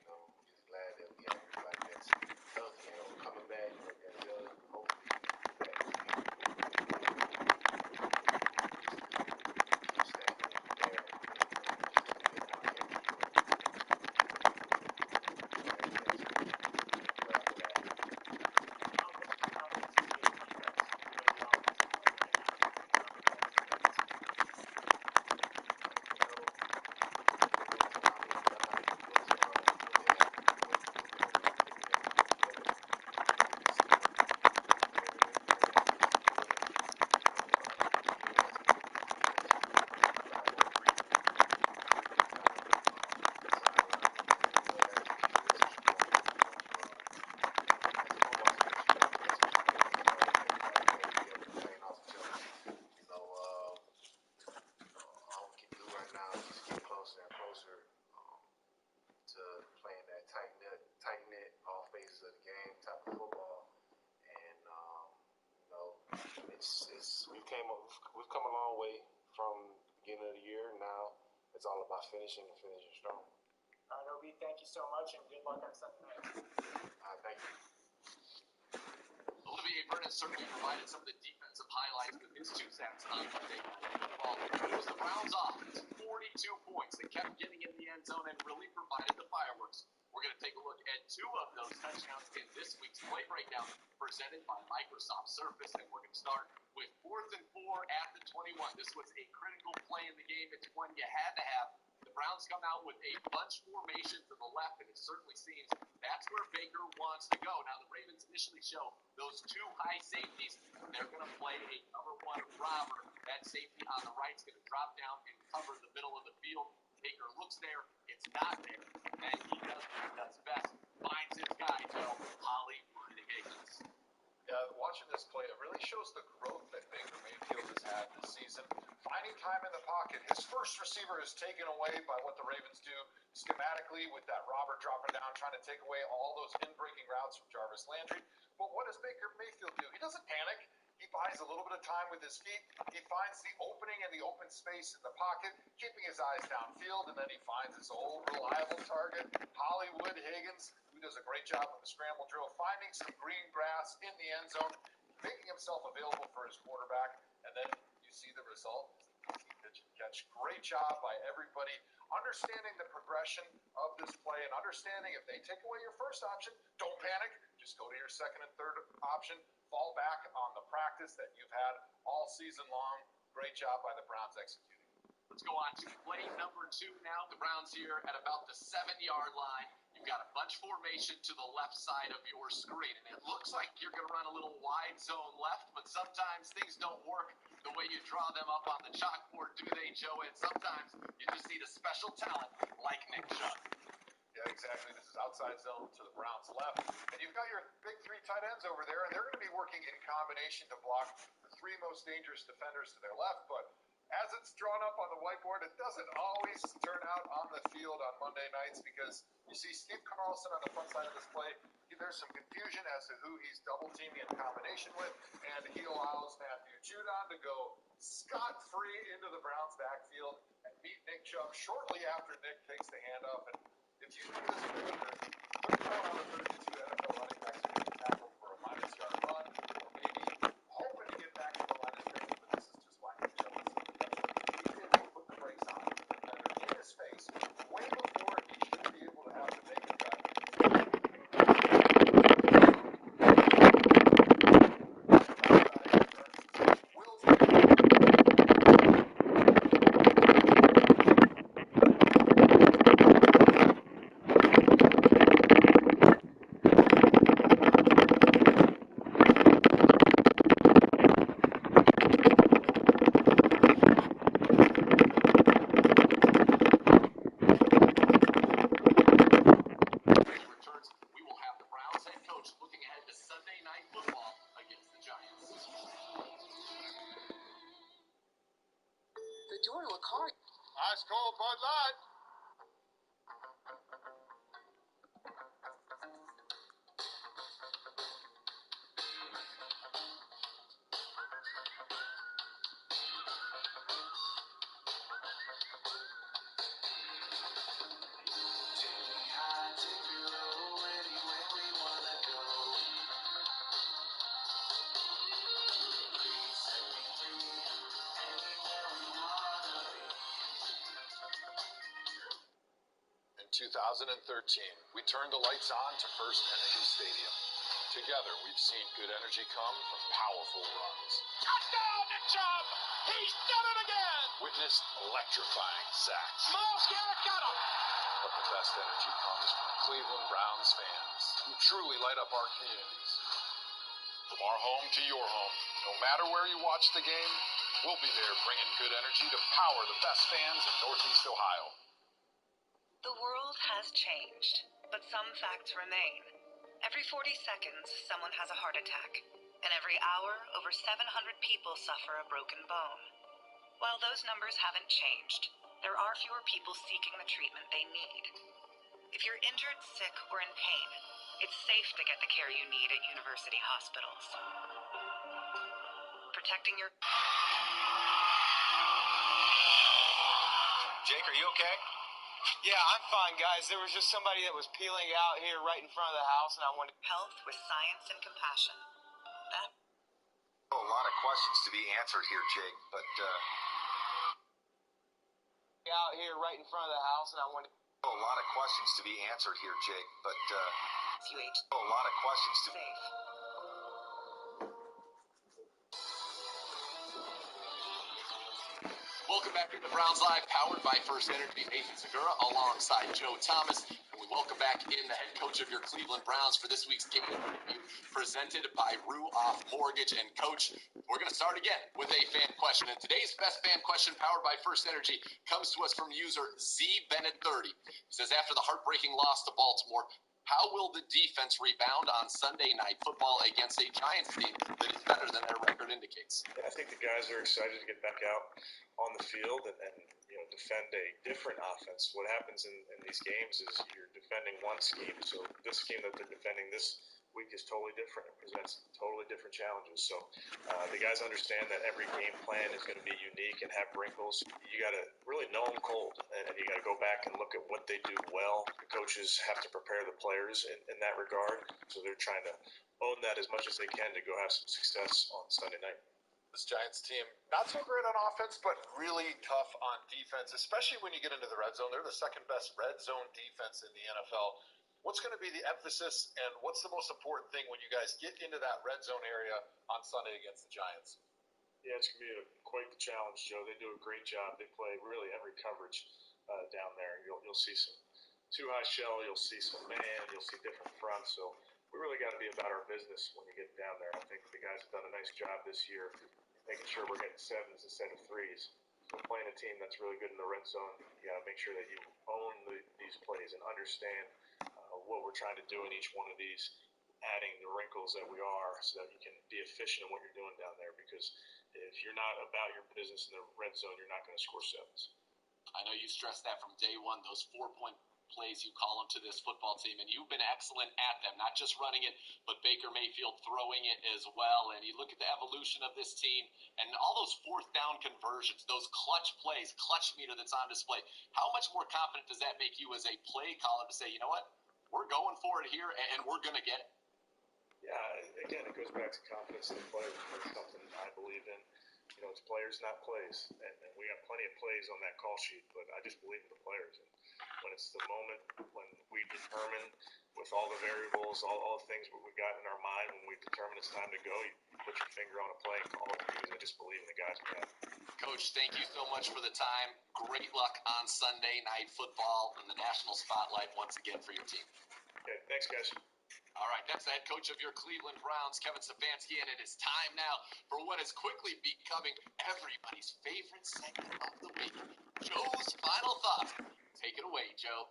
glad that we have everybody that's healthy and coming back. Hopefully, back to being we've come a long way from the beginning of the year. Now it's all about finishing and finishing strong. All right, Obi, thank you so much, and good luck on Sunday night. Thank you. Olivier Vernon certainly provided some of the defensive highlights with his 2 sacks on Monday Night Football. It was the Browns' offense, 42 points. They kept getting in the end zone and really provided the fireworks. We're going to take a look at 2 of those touchdowns in this week's play breakdown presented by Microsoft Surface. And we're going to start with 4th and 4 at the 21. This was a critical play in the game. It's one you had to have. The Browns come out with a bunch formation to the left, and it certainly seems that's where Baker wants to go. Now, the Ravens initially show those 2 high safeties. They're going to play a cover 1 robber. That safety on the right is going to drop down and cover the middle of the field. Baker looks there. It's not there. And he does what he does best. Finds his guy, Joe, Hollywood Higgins. Yeah, watching this play, it really shows the growth that Baker Mayfield has had this season. Finding time in the pocket. His first receiver is taken away by what the Ravens do schematically with that robber dropping down, trying to take away all those in-breaking routes from Jarvis Landry. But what does Baker Mayfield do? He doesn't panic. He buys a little bit of time with his feet. He finds the opening and the open space in the pocket, keeping his eyes downfield, and then he finds his old reliable target, Hollywood Higgins, who does a great job with the scramble drill, finding some green grass in the end zone, making himself available for his quarterback, and then you see the result. Pitch and catch. Great job by everybody, understanding the progression of this play and understanding if they take away your first option, don't panic. Just go to your second and third option. Fall back on the practice that you've had all season long. Great job by the Browns executing. Let's go on to play number 2 now. The Browns here at about the 7-yard line. You've got a bunch formation to the left side of your screen, and it looks like you're going to run a little wide zone left, but sometimes things don't work the way you draw them up on the chalkboard, do they, Joe? And sometimes you just need a special talent like Nick Chubb. Yeah, exactly. This is outside zone to the Browns' left. And you've got your big 3 tight ends over there, and they're going to be working in combination to block the 3 most dangerous defenders to their left. But as it's drawn up on the whiteboard, it doesn't always turn out on the field on Monday nights because you see Steve Carlson on the front side of this play. There's some confusion as to who he's double-teaming in combination with, and he allows Matthew Judon to go scot-free into the Browns' backfield and meet Nick Chubb shortly after Nick takes the handoff. And if you do this in the 3rd down out of 32 NFL running backs are getting tackled for a -yard run, or maybe hoping to get back to the line of scrimmage, but this is just why Nick Chubb is so special. He's able to put the brakes on the defender in his face way before he should be able to have to make a cut. We will have the Browns head coach looking ahead to Sunday Night Football door to a car. Ice cold Bud Light. In 2013, we turned the lights on to First Energy Stadium. Together, we've seen good energy come from powerful runs. Touchdown, Nick Chubb! He's done it again! Witnessed electrifying sacks. Miles Garrett got him! But the best energy comes from Cleveland Browns fans who truly light up our communities. From our home to your home, no matter where you watch the game, we'll be there bringing good energy to power the best fans in Northeast Ohio. The world has changed, but some facts remain. Every 40 seconds, someone has a heart attack, and every hour, over 700 people suffer a broken bone. While those numbers haven't changed, there are fewer people seeking the treatment they need. If you're injured, sick, or in pain, it's safe to get the care you need at university hospitals. Protecting your... Jake, are you okay? Yeah, I'm fine, guys. There was just somebody that was peeling out here right in front of the house, and I wanted... Health with science and compassion. That... A lot of questions to be answered here, Jake, but, out here right in front of the house, and I wanted... A lot of questions to be answered here, Jake, but, A lot of questions to... Safe. Welcome back to the Browns Live, powered by First Energy. Nathan Segura alongside Joe Thomas. And we welcome back in the head coach of your Cleveland Browns for this week's game review, presented by Ruoff Mortgage. And Coach, we're going to start again with a fan question. And today's best fan question, powered by First Energy, comes to us from user ZBennett30. He says, after the heartbreaking loss to Baltimore, how will the defense rebound on Sunday Night Football against a Giants team that is better than their record indicates? Yeah, I think the guys are excited to get back out on the field and defend a different offense. What happens in these games is you're defending one scheme. So this scheme that they're defending this week is totally different. It presents totally different challenges. So the guys understand that every game plan is going to be unique and have wrinkles. You got to really know them cold, and you got to go back and look at what they do well. The coaches have to prepare the players in that regard. So they're trying to own that as much as they can to go have some success on Sunday night. This Giants team, not so great on offense, but really tough on defense, especially when you get into the red zone. They're the second best red zone defense in the NFL. What's going to be the emphasis, and what's the most important thing when you guys get into that red zone area on Sunday against the Giants? Yeah, it's going to be quite the challenge, Joe. They do a great job. They play really every coverage down there. You'll see some too high shell. You'll see some man. You'll see different fronts. So we really got to be about our business when you get down there. I think the guys have done a nice job this year, making sure we're getting sevens instead of threes. So playing a team that's really good in the red zone, you got to make sure that you own these plays and understand what we're trying to do in each one of these, adding the wrinkles that we are so that you can be efficient in what you're doing down there. Because if you're not about your business in the red zone, you're not going to score sevens. I know you stressed that from day one, those 4-point plays you call them to this football team, and you've been excellent at them, not just running it, but Baker Mayfield throwing it as well. And you look at the evolution of this team and all those fourth down conversions, those clutch plays, clutch meter that's on display. How much more confident does that make you as a play caller to say, you know what, we're going for it here and we're going to get it? Yeah, again, it goes back to confidence in the players. That's something I believe in. It's players, not plays. And we got plenty of plays on that call sheet, but I just believe in the players. And when it's the moment when we determine with all the variables, all the things we got in our mind, when we determine it's time to go, you put your finger on a play and call it, because I just believe in the guys we have. Coach, thank you so much for the time. Great luck on Sunday Night Football in the national spotlight once again for your team. Okay, thanks, guys. All right, that's the head coach of your Cleveland Browns, Kevin Stefanski, and it is time now for what is quickly becoming everybody's favorite segment of the week, Joe's Final Thoughts. Take it away, Joe.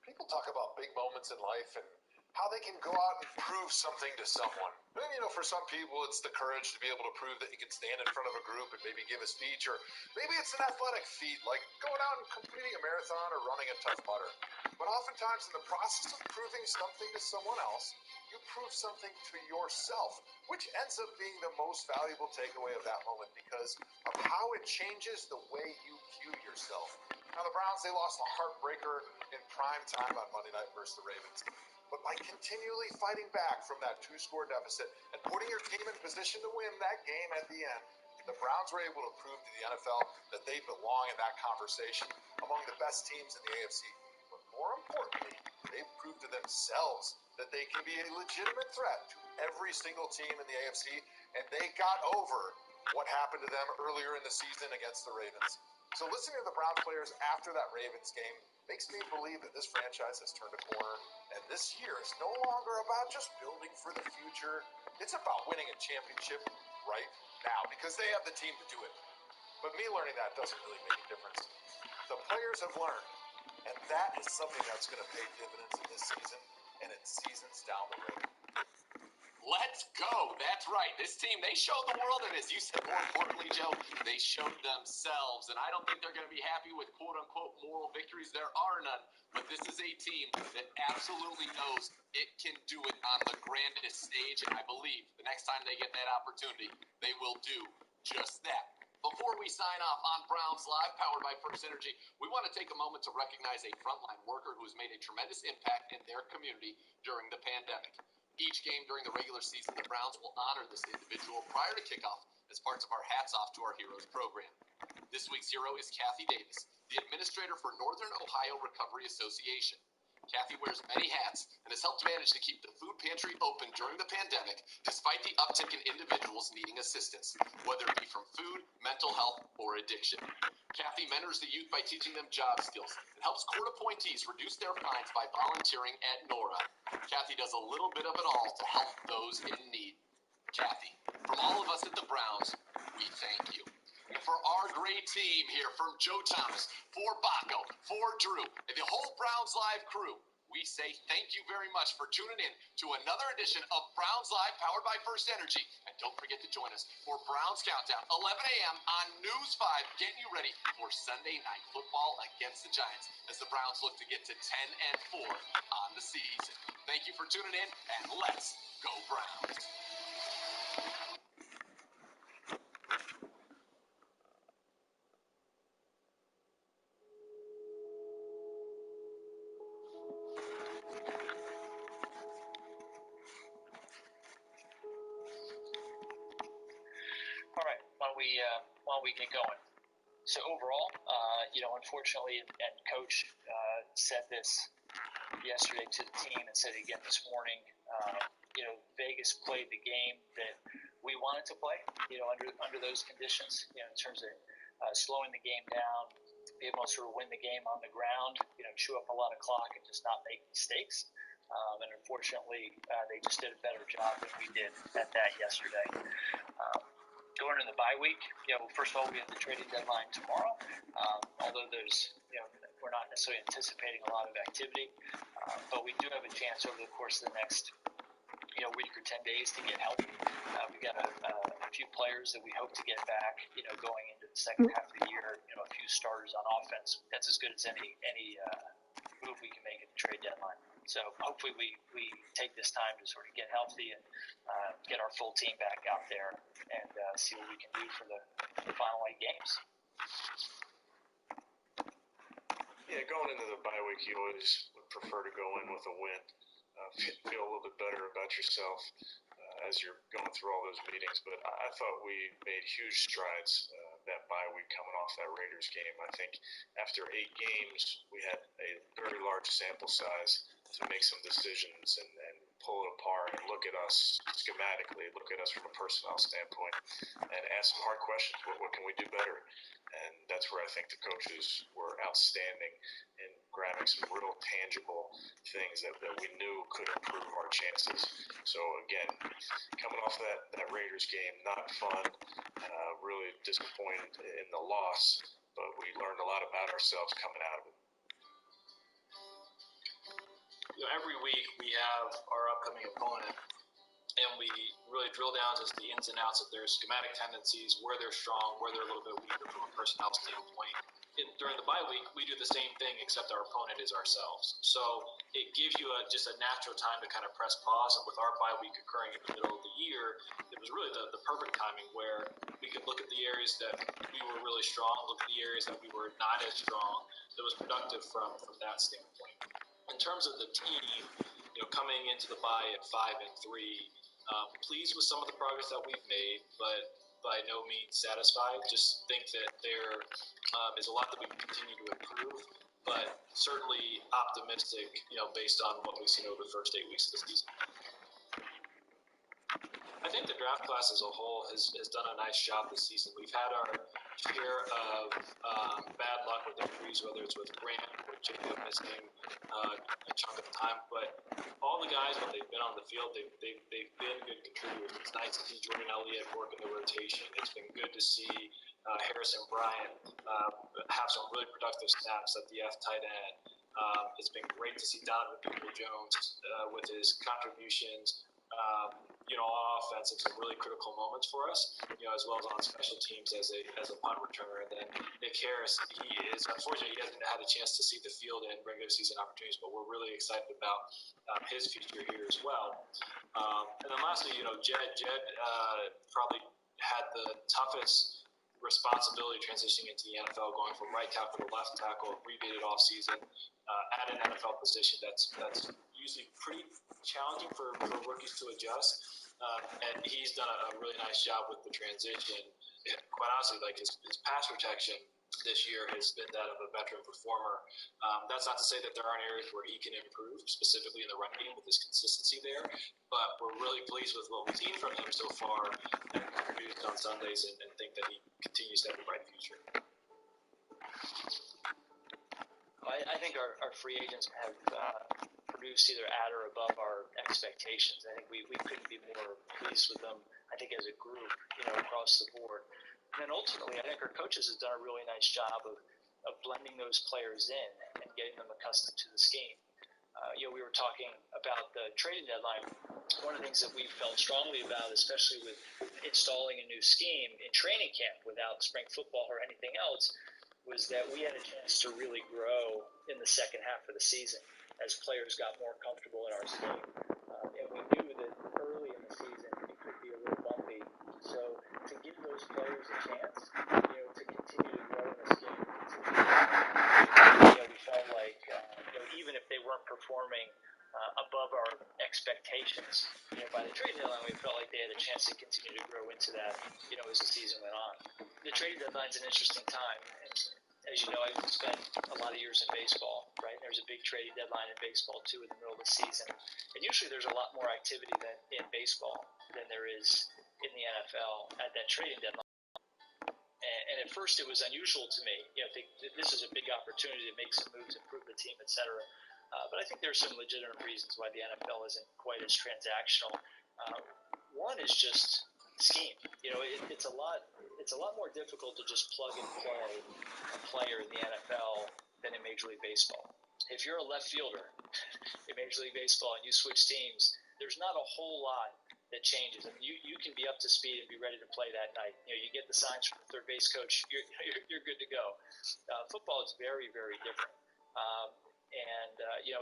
People talk about big moments in life, and how they can go out and prove something to someone. And, for some people, it's the courage to be able to prove that you can stand in front of a group and maybe give a speech, or maybe it's an athletic feat like going out and completing a marathon or running a Tough Mudder. But oftentimes, in the process of proving something to someone else, you prove something to yourself, which ends up being the most valuable takeaway of that moment because of how it changes the way you view yourself. Now, the Browns, they lost a heartbreaker in prime time on Monday night versus the Ravens. But by continually fighting back from that 2-score deficit and putting your team in position to win that game at the end, the Browns were able to prove to the NFL that they belong in that conversation among the best teams in the AFC. But more importantly, they proved to themselves that they can be a legitimate threat to every single team in the AFC, and they got over what happened to them earlier in the season against the Ravens. So listening to the Browns players after that Ravens game makes me believe that this franchise has turned a corner, and this year is no longer about just building for the future. It's about winning a championship right now because they have the team to do it. But me learning that doesn't really make a difference. The players have learned, and that is something that's going to pay dividends in this season and in seasons down the road. Let's go. That's right. This team, they showed the world, and as you said, more importantly, Joe, they showed themselves. And I don't think they're going to be happy with quote-unquote moral victories. There are none. But this is a team that absolutely knows it can do it on the grandest stage. And I believe the next time they get that opportunity, they will do just that. Before we sign off on Browns Live, powered by First Energy, we want to take a moment to recognize a frontline worker who has made a tremendous impact in their community during the pandemic. Each game during the regular season, the Browns will honor this individual prior to kickoff as parts of our Hats Off to Our Heroes program. This week's hero is Kathy Davis, the administrator for Northern Ohio Recovery Association. Kathy wears many hats and has helped manage to keep the food pantry open during the pandemic despite the uptick in individuals needing assistance, whether it be from food, mental health, or addiction. Kathy mentors the youth by teaching them job skills and helps court appointees reduce their fines by volunteering at NORA. Kathy does a little bit of it all to help those in need. Kathy, from all of us at the Browns, we thank you. And for our great team here, from Joe Thomas, for Baco, for Drew, and the whole Browns Live crew, we say thank you very much for tuning in to another edition of Browns Live, powered by First Energy. And don't forget to join us for Browns Countdown, 11 a.m. on News 5, getting you ready for Sunday Night Football against the Giants as the Browns look to get to 10-4 on the season. Thank you for tuning in, and let's go Browns. All right, why don't we get going? So overall, unfortunately, and Coach said this yesterday to the team and said it again this morning. Vegas played the game that we wanted to play. Under those conditions. In terms of slowing the game down, be able to sort of win the game on the ground. Chew up a lot of clock and just not make mistakes. And unfortunately, they just did a better job than we did at that yesterday. Going into the bye week, first of all, we have the trading deadline tomorrow. Although we're not necessarily anticipating a lot of activity, but we do have a chance over the course of the next, week or 10 days to get healthy. We got a few players that we hope to get back, going into the second half of the year. A few starters on offense. That's as good as any move we can make at the trade deadline. So hopefully we take this time to sort of get healthy and get our full team back out there and see what we can do for the final 8 games. Yeah, going into the bye week, you always would prefer to go in with a win. Feel a little bit better about yourself as you're going through all those meetings. But I thought we made huge strides that bye week coming off that Raiders game. I think after 8 games, we had a very large sample size to make some decisions and pull it apart and look at us schematically, look at us from a personnel standpoint, and ask some hard questions. What can we do better? And that's where I think the coaches were outstanding in grabbing some real tangible things that we knew could improve our chances. So again, coming off that Raiders game, not fun, really disappointed in the loss, but we learned a lot about ourselves coming out of it. every week we have our upcoming opponent, and we really drill down to the ins and outs of their schematic tendencies, where they're strong, where they're a little bit weaker from a personnel standpoint. During the bye week, we do the same thing, except our opponent is ourselves. So it gives you just a natural time to kind of press pause. And with our bye week occurring in the middle of the year, it was really the perfect timing where we could look at the areas that we were really strong, look at the areas that we were not as strong, that was productive from that standpoint. In terms of the team, coming into the bye at 5-3, pleased with some of the progress that we've made, but by no means satisfied. Just think that there is a lot that we can continue to improve, but certainly optimistic, based on what we've seen over the first 8 weeks of the season. I think the draft class as a whole has done a nice job this season. We've had our share of bad luck with injuries, whether it's with Grant or Jacob missing a chunk of time. But all the guys, when they've been on the field, they've been good contributors. It's nice to see Jordan Elliott work in the rotation. It's been good to see Harrison Bryant have some really productive snaps at the F tight end. It's been great to see Donovan Peoples-Jones with his contributions on offense in some really critical moments for us, as well as on special teams as a punt returner. And then Nick Harris, unfortunately, he hasn't had a chance to see the field in regular season opportunities, but we're really excited about his future here as well. And then lastly, Jed probably had the toughest responsibility transitioning into the NFL, going from right tackle to left tackle, abbreviated offseason, at an NFL position that's usually pretty challenging for rookies to adjust. And he's done a really nice job with the transition. And quite honestly, his pass protection this year has been that of a veteran performer. That's not to say that there aren't areas where he can improve, specifically in the run game with his consistency there. But we're really pleased with what we've seen from him so far, and produced on Sundays, and think that he continues to have a bright future. I think our free agents have produced either at or above our expectations. I think we couldn't be more pleased with them, I think, as a group, across the board. And then ultimately, I think our coaches have done a really nice job of blending those players in and getting them accustomed to the scheme. We were talking about the trading deadline. One of the things that we felt strongly about, especially with installing a new scheme in training camp without spring football or anything else, was that we had a chance to really grow in the second half of the season as players got more comfortable in our scheme. And we knew that early in the season it could be a little bumpy. So to give those players a chance, to continue to grow in the scheme, we felt like, even if they weren't performing above our expectations, by the trade deadline, we felt like they had a chance to continue to grow into that, as the season went on. The trade deadline's an interesting time. And as you know, I've spent a lot of years in baseball, right? And there's a big trading deadline in baseball, too, in the middle of the season. And usually there's a lot more activity in baseball than there is in the NFL at that trading deadline. And at first it was unusual to me. Think this is a big opportunity to make some moves, improve the team, et cetera. But I think there's some legitimate reasons why the NFL isn't quite as transactional. One is just scheme. It's a lot more difficult to just plug and play a player in the NFL than in Major League Baseball. If you're a left fielder in Major League Baseball and you switch teams, there's not a whole lot that changes. I mean, you can be up to speed and be ready to play that night. You get the signs from the third base coach, you're good to go. Football is very, very different.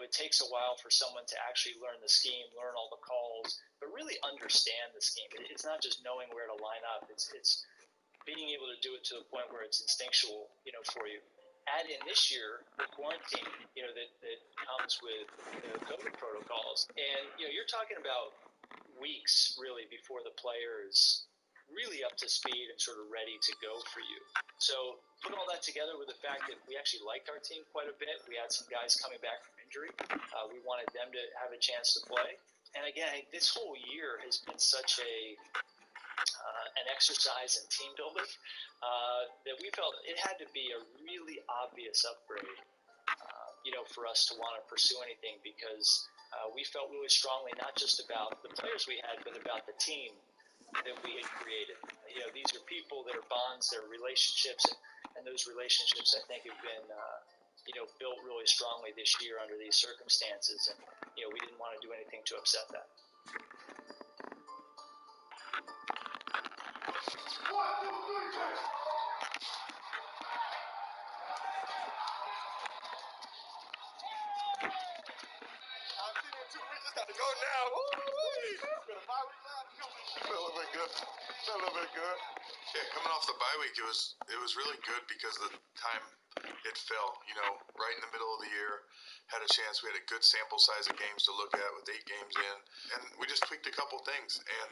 It takes a while for someone to actually learn the scheme, learn all the calls, but really understand the scheme. It's not just knowing where to line up. It's being able to do it to the point where it's instinctual, for you. Add in this year the quarantine, that comes with the COVID protocols, and you're talking about weeks really before the player is really up to speed and sort of ready to go for you. So put all that together with the fact that we actually liked our team quite a bit. We had some guys coming back from injury. We wanted them to have a chance to play. And again, this whole year has been such an exercise in team building that we felt it had to be a really obvious upgrade, for us to want to pursue anything, because we felt really strongly not just about the players we had, but about the team that we had created. These are people that are bonds, they're relationships, and those relationships, I think, have been, built really strongly this year under these circumstances, and we didn't want to do anything to upset that. Go now. Feel a little bit good. Feel a little bit good. Yeah, coming off the bye week, it was really good because of the time it fell. Right in the middle of the year, had a chance. We had a good sample size of games to look at with 8 games in, and we just tweaked a couple things. And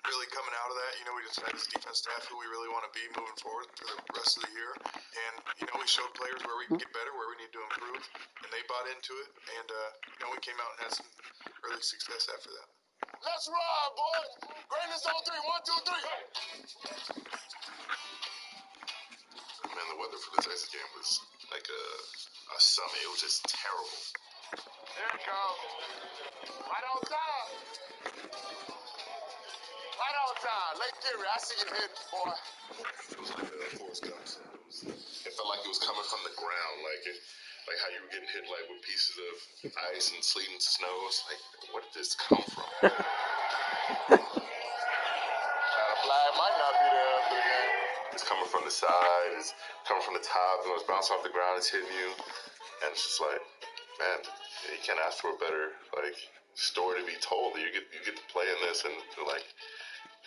really coming out of that, we decided as defense staff who we really want to be moving forward for the rest of the year. And we showed players where we can get better, where we need to improve, and they bought into it. And we came out and had some early success after that. Let's ride, boys! Greatness on 3. 1, 2, 3. Man, the weather for the Texas game was like a summer. It was just terrible. There it comes. Right on time. Right on time. Lake Erie, I see you hitting, boy. It was like Forrest Gump said. It felt like it was coming from the ground, like how you were getting hit like with pieces of ice and sleet and snow. It's like, where did this come from? That flag might not be there after the game. It's coming from the side, it's coming from the top, and it's bouncing off the ground, it's hitting you. And it's just like, man, you can't ask for a better story to be told. You get to play in this, and you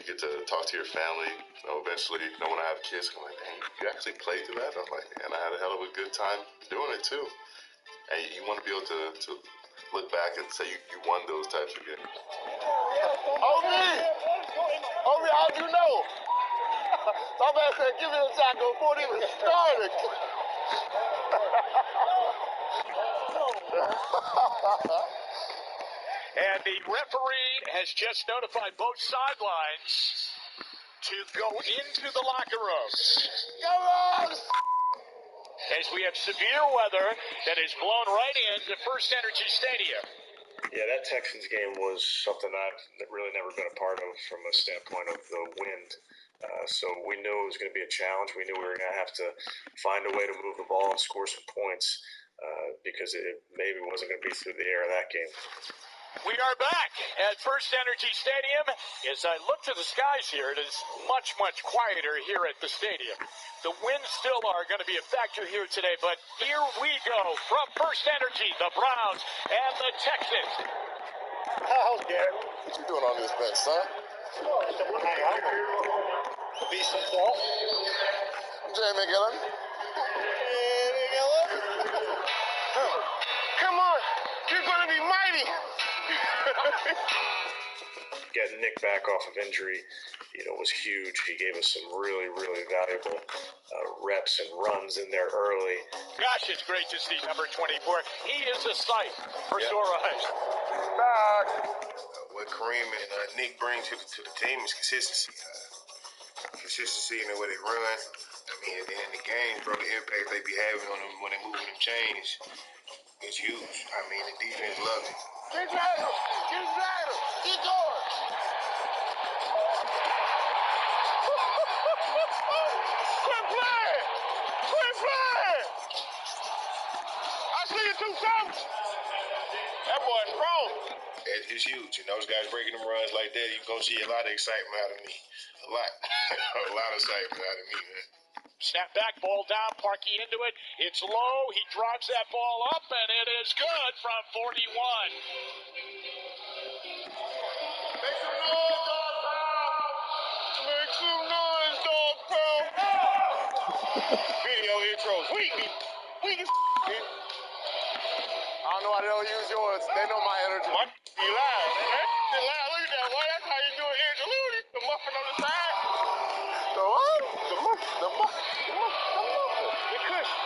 get to talk to your family. Eventually, when I have kids, I'm like, man, you actually played through that? I'm like, and I had a hell of a good time doing it too. And you want to be able to look back and say you won those types of games. Obi, how'd you know? Somebody said, give me a tackle before he even started. And the referee has just notified both sidelines to go into the locker rooms. Come on! As we have severe weather that has blown right into First Energy Stadium. Yeah, that Texans game was something I've really never been a part of from a standpoint of the wind. So we knew it was going to be a challenge. We knew we were going to have to find a way to move the ball and score some points because it maybe wasn't going to be through the air of that game. We are back at First Energy Stadium. As I look to the skies here, it is much, much quieter here at the stadium. The winds still are going to be a factor here today, but here we go from First Energy, the Browns and the Texans. How's Garrett? What you doing on this bench, son? Be some fault. Jay McGillen. Come on, you're going to be mighty. Getting Nick back off of injury, was huge. He gave us some really, really valuable reps and runs in there early. Gosh, it's great to see number 24. He is a sight for sore eyes. Back. What Kareem and Nick bring to the team is consistency. Consistency in the way they run. I mean, at the end of the game, bro, the impact they be having on them when they moving them chains is huge. I mean, the defense loves it. Get Ryder! Get Ryder! Get going! Quit playing! Quit playing! I see you 2 times. That boy's strong. It's huge. And those guys breaking them runs like that, you're going to see a lot of excitement out of me. A lot. A lot of excitement out of me, man. Snap back, ball down, Parkey into it. It's low. He drives that ball up, and it is good from 41. Make some noise, dog pound! Make some noise, dog pound! Video intros. We can I don't know why they don't use yours. They know my energy. My be loud. They loud. Look at that, boy. That's how you do an interlude. The muffin on the side. The what? The muffin. The cushion.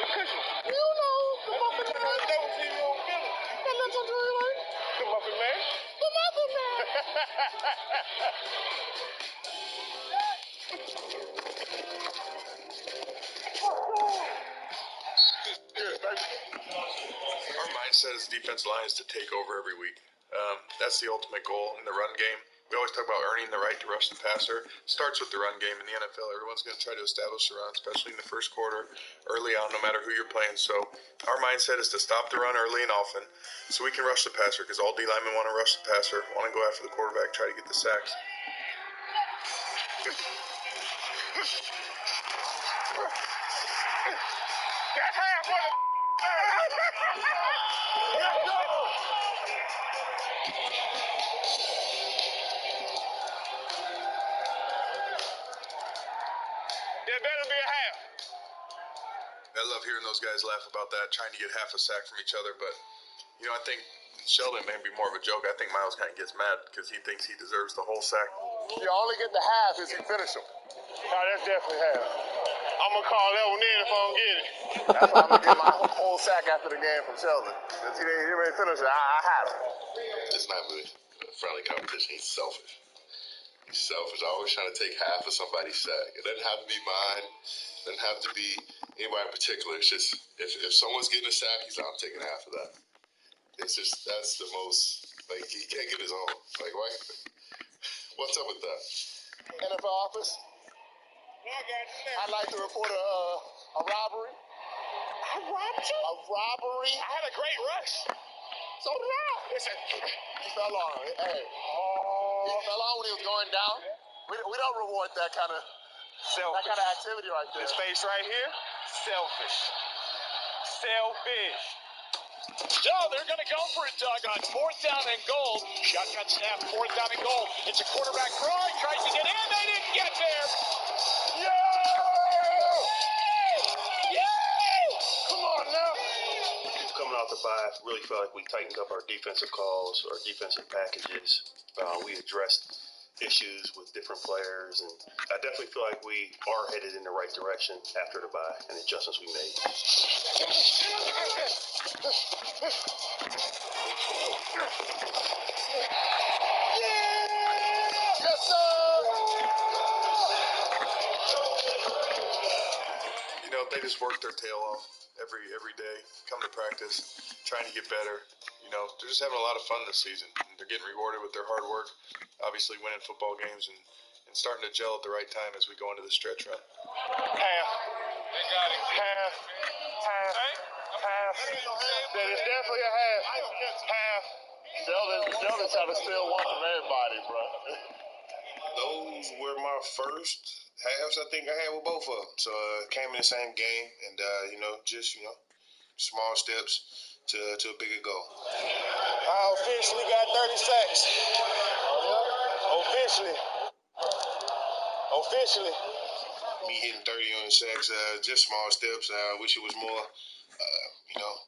The cushion. You know, the muffin man. That was in your feeling. That lets on to you, right? The muffin man. The muffin man. Good, baby. Our mindset as defensive line is to take over every week. That's the ultimate goal in the run game. We always talk about earning the right to rush the passer. It starts with the run game in the NFL. Everyone's going to try to establish the run, especially in the first quarter, early on, no matter who you're playing. So our mindset is to stop the run early and often so we can rush the passer, because all D linemen want to rush the passer, want to go after the quarterback, try to get the sacks. That's half, let's go! There better be a half. I love hearing those guys laugh about that, trying to get half a sack from each other. But, you know, I think Sheldon may be more of a joke. I think Miles kind of gets mad because he thinks he deserves the whole sack. You only get the half if you finish them. No, that's definitely half. I'm going to call that one in if I don't get it. That's why I'm going to get my whole sack after the game from Sheldon. If he didn't finish it, I have it. It's not really a friendly competition. He's selfish. He's selfish. Always trying to take half of somebody's sack. It doesn't have to be mine. It doesn't have to be anybody in particular. It's just if someone's getting a sack, he's like, I'm taking half of that. It's just that's the most like he can't get his own. Like what? What's up with that? NFL office. I'd like to report a robbery. I robbed you? A robbery? I had a great rush. So did I. Listen, he fell on. Hey, he fell on when he was going down. We don't reward that kind of activity right there. This face right here, selfish. Selfish. So they're going to go for it, Doug, on 4th down and goal. Shotgun snap, 4th down and goal. It's a quarterback throw. He tries to get in. They didn't get there. Yo! Come on now. Coming off the bye, I really feel like we tightened up our defensive calls, our defensive packages. We addressed issues with different players, and I definitely feel like we are headed in the right direction after the bye and the adjustments we made. Yes, sir! You know, they just work their tail off every day, come to practice, trying to get better. You know, they're just having a lot of fun this season. They're getting rewarded with their hard work, obviously winning football games and starting to gel at the right time as we go into the stretch run. Half. They got it. Half. That is definitely a half. Half. Sheldon's have to steal one from everybody, bro. Those were my first halves I think I had with both of them. So came in the same game, and just small steps to a bigger goal. I officially got 30 sacks. Officially. Me hitting 30 on the sacks, just small steps. I wish it was more.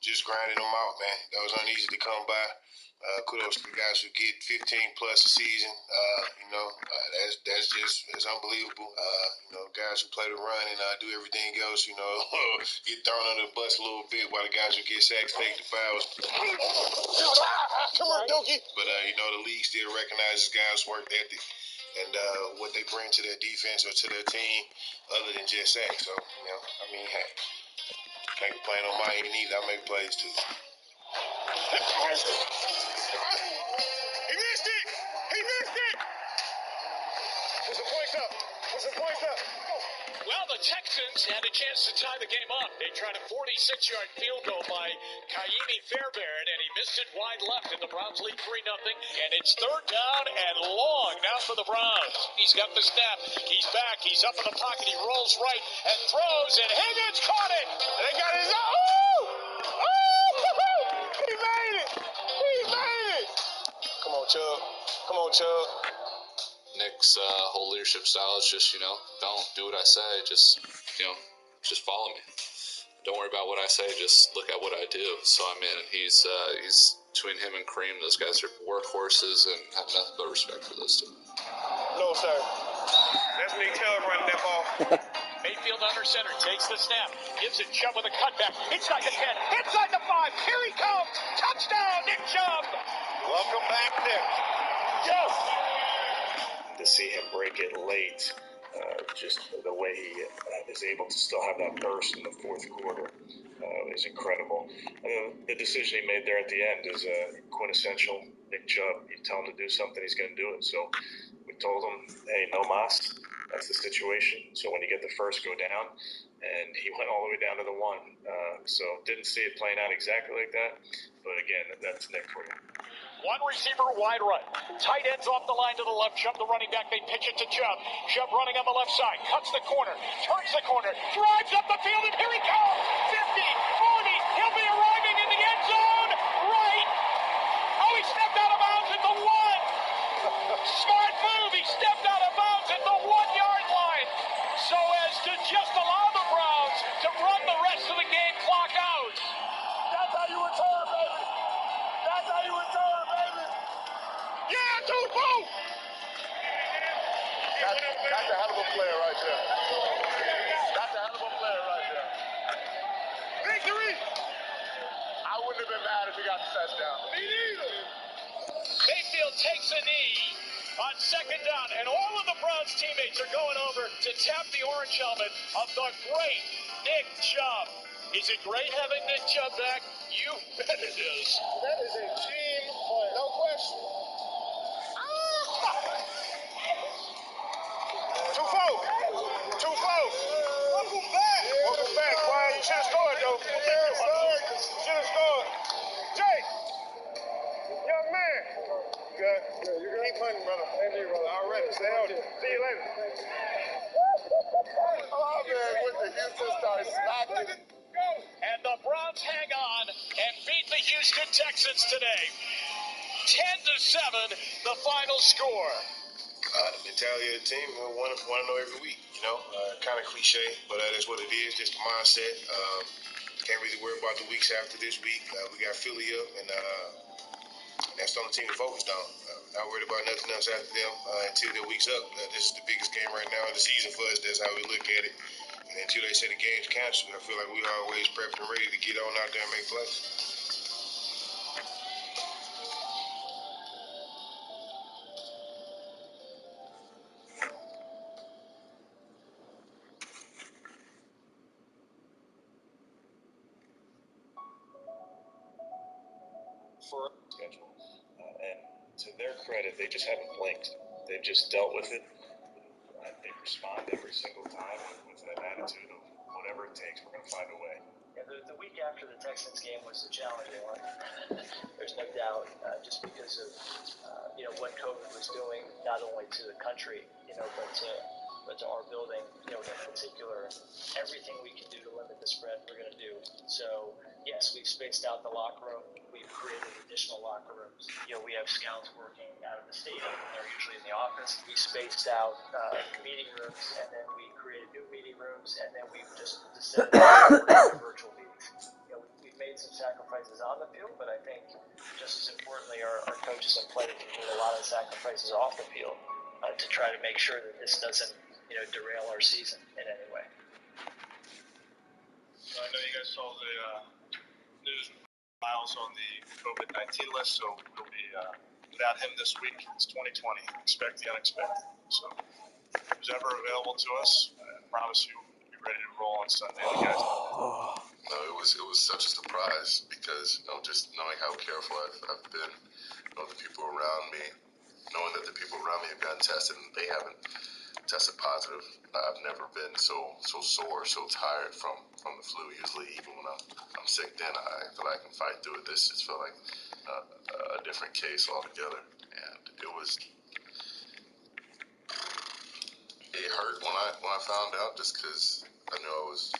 Just grinding them out, man. That was uneasy to come by. Kudos to the guys who get 15 plus a season. That's just unbelievable. Guys who play the run and do everything else, get thrown under the bus a little bit while the guys who get sacks take the fouls. Come on, Dookie. But the league still recognizes guys' work ethic and what they bring to their defense or to their team, other than just sacks. So hey. Can't complain on my end either. I make plays too. He missed it! Put some points up. Well, the Texans had a chance to tie the game up. They tried a 46-yard field goal by Kaimi Fairbairn, and he missed it wide left, and the Browns lead 3-0. And it's 3rd down and long now for the Browns. He's got the snap. He's back. He's up in the pocket. He rolls right and throws, and Higgins caught it. They got his own. He made it. Come on, Chubb. Nick's whole leadership style is just, don't do what I say. Just follow me. Don't worry about what I say. Just look at what I do. So he's between him and Kareem, those guys are workhorses and have nothing but respect for those two. No, sir. That's Nick Chubb running that ball. Mayfield under center, takes the snap, gives it Chubb with a cutback, inside the 10, inside the 5, here he comes, touchdown, Nick Chubb! Welcome back, Nick. Yes! To see him break it late, just the way he is able to still have that burst in the fourth quarter is incredible. The decision he made there at the end is quintessential Nick Chubb, you tell him to do something, he's going to do it. So we told him, hey, no mas. That's the situation. So when you get the first, go down. And he went all the way down to the 1. So didn't see it playing out exactly like that. But again, that's Nick for you. One receiver, wide run. Tight ends off the line to the left. Chubb, the running back. They pitch it to Chubb. Chubb running on the left side. Cuts the corner. Turns the corner. Drives up the field, and here he comes. 50, 40. He'll be arriving in the end zone. Right. Oh, he stepped out of bounds at the 1. Smart move. He stepped out of bounds at the 1-yard line. So as to just allow the Browns to run the rest of the game clock out. That's how you return, baby. That's how you return, baby. Yeah, Tufu! That's a hell of a player right there. That's a hell of a player right there. Victory! I wouldn't have been mad if he got the touchdown. Me neither. Mayfield takes a knee on second down, and all of the Browns teammates are going over to tap the orange helmet of the great Nick Chubb. Is it great having Nick Chubb back? You bet it is. That is a team play, no question. Tufo. Welcome back. Welcome back, Brian. You should have scored, though. Yeah, sorry. Should have scored. Jake, young man. Good. You good? Keep hunting, brother. Thank you, brother. Already. Stay healthy. See you later. Oh, man. With the Houston Stars smacking. And the Browns hang on and beat the Houston Texans today. 10-7, the final score. The mentality of the team, we want to know every week, kind of cliche, but that's what it is, just the mindset. Can't really worry about the weeks after this week. We got Philly up, and that's the only team to focus on. Not worried about nothing else after them until their week's up. This is the biggest game right now of the season for us. That's how we look at it. And until they say the game's canceled, I feel like we're always prepped and ready to get on out there and make plays. For schedule. And to their credit, they just haven't blinked. They've just dealt with it. They respond every single time with an attitude of whatever it takes, we're going to find a way. Yeah, the week after the Texans game was a challenging one. There's no doubt, just because of what COVID was doing, not only to the country, but to our building, in particular. Everything we can do to limit the spread, we're going to do. So yes, we've spaced out the locker room. We've created additional locker rooms. We have scouts working out of the stadium, and they're usually in the office. We spaced out meeting rooms, and then we created new meeting rooms, and then we've just descended to virtual meetings. We've made some sacrifices on the field, but I think just as importantly, our coaches and players have made a lot of sacrifices off the field to try to make sure that this doesn't, derail our season in any way. I know you guys saw the news with Miles on the COVID-19 list, so we'll be without him this week. It's 2020. Expect the unexpected. So if he was ever available to us, I promise you we'll be ready to roll on Sunday. The guys. No, it was such a surprise because just knowing how careful I've been, the people around me, knowing that the people around me have gotten tested and they haven't tested positive. I've never been so sore, so tired from the flu. Usually, even when I'm sick, then I feel like I can fight through it. This just felt like a different case altogether, and it hurt when I found out, just because I knew I was,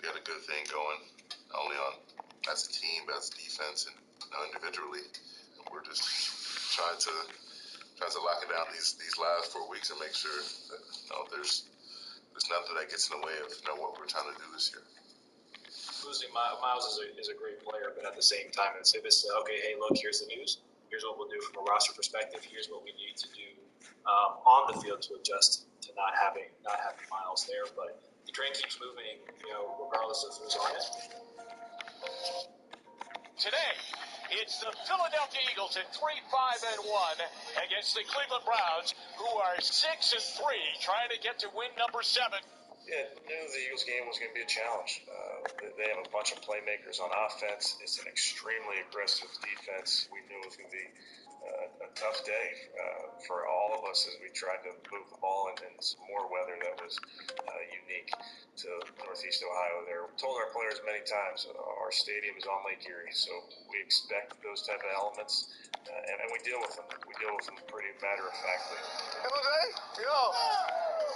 we had a good thing going, not only on as a team, but as a defense and individually, and we're just trying to lock it down these last 4 weeks and make sure that there's nothing that gets in the way of what we're trying to do this year. Losing Miles is a great player, but at the same time, it's okay. Hey, look, here's the news. Here's what we'll do from a roster perspective. Here's what we need to do on the field to adjust to not having Miles there. But the train keeps moving, regardless of who's on it. Today, it's the Philadelphia Eagles at 3-5-1 against the Cleveland Browns, who are 6-3, trying to get to win number 7. Yeah, knew the Eagles game was going to be a challenge. They have a bunch of playmakers on offense. It's an extremely aggressive defense. We knew it was going to be a tough day for all of us as we tried to move the ball in some more weather that was unique to Northeast Ohio there. We told our players many times, our stadium is on Lake Erie, so we expect those type of elements, and we deal with them. We deal with them pretty matter-of-factly. Hey, yo,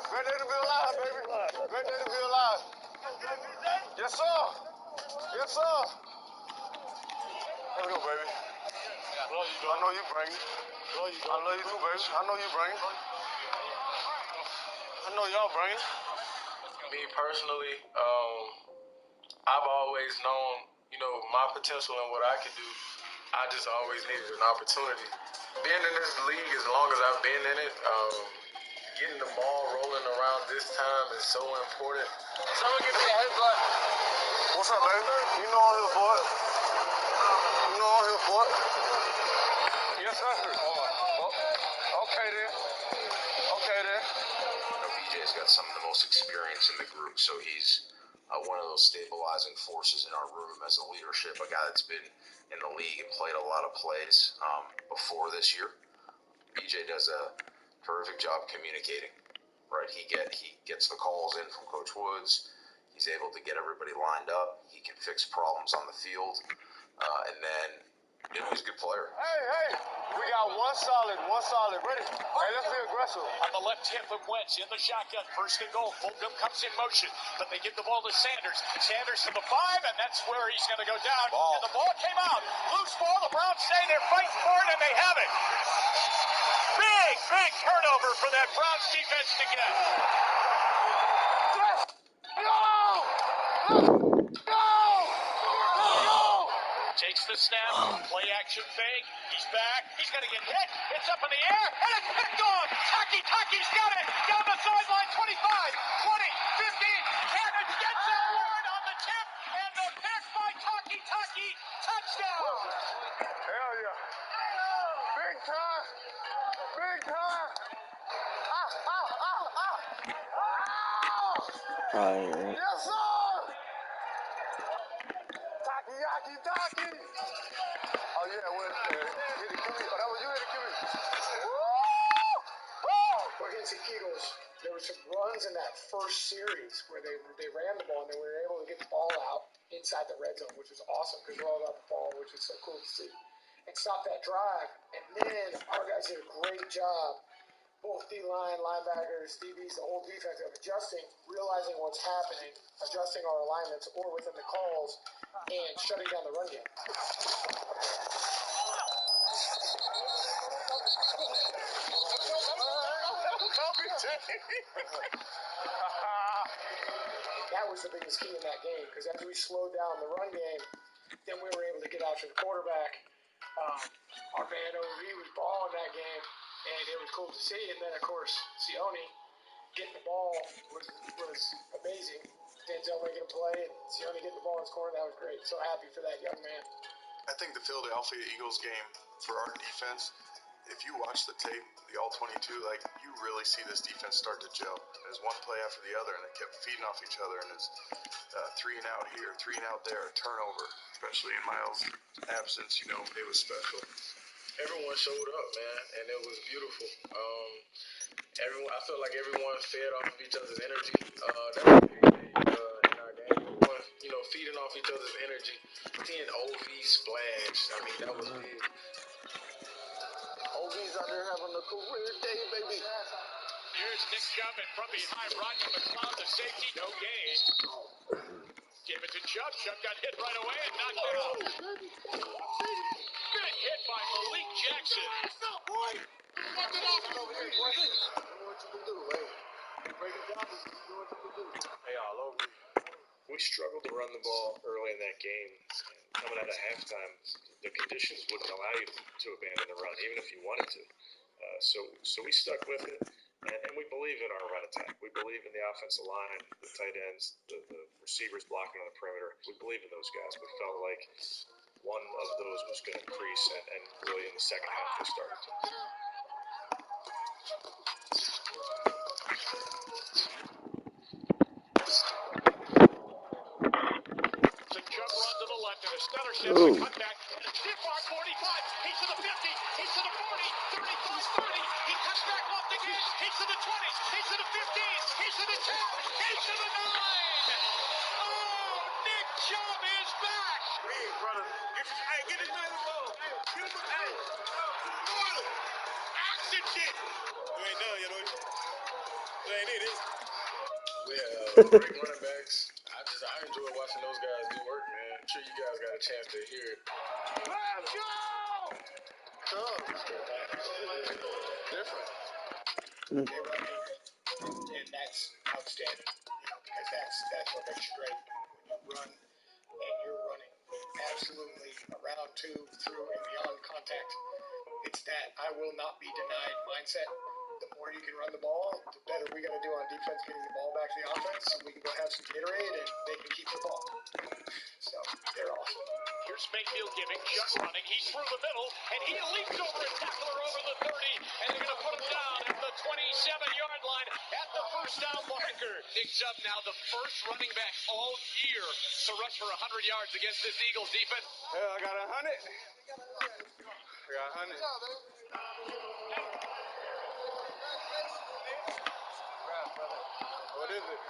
great day to be alive, baby. Great day to be alive. Yes, sir. Yes, sir. Let's go, baby. I know you bring it. I know you do, baby. I know you bring it. I know y'all bring it. Me personally, I've always known, my potential and what I could do. I just always needed an opportunity. Being in this league as long as I've been in it, getting the ball rolling around this time is so important. Someone give me a headbutt. What's up, baby? You know I'm here for it. You know I'm here for it. Yes, sir. Okay, then. Okay, then. BJ's got some of the most experience in the group, so he's one of those stabilizing forces in our room as a leadership, a guy that's been in the league and played a lot of plays before this year. BJ does a terrific job communicating, right? He gets the calls in from Coach Woods. He's able to get everybody lined up. He can fix problems on the field, and then he's a good player. Hey, we got one solid. Ready? Hey, let's be aggressive. On the left hip of Wentz in the shotgun. First and goal. Fulgham comes in motion, but they give the ball to Sanders. Sanders to the 5, and that's where he's going to go down. And the ball came out. Loose ball. The Browns say they're fighting for it, and they have it. Big turnover for that Browns defense to get. Takes the snap, play action fake. He's back. He's going to get hit. It's up in the air, and it's picked off. Taki's got it. Down the sideline, 25, 20, 15, and it gets that word on the tip, and the pick by Taki. Touchdown. Hell yeah. Big time. Yes, sir. Taki. Oh, yeah, hit the QB. Oh, that was you hit the QB. Against the Eagles, there were some runs in that first series where they ran the ball and they were able to get the ball out inside the red zone, which was awesome because we're all about the ball, which was so cool to see. And stop that drive. And then our guys did a great job, both D-line, linebackers, DBs, the whole defense of adjusting, realizing what's happening, adjusting our alignments or within the calls, and shutting down the run game. That was the biggest key in that game because as we slowed down the run game, then we were able to get after the quarterback. Our man OV was balling that game, and it was cool to see. And then, of course, Sione getting the ball was amazing. Denzel making a play, and Sione getting the ball in his corner, that was great. So happy for that young man. I think the Philadelphia Eagles game for our defense, if you watch the tape, the all-22, you really see this defense start to gel. There's one play after the other, and they kept feeding off each other, and it's 3 and out here, 3 and out there, turnover, especially in Miles' absence, it was special. Everyone showed up, man, and it was beautiful. I felt like everyone fed off of each other's energy. That was big in our game. Everyone, feeding off each other's energy. Seeing OV splash, that was big. OV's out there having a career day, baby. Here's Nick Chubb, and from behind, Rodney McLeod, the safety, no gain. Give it to Chubb. Chubb got hit right away and knocked out. Big hit by Malik Jackson. We struggled to run the ball early in that game. Coming out of halftime, the conditions wouldn't allow you to abandon the run, even if you wanted to. So we stuck with it, and we believe in our run attack. We believe in the offensive line, the tight ends, the receivers blocking on the perimeter. We believe in those guys. We felt like one of those was going to increase, and really in the second half they started to. left and a stutter step and a cutback. And a stiff arm, 45. He's to the 50. He's to the 40. 35, 30. He cuts back left again. He's to the 20. He's to the 15. He's to the 10. He's to the 9. Oh, Nick Chubb is back. Hey, brother. Get this man the ball. Hey, oxygen. You ain't done yet, are you? You ain't it, is it? Great running backs. I enjoy watching those guys do work, man. I'm sure you guys got a chance to hear it. Let's go! Different. They run deep, and that's outstanding, because that's what makes you great. When you run and you're running absolutely around to, through, and beyond contact, it's that I will not be denied mindset. The more you can run the ball, the better we got to do on defense, getting the ball back to the offense, so we can go have some Gatorade and they can keep the ball. So they're awesome. Here's Mayfield giving, just running. He's through the middle, and he leaps over a tackler over the 30, and they're going to put him down at the 27-yard line at the first down marker. Nick Chubb now the first running back all year to rush for 100 yards against this Eagles defense. Yeah, I got 100. I got 100. What is it?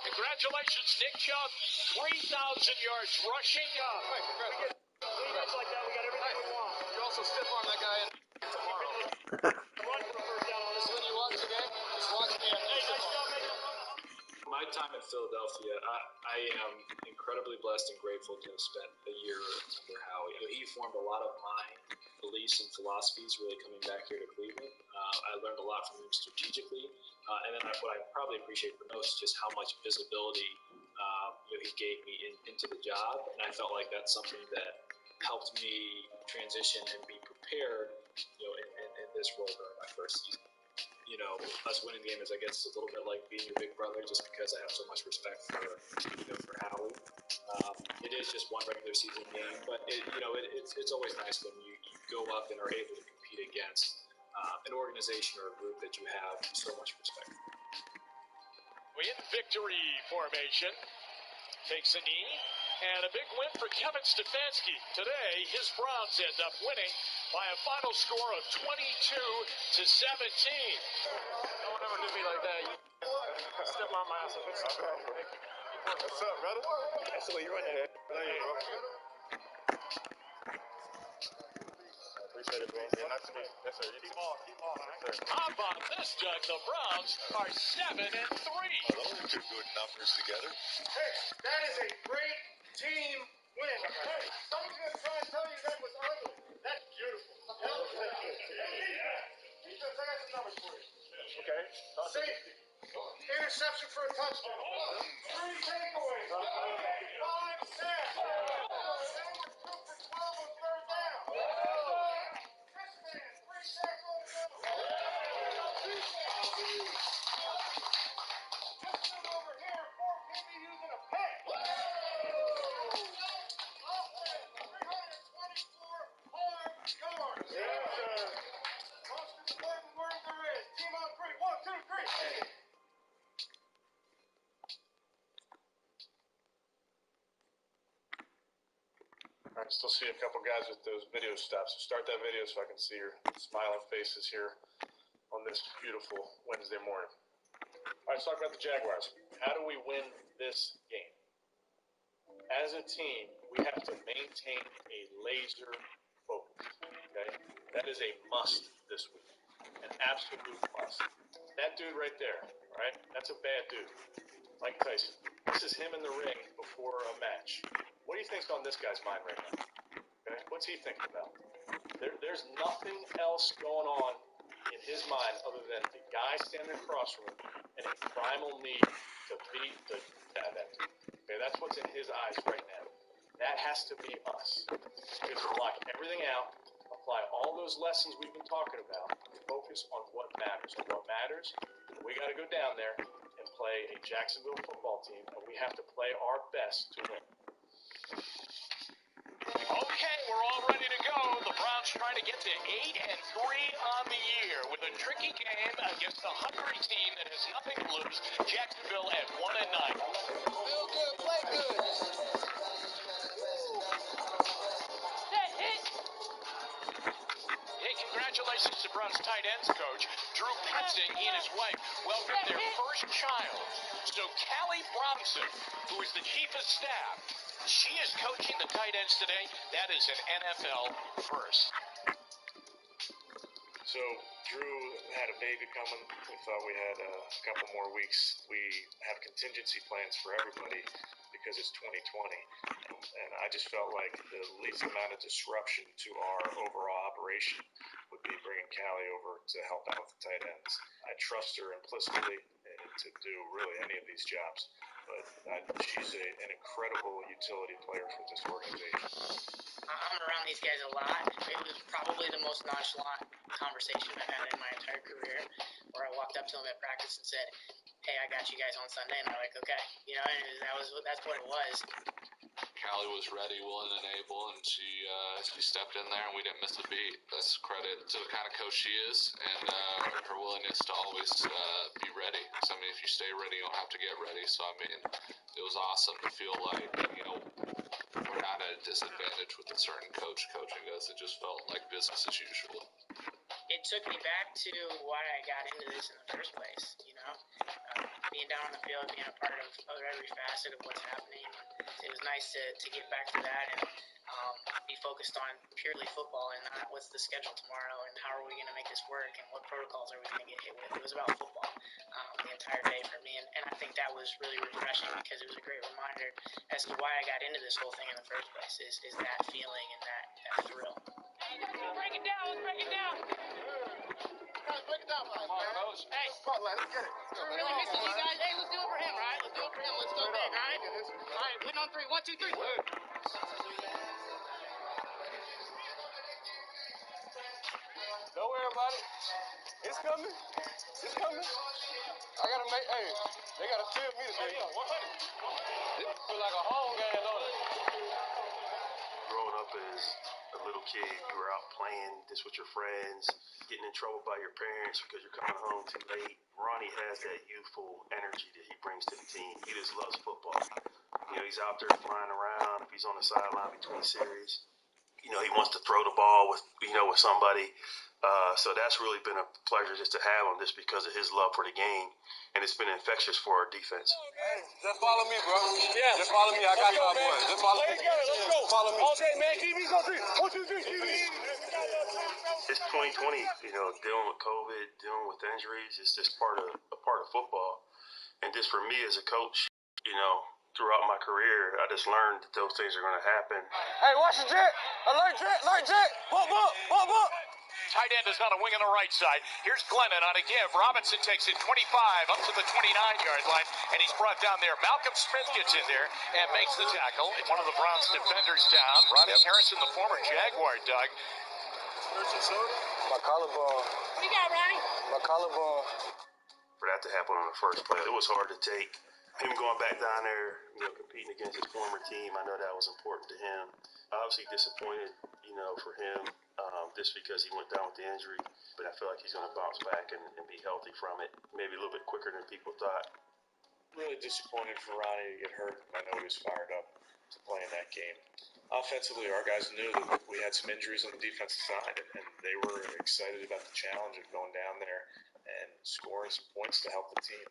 Congratulations, Nick Chubb. 3,000 yards rushing. We get leaders like that, we got everything we want. You also stiff arm that guy in tomorrow. Run for a first down on this one. You watch the game? Just watch me. Hey, nice job, man. My time in Philadelphia, I am incredibly blessed and grateful to have spent a year under Howie. He formed a lot of my beliefs and philosophies really coming back here to Cleveland. I learned a lot from him strategically. And then what I probably appreciate the most is just how much visibility he gave me into the job. And I felt like that's something that helped me transition and be prepared in this role during my first season. Us winning the game is, I guess, a little bit like being your big brother, just because I have so much respect for Howie. It is just one regular season game, but it's always nice when you go up and are able to compete against an organization or a group that you have so much respect for. In victory formation, takes a knee, and a big win for Kevin Stefanski. Today, his Browns end up winning by a final score of 22-17. No one ever did me like that. You step on my ass. What's up, brother? That's the way you run that. There you go. Appreciate it, bro. Yeah, nice to meet you. Yes, sir. Keep on. Yes, sir. How about this, Doug? The Browns are 7-3. Those are two good numbers together. Hey, that is a great team win. Hey, someone's going to try and tell you that was ugly. That's beautiful. Defense, I got some numbers for you. Okay. Safety. Interception for a touchdown. 3 takeaways. 5 sacks. They were 2 for 12 on third down. This man, 3 sacks on the go. This one over here, 4 PB using a pick. Offense, 324 hard yards. Yes, sir. Most important word there is. Team on 3. 1, 2, 3. I can still see a couple guys with those video stops. So start that video so I can see your smiling faces here on this beautiful Wednesday morning. All right, let's talk about the Jaguars. How do we win this game? As a team, we have to maintain a laser focus, okay? That is a must this week, an absolute must. That dude right there, all right, that's a bad dude. Mike Tyson. This is him in the ring before a match. What do you think's on this guy's mind right now? Okay, what's he thinking about? There's nothing else going on in his mind other than a guy standing across from him and a primal need to beat the that dude. Okay, that's what's in his eyes right now. That has to be us. Just block everything out, apply all those lessons we've been talking about, focus on what matters. And what matters, we got to go down there and play a Jacksonville football team, and we have to play our best to win. Okay, we're all ready to go. The Browns trying to get to 8-3 on the year with a a tricky game against a hungry team that has nothing to lose. Jacksonville at 1-9. Feel good, play good. Hey, congratulations to Browns tight ends coach Drew Petzing. He and his wife welcomed their first child. So Callie Bronson, who is the chief of staff, she is coaching the tight ends today. That is an NFL first. So Drew had a baby coming. We thought we had a couple more weeks. We have contingency plans for everybody because it's 2020. And I just felt like the least amount of disruption to our overall operation would be bringing Callie over to help out with the tight ends. I trust her implicitly to do really any of these jobs. But she's an incredible utility player for this organization. I'm around these guys a lot. It was probably the most nonchalant conversation I've had in my entire career, where I walked up to them at practice and said, "Hey, I got you guys on Sunday," and they're like, "Okay," and that's what it was. Callie was ready, willing, and able, and she stepped in there, and we didn't miss a beat. That's credit to the kind of coach she is, and her willingness to always be ready. So, I mean, if you stay ready, you don't have to get ready. So, I mean, it was awesome to feel like, we're not at a disadvantage with a certain coach coaching us. It just felt like business as usual. It took me back to why I got into this in the first place, being down on the field, being a part of every facet of what's happening. It was nice to get back to that and be focused on purely football and not what's the schedule tomorrow and how are we going to make this work and what protocols are we going to get hit with. It was about football the entire day for me, and I think that was really refreshing because it was a great reminder as to why I got into this whole thing in the first place, is that feeling and that thrill. Break it down, let's break it down. Guys, break it down, guys. Hey, Spotlight, let's get it. We're really missing you guys. Hey, let's do it for him, right? Let's do it for him. Let's go big, all right? All right, win on three. 1, 2, 3. Don't worry about it. It's coming. It's coming. I gotta make. Hey, they gotta fill me today. Oh, yeah, 100. This feel like a home game, don't it? Growing up as a little kid, you were out playing this with your friends, getting in trouble by your parents because you're coming home too late. Ronnie has that youthful energy that he brings to the team. He just loves football. He's out there flying around. If he's on the sideline between series, he wants to throw the ball with somebody. So that's really been a pleasure just to have him, just because of his love for the game, and it's been infectious for our defense. Hey, just follow me, bro. Yeah, just follow me. I got y'all, boys. Just follow me. Let's go. Follow me. Okay, man. TV's on 3. 1, 2, 3. TV. It's 2020. Dealing with COVID, dealing with injuries. It's just a part of football, and just for me as a coach, throughout my career, I just learned that those things are going to happen. Hey, watch the jet. Alert jet. Bump. tight end is on a wing on the right side. Here's Glennon on a give. Robinson takes it 25 up to the 29-yard line, and he's brought down there. Malcolm Smith gets in there and makes the tackle. One of the Browns defenders down. Ronnie Harrison, the former Jaguar, Doug. My collarbone. What you got, Ronnie? My collarbone. For that to happen on the first play, it was hard to take. Him going back down there, competing against his former team, I know that was important to him. Obviously disappointed, for him, just because he went down with the injury. But I feel like he's going to bounce back and be healthy from it, maybe a little bit quicker than people thought. Really disappointed for Ronnie to get hurt. I know he was fired up to play in that game. Offensively, our guys knew that we had some injuries on the defensive side, and they were excited about the challenge of going down there and scoring some points to help the team.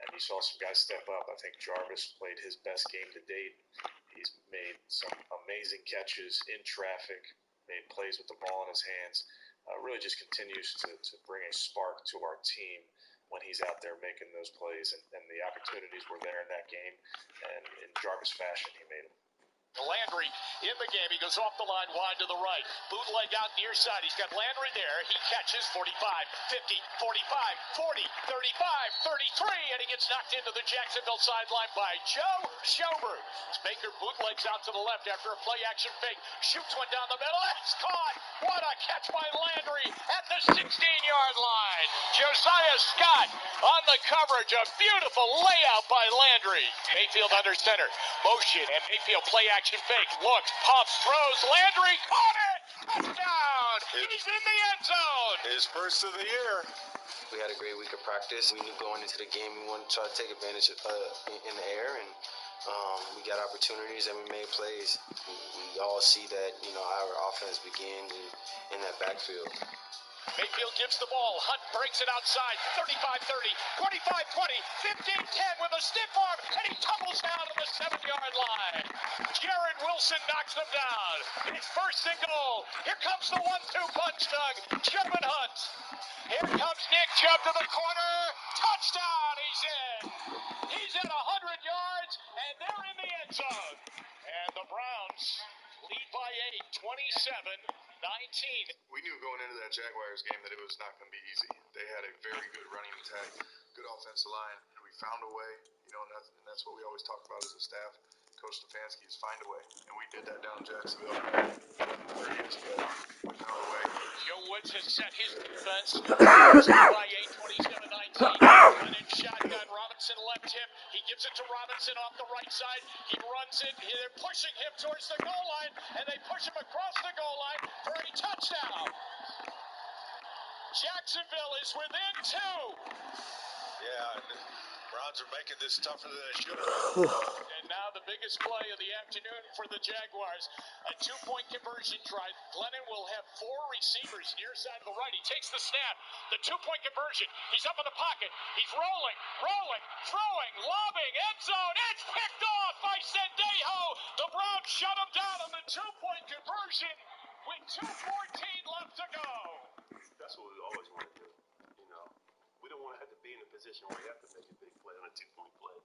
And you saw some guys step up. I think Jarvis played his best game to date. He's made some amazing catches in traffic, made plays with the ball in his hands. Really just continues to bring a spark to our team when he's out there making those plays. And the opportunities were there in that game. And in Jarvis fashion, he made them. Landry in the game. He goes off the line wide to the right. Bootleg out near side. He's got Landry there. He catches 45, 50, 45, 40, 35, 33, and he gets knocked into the Jacksonville sideline by Joe Schobert. Baker bootlegs out to the left after a play-action fake. Shoots one down the middle. It's caught. What a catch by Landry at the 16-yard line. Josiah Scott on the coverage. A beautiful layout by Landry. Mayfield under center. Motion, and Mayfield play-action fake, looks, pumps, throws, Landry caught it! Touchdown! He's in the end zone. His first of the year. We had a great week of practice. We knew going into the game we wanted to try to take advantage of in the air, and we got opportunities and we made plays. We all see that, our offense begins in that backfield. Mayfield gives the ball. Hunt breaks it outside. 35-30, 25-20, 15-10 with a stiff arm, and he tumbles down to the 7-yard line. Jared Wilson knocks them down. It's first and goal. Here comes the 1-2 punch, Doug. Chubb and Hunt. Here comes Nick Chubb to the corner. Touchdown. He's in. He's at 100 yards, and they're in the end zone. And the Browns lead by 8, 27-19. We knew going into that Jaguars game that it was not going to be easy. They had a very good running attack, good offensive line, and we found a way, and that's what we always talk about as a staff. Coach Stefanski is find a way, and we did that down in Jacksonville 3 years ago. We found a way. Joe Woods has set his defense. By 8, 27-19. Run in shotgun. Robinson left hip. He gives it to Robinson off the right side. He runs it. They're pushing him towards the goal line, and they push him across the goal line for a touchdown. Jacksonville is within 2. Yeah, Browns are making this tougher than it should have. And now the biggest play of the afternoon for the Jaguars. A 2-point conversion drive. Glennon will have 4 receivers near side of the right. He takes the snap. The 2-point conversion. He's up in the pocket. He's rolling, throwing, lobbing, end zone. It's picked off by Sendejo. The Browns shut him down on the 2-point conversion with 2:14 left to go. That's what we always want to do. We don't want to have to be in a position where we have to make a big play on a 2-point play.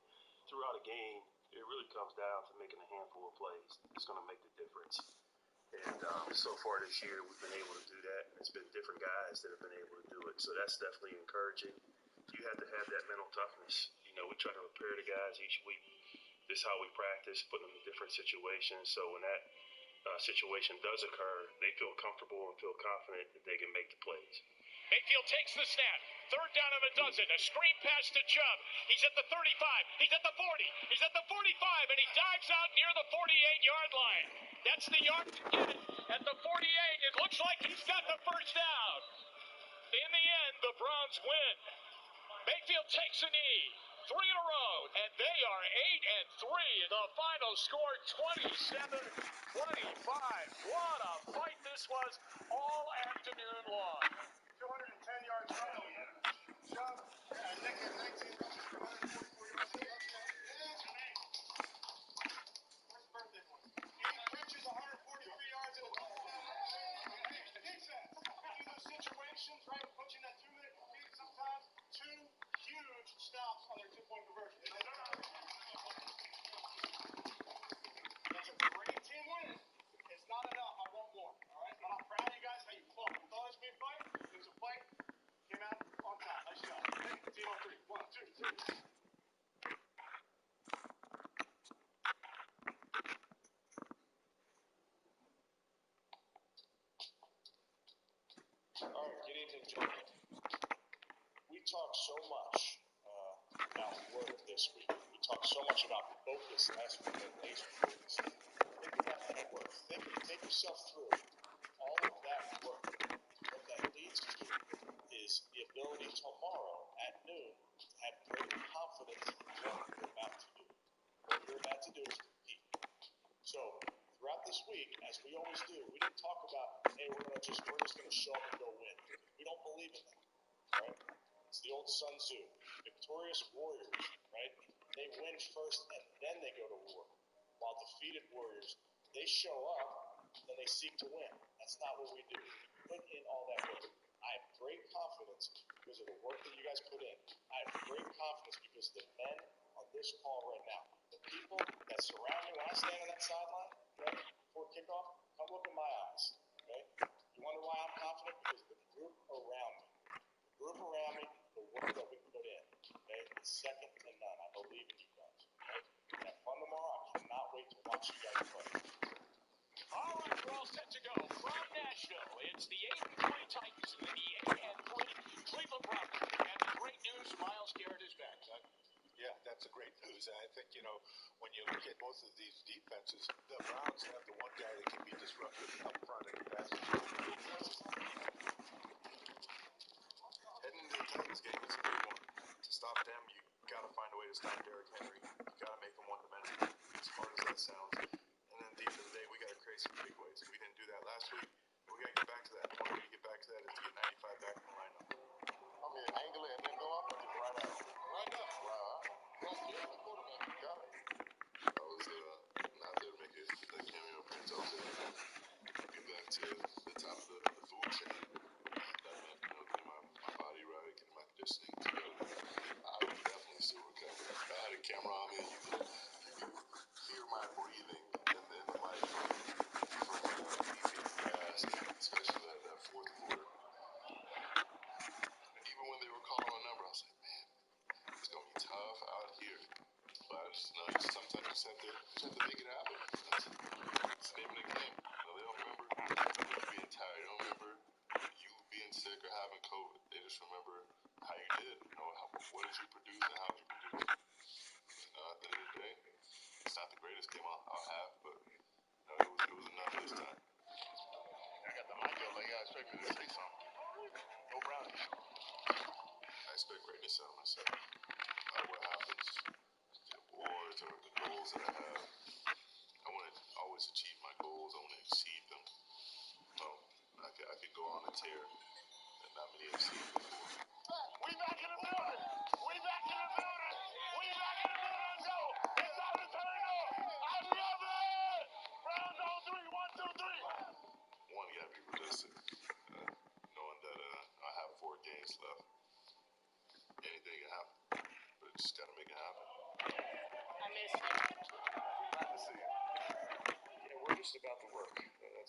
Throughout a game, it really comes down to making a handful of plays. It's going to make the difference. And so far this year, we've been able to do that. It's been different guys that have been able to do it. So that's definitely encouraging. You have to have that mental toughness. We try to prepare the guys each week. This is how we practice, putting them in different situations. So when that situation does occur, they feel comfortable and feel confident that they can make the plays. Mayfield takes the snap. 3rd down and a dozen. A screen pass to Chubb. He's at the 35. He's at the 40. He's at the 45. And he dives out near the 48-yard line. That's the yard to get it. At the 48, it looks like he's got the first down. In the end, the Browns win. Mayfield takes a knee. 3 in a row. And they are 8-3. The final score, 27-25. What a fight this was all afternoon long. 210 yards running. Chubb, Nick had 19 rushes for 144 yards. Where's the birthday boy? 8 catches, 143 yards, and a touchdown. Defense. In those situations, right, pushing that 2-minute lead, sometimes 2 huge stops on their 2-point conversion. That's a great team win. It's not enough. I want more. All right, but I'm proud of you guys how you fought. You thought it was going to be a fight. It was a fight. Came out on time. Nice job. Team on 3. 1, 2, 3. All right, good evening, gentlemen. We talked so much about work this week. We talked so much about focus last week and laser focus. Think about that work. Take yourself through all of that work. What that leads to is the ability tomorrow at noon to have great confidence in what you're about to do. What you're about to do is compete. So throughout this week, as we always do, we didn't talk about, hey, we're just gonna show up and go win. We don't believe in that. Right? It's the old Sun Tzu. Victorious warriors, right? They win first and then they go to war. While defeated warriors, they show up and they seek to win. That's not what we do. We put in all that work. I have great confidence because of the work that you guys put in. I have great confidence because the men on this call right now, the people that surround me when I stand on that sideline, right, before kickoff, come look in my eyes. Okay? You wonder why I'm confident? Because the group around me, the work that we put in, okay, is second to none. I believe in you guys. Okay? Have fun tomorrow. I cannot wait to watch you guys play. All right, we're all set to go from Nashville. It's the 8-3 Titans and the 8-3 Cleveland Browns. And the great news, Myles Garrett is back. Yeah, that's a great news. I think, when you look at both of these defenses, the Browns have the one guy that can be disruptive up front in the passing game. to stop Derrick Henry. You got to make him one-dimensional, as hard as that sounds. And then at the end of the day, we got to create some big plays. We didn't do that last week, and we got to get back to that. One way to get back to that is to get 95 back in the lineup. I mean, angle it and then go up or just right out? Right up. Right here, the quarterback. Got it. I was not there to make a cameo appearance. I was there to get back to the top of the food chain. That meant, getting my body right, getting my conditioning together. I was definitely still recovering. I had a camera on me, and you could hear my breathing in the mic from me being gassed, especially that fourth quarter. Even when they were calling my number, I was like, man, it's gonna be tough out here. But I just know sometimes you just have to make it happen. That's the name of the game. They don't remember you being tired. They don't remember you being sick or having COVID. They just remember how you did. What did you produce and how did you produce it? At the end of the day, it's not the greatest game I'll have, but it was enough this time. I got the mic up like y'all expect me to say something. No brownies. I expect greatness out of myself. No matter what happens, the awards or the goals that I have, I want to always achieve my goals. I want to exceed them. I could go on a tear that not many have seen before. We back in the building. We back in the building. We back in the building. Let's go. It's time to turn up. I love it. Browns on 3. 1, 2, 3. One, you got to be realistic. Knowing that I have 4 games left. Anything can happen. But just got to make it happen. I miss you. Glad to see you. We're just about the work.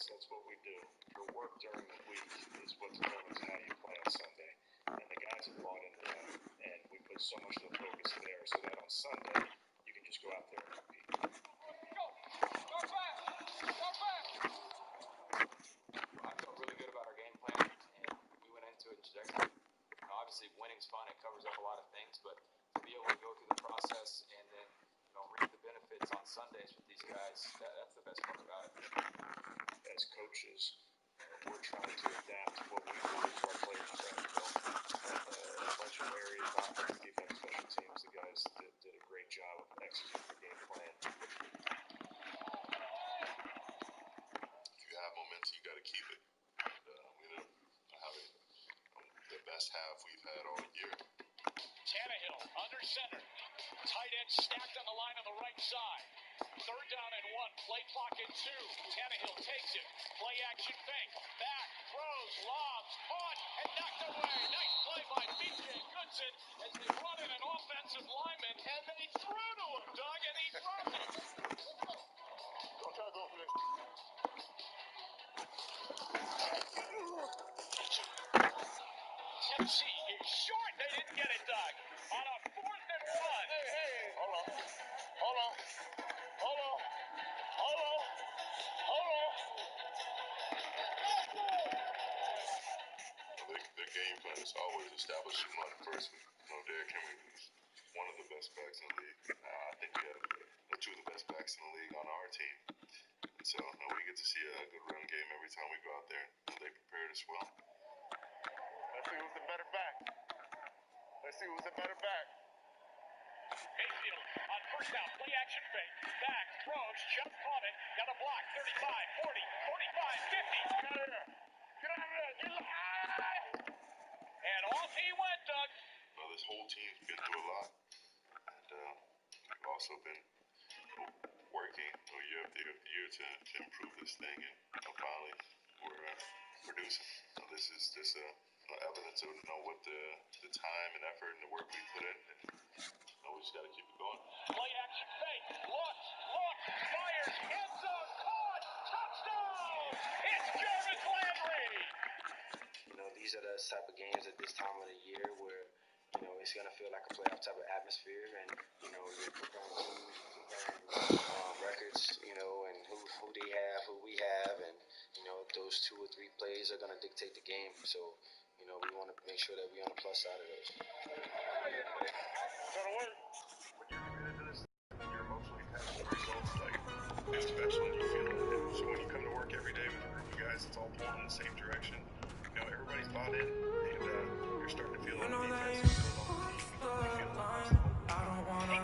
That's what we do. Your work during the week is what determines how you play on Sunday. And the guys have bought into that. And we put so much of the focus there so that on Sunday, you can just go out there and compete. I felt really good about our game plan, and we went into it projecting. Obviously, winning's fun. It covers up a lot of things, but to be able to go through the process and then reap the benefits on Sundays with these guys, that's the best part about it. As coaches, we're trying to adapt what we do to our players around the field. In a bunch of areas, offense, defense, special teams, the guys did a great job of executing the game plan. If you have momentum, you got to keep it. We ended up having the best half we've had all year. Tannehill under center. Tight end stacked on the line on the right side. 3rd down and 1. Play clock at 2. Tannehill takes it. Play action fake. Back. Throws. Lobs. Caught. And knocked away. Nice play by B.J. Goodson as they brought in an offensive lineman. And they threw to him, Doug, and he dropped it. Don't try to go for this. Tennessee is short. They didn't get it, Doug. On a 4th and 1. Hey. Hold on. The game plan is always establish your run first. Derrick Henry is one of the best backs in the league. I think we have 2 of the best backs in the league on our team. And so we get to see a good run game every time we go out there. They prepared us well. Let's see who's the better back. Mayfield on 1st down. Play action fake. Back. Throws. Just caught it. Got a block. 35, 40, 45, 50. Get out of there. And off he went, Doug. This whole team's been through a lot. And we've also been working year after year to improve this thing. And finally, we're producing. So this is just evidence of what the time and effort and the work we put in. And we just got to keep it going. Play action fake. Look. Fires. End zone. Caught. Touchdown. It's Jarvis Landry. These are the type of games at this time of the year where, it's going to feel like a playoff type of atmosphere. And, you're comparing teams, comparing records, and who they have, who we have. And, those 2 or 3 plays are going to dictate the game. So, we want to make sure that we're on the plus side of those. It's gonna work. When you're committed to this, you're emotionally attached to results. It's special and you feel it. And so when you come to work every day with a group of guys that's all pulling in the same direction, everybody's bought in, and you're starting to feel it on defense. You feel it on the team. You feel it amongst the whole group.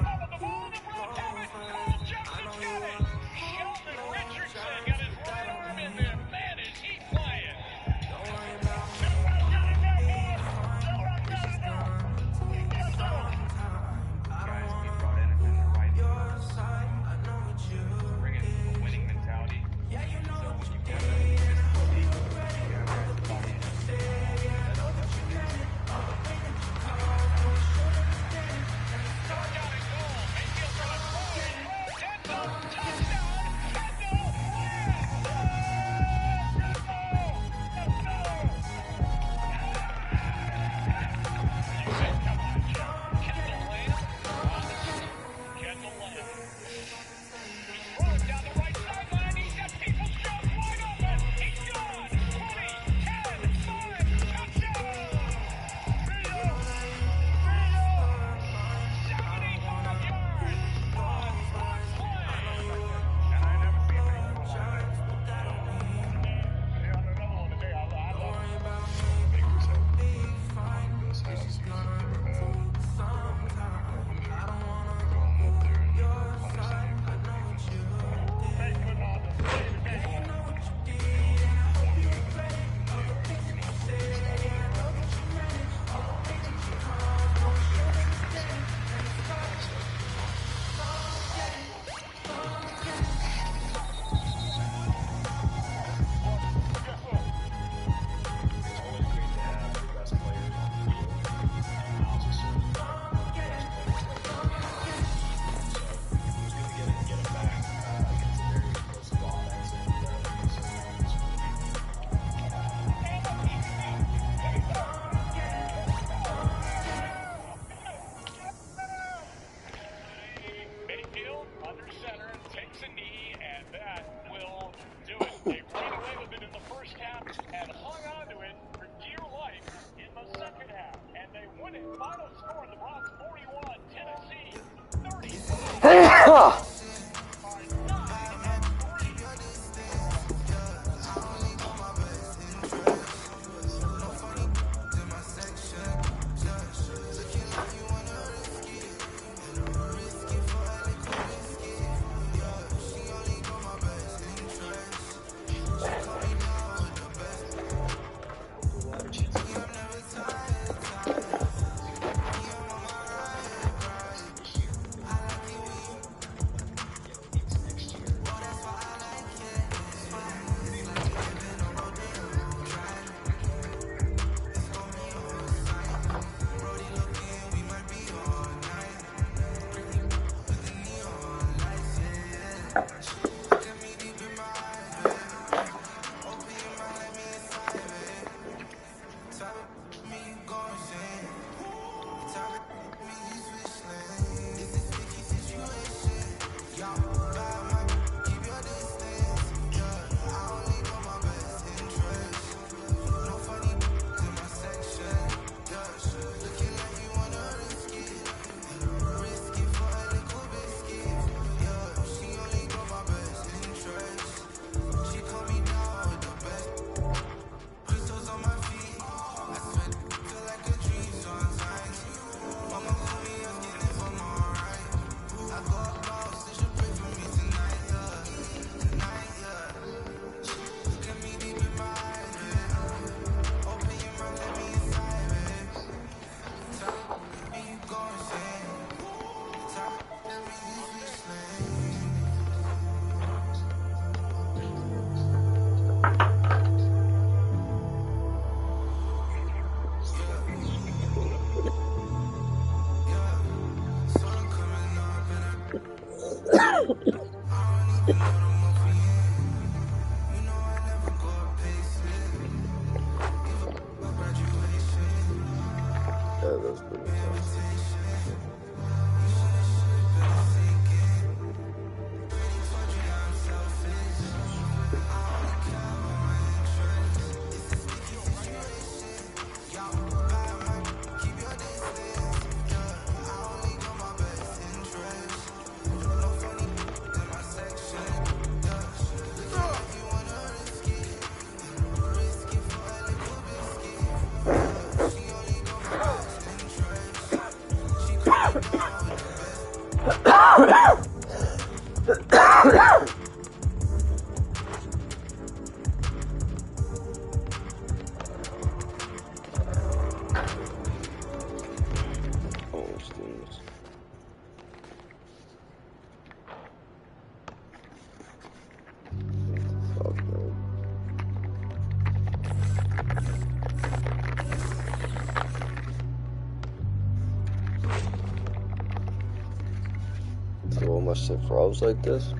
So my shit froze like this?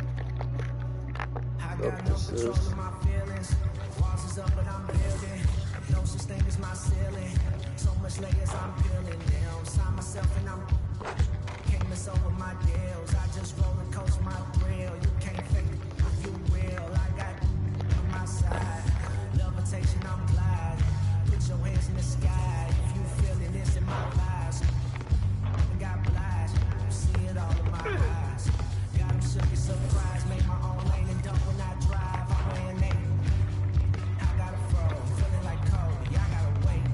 What this is? No such thing as my ceiling. So much layers I'm peeling now. Sign myself and I'm can't miss over my deals. I just roller coast my thrill. You can't fake it if you will. I got on my side. Levitation, I'm glide. Put your hands in the sky. If you feeling this in my eyes. I got blind. You see it all in my eyes. Got them shook and surprised. Make my own lane and dump when I drive. I'm laying eight. I got a fro, feeling like Cody. I gotta wait.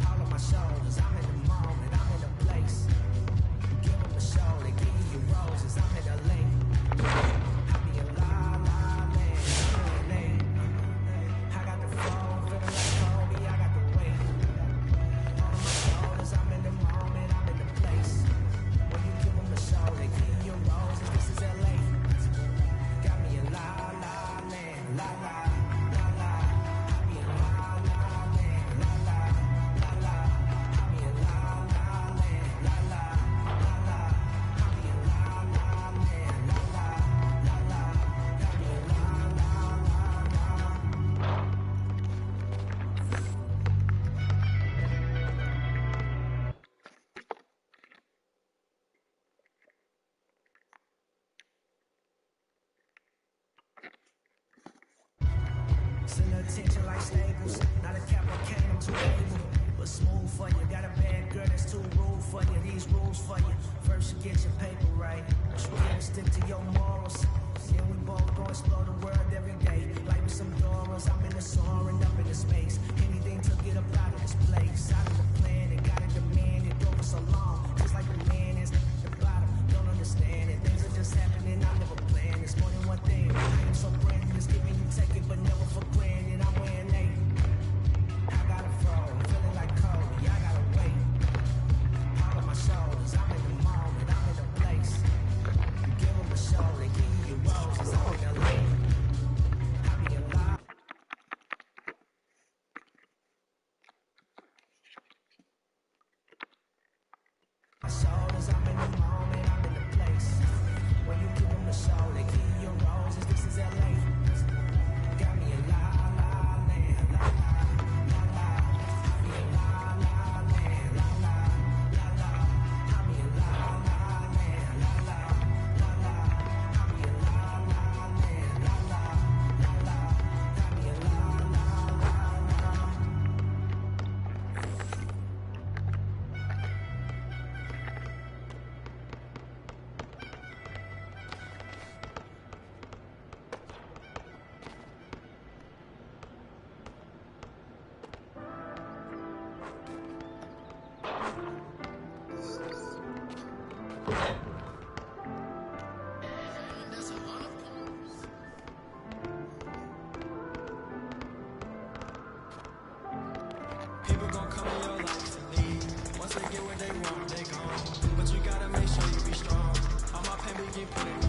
All on my shoulders. I'm in the moment. I'm in the place. Give them a show. They give you roses. I'm in the lane. I be a la la land. I'm late. I got the flow, feeling like Cody. I got the weight. All on my shoulders. I'm in the moment. I'm in the place. When you give them a show, they give you roses. This is LA. Got me a la la land. La la. Send attention like Staples. Not a cap or cane, I'm too able. But smooth for you. Got a bad girl that's too rude for you. These rules for you. First you get your paper right, then stick to your morals. Then we both go explore the world every day. Like with some doors, I'm in the soaring up in the space. Anything to get up out of this place. Out of the plan, it gotta demand it. Over so long, just like the man is the bottom. Don't understand it. Things are just happening, I never planned. It's more than one thing. I am so brand new, it's giving you take it, but never for granted. I'm wearing 8. I gotta flow, feeling like Kobe. I gotta wait. All on my shoulders, I'm in the moment, I'm in the place. You give them a show, they give you roses. I'm in LA. I be alive. My shoulders, I'm in the moment, I'm in the place. When you give them a show, they give you roses. This is LA. Got me in la la land, la la la la. I be in la la land, la la la la. I be in la la land, la la la la. I be in la la land, la la la la. I be in la la la la. People gon' come in your life and leave. Once they get what they want, they gone. But you gotta make sure you be strong. All my pain be get put in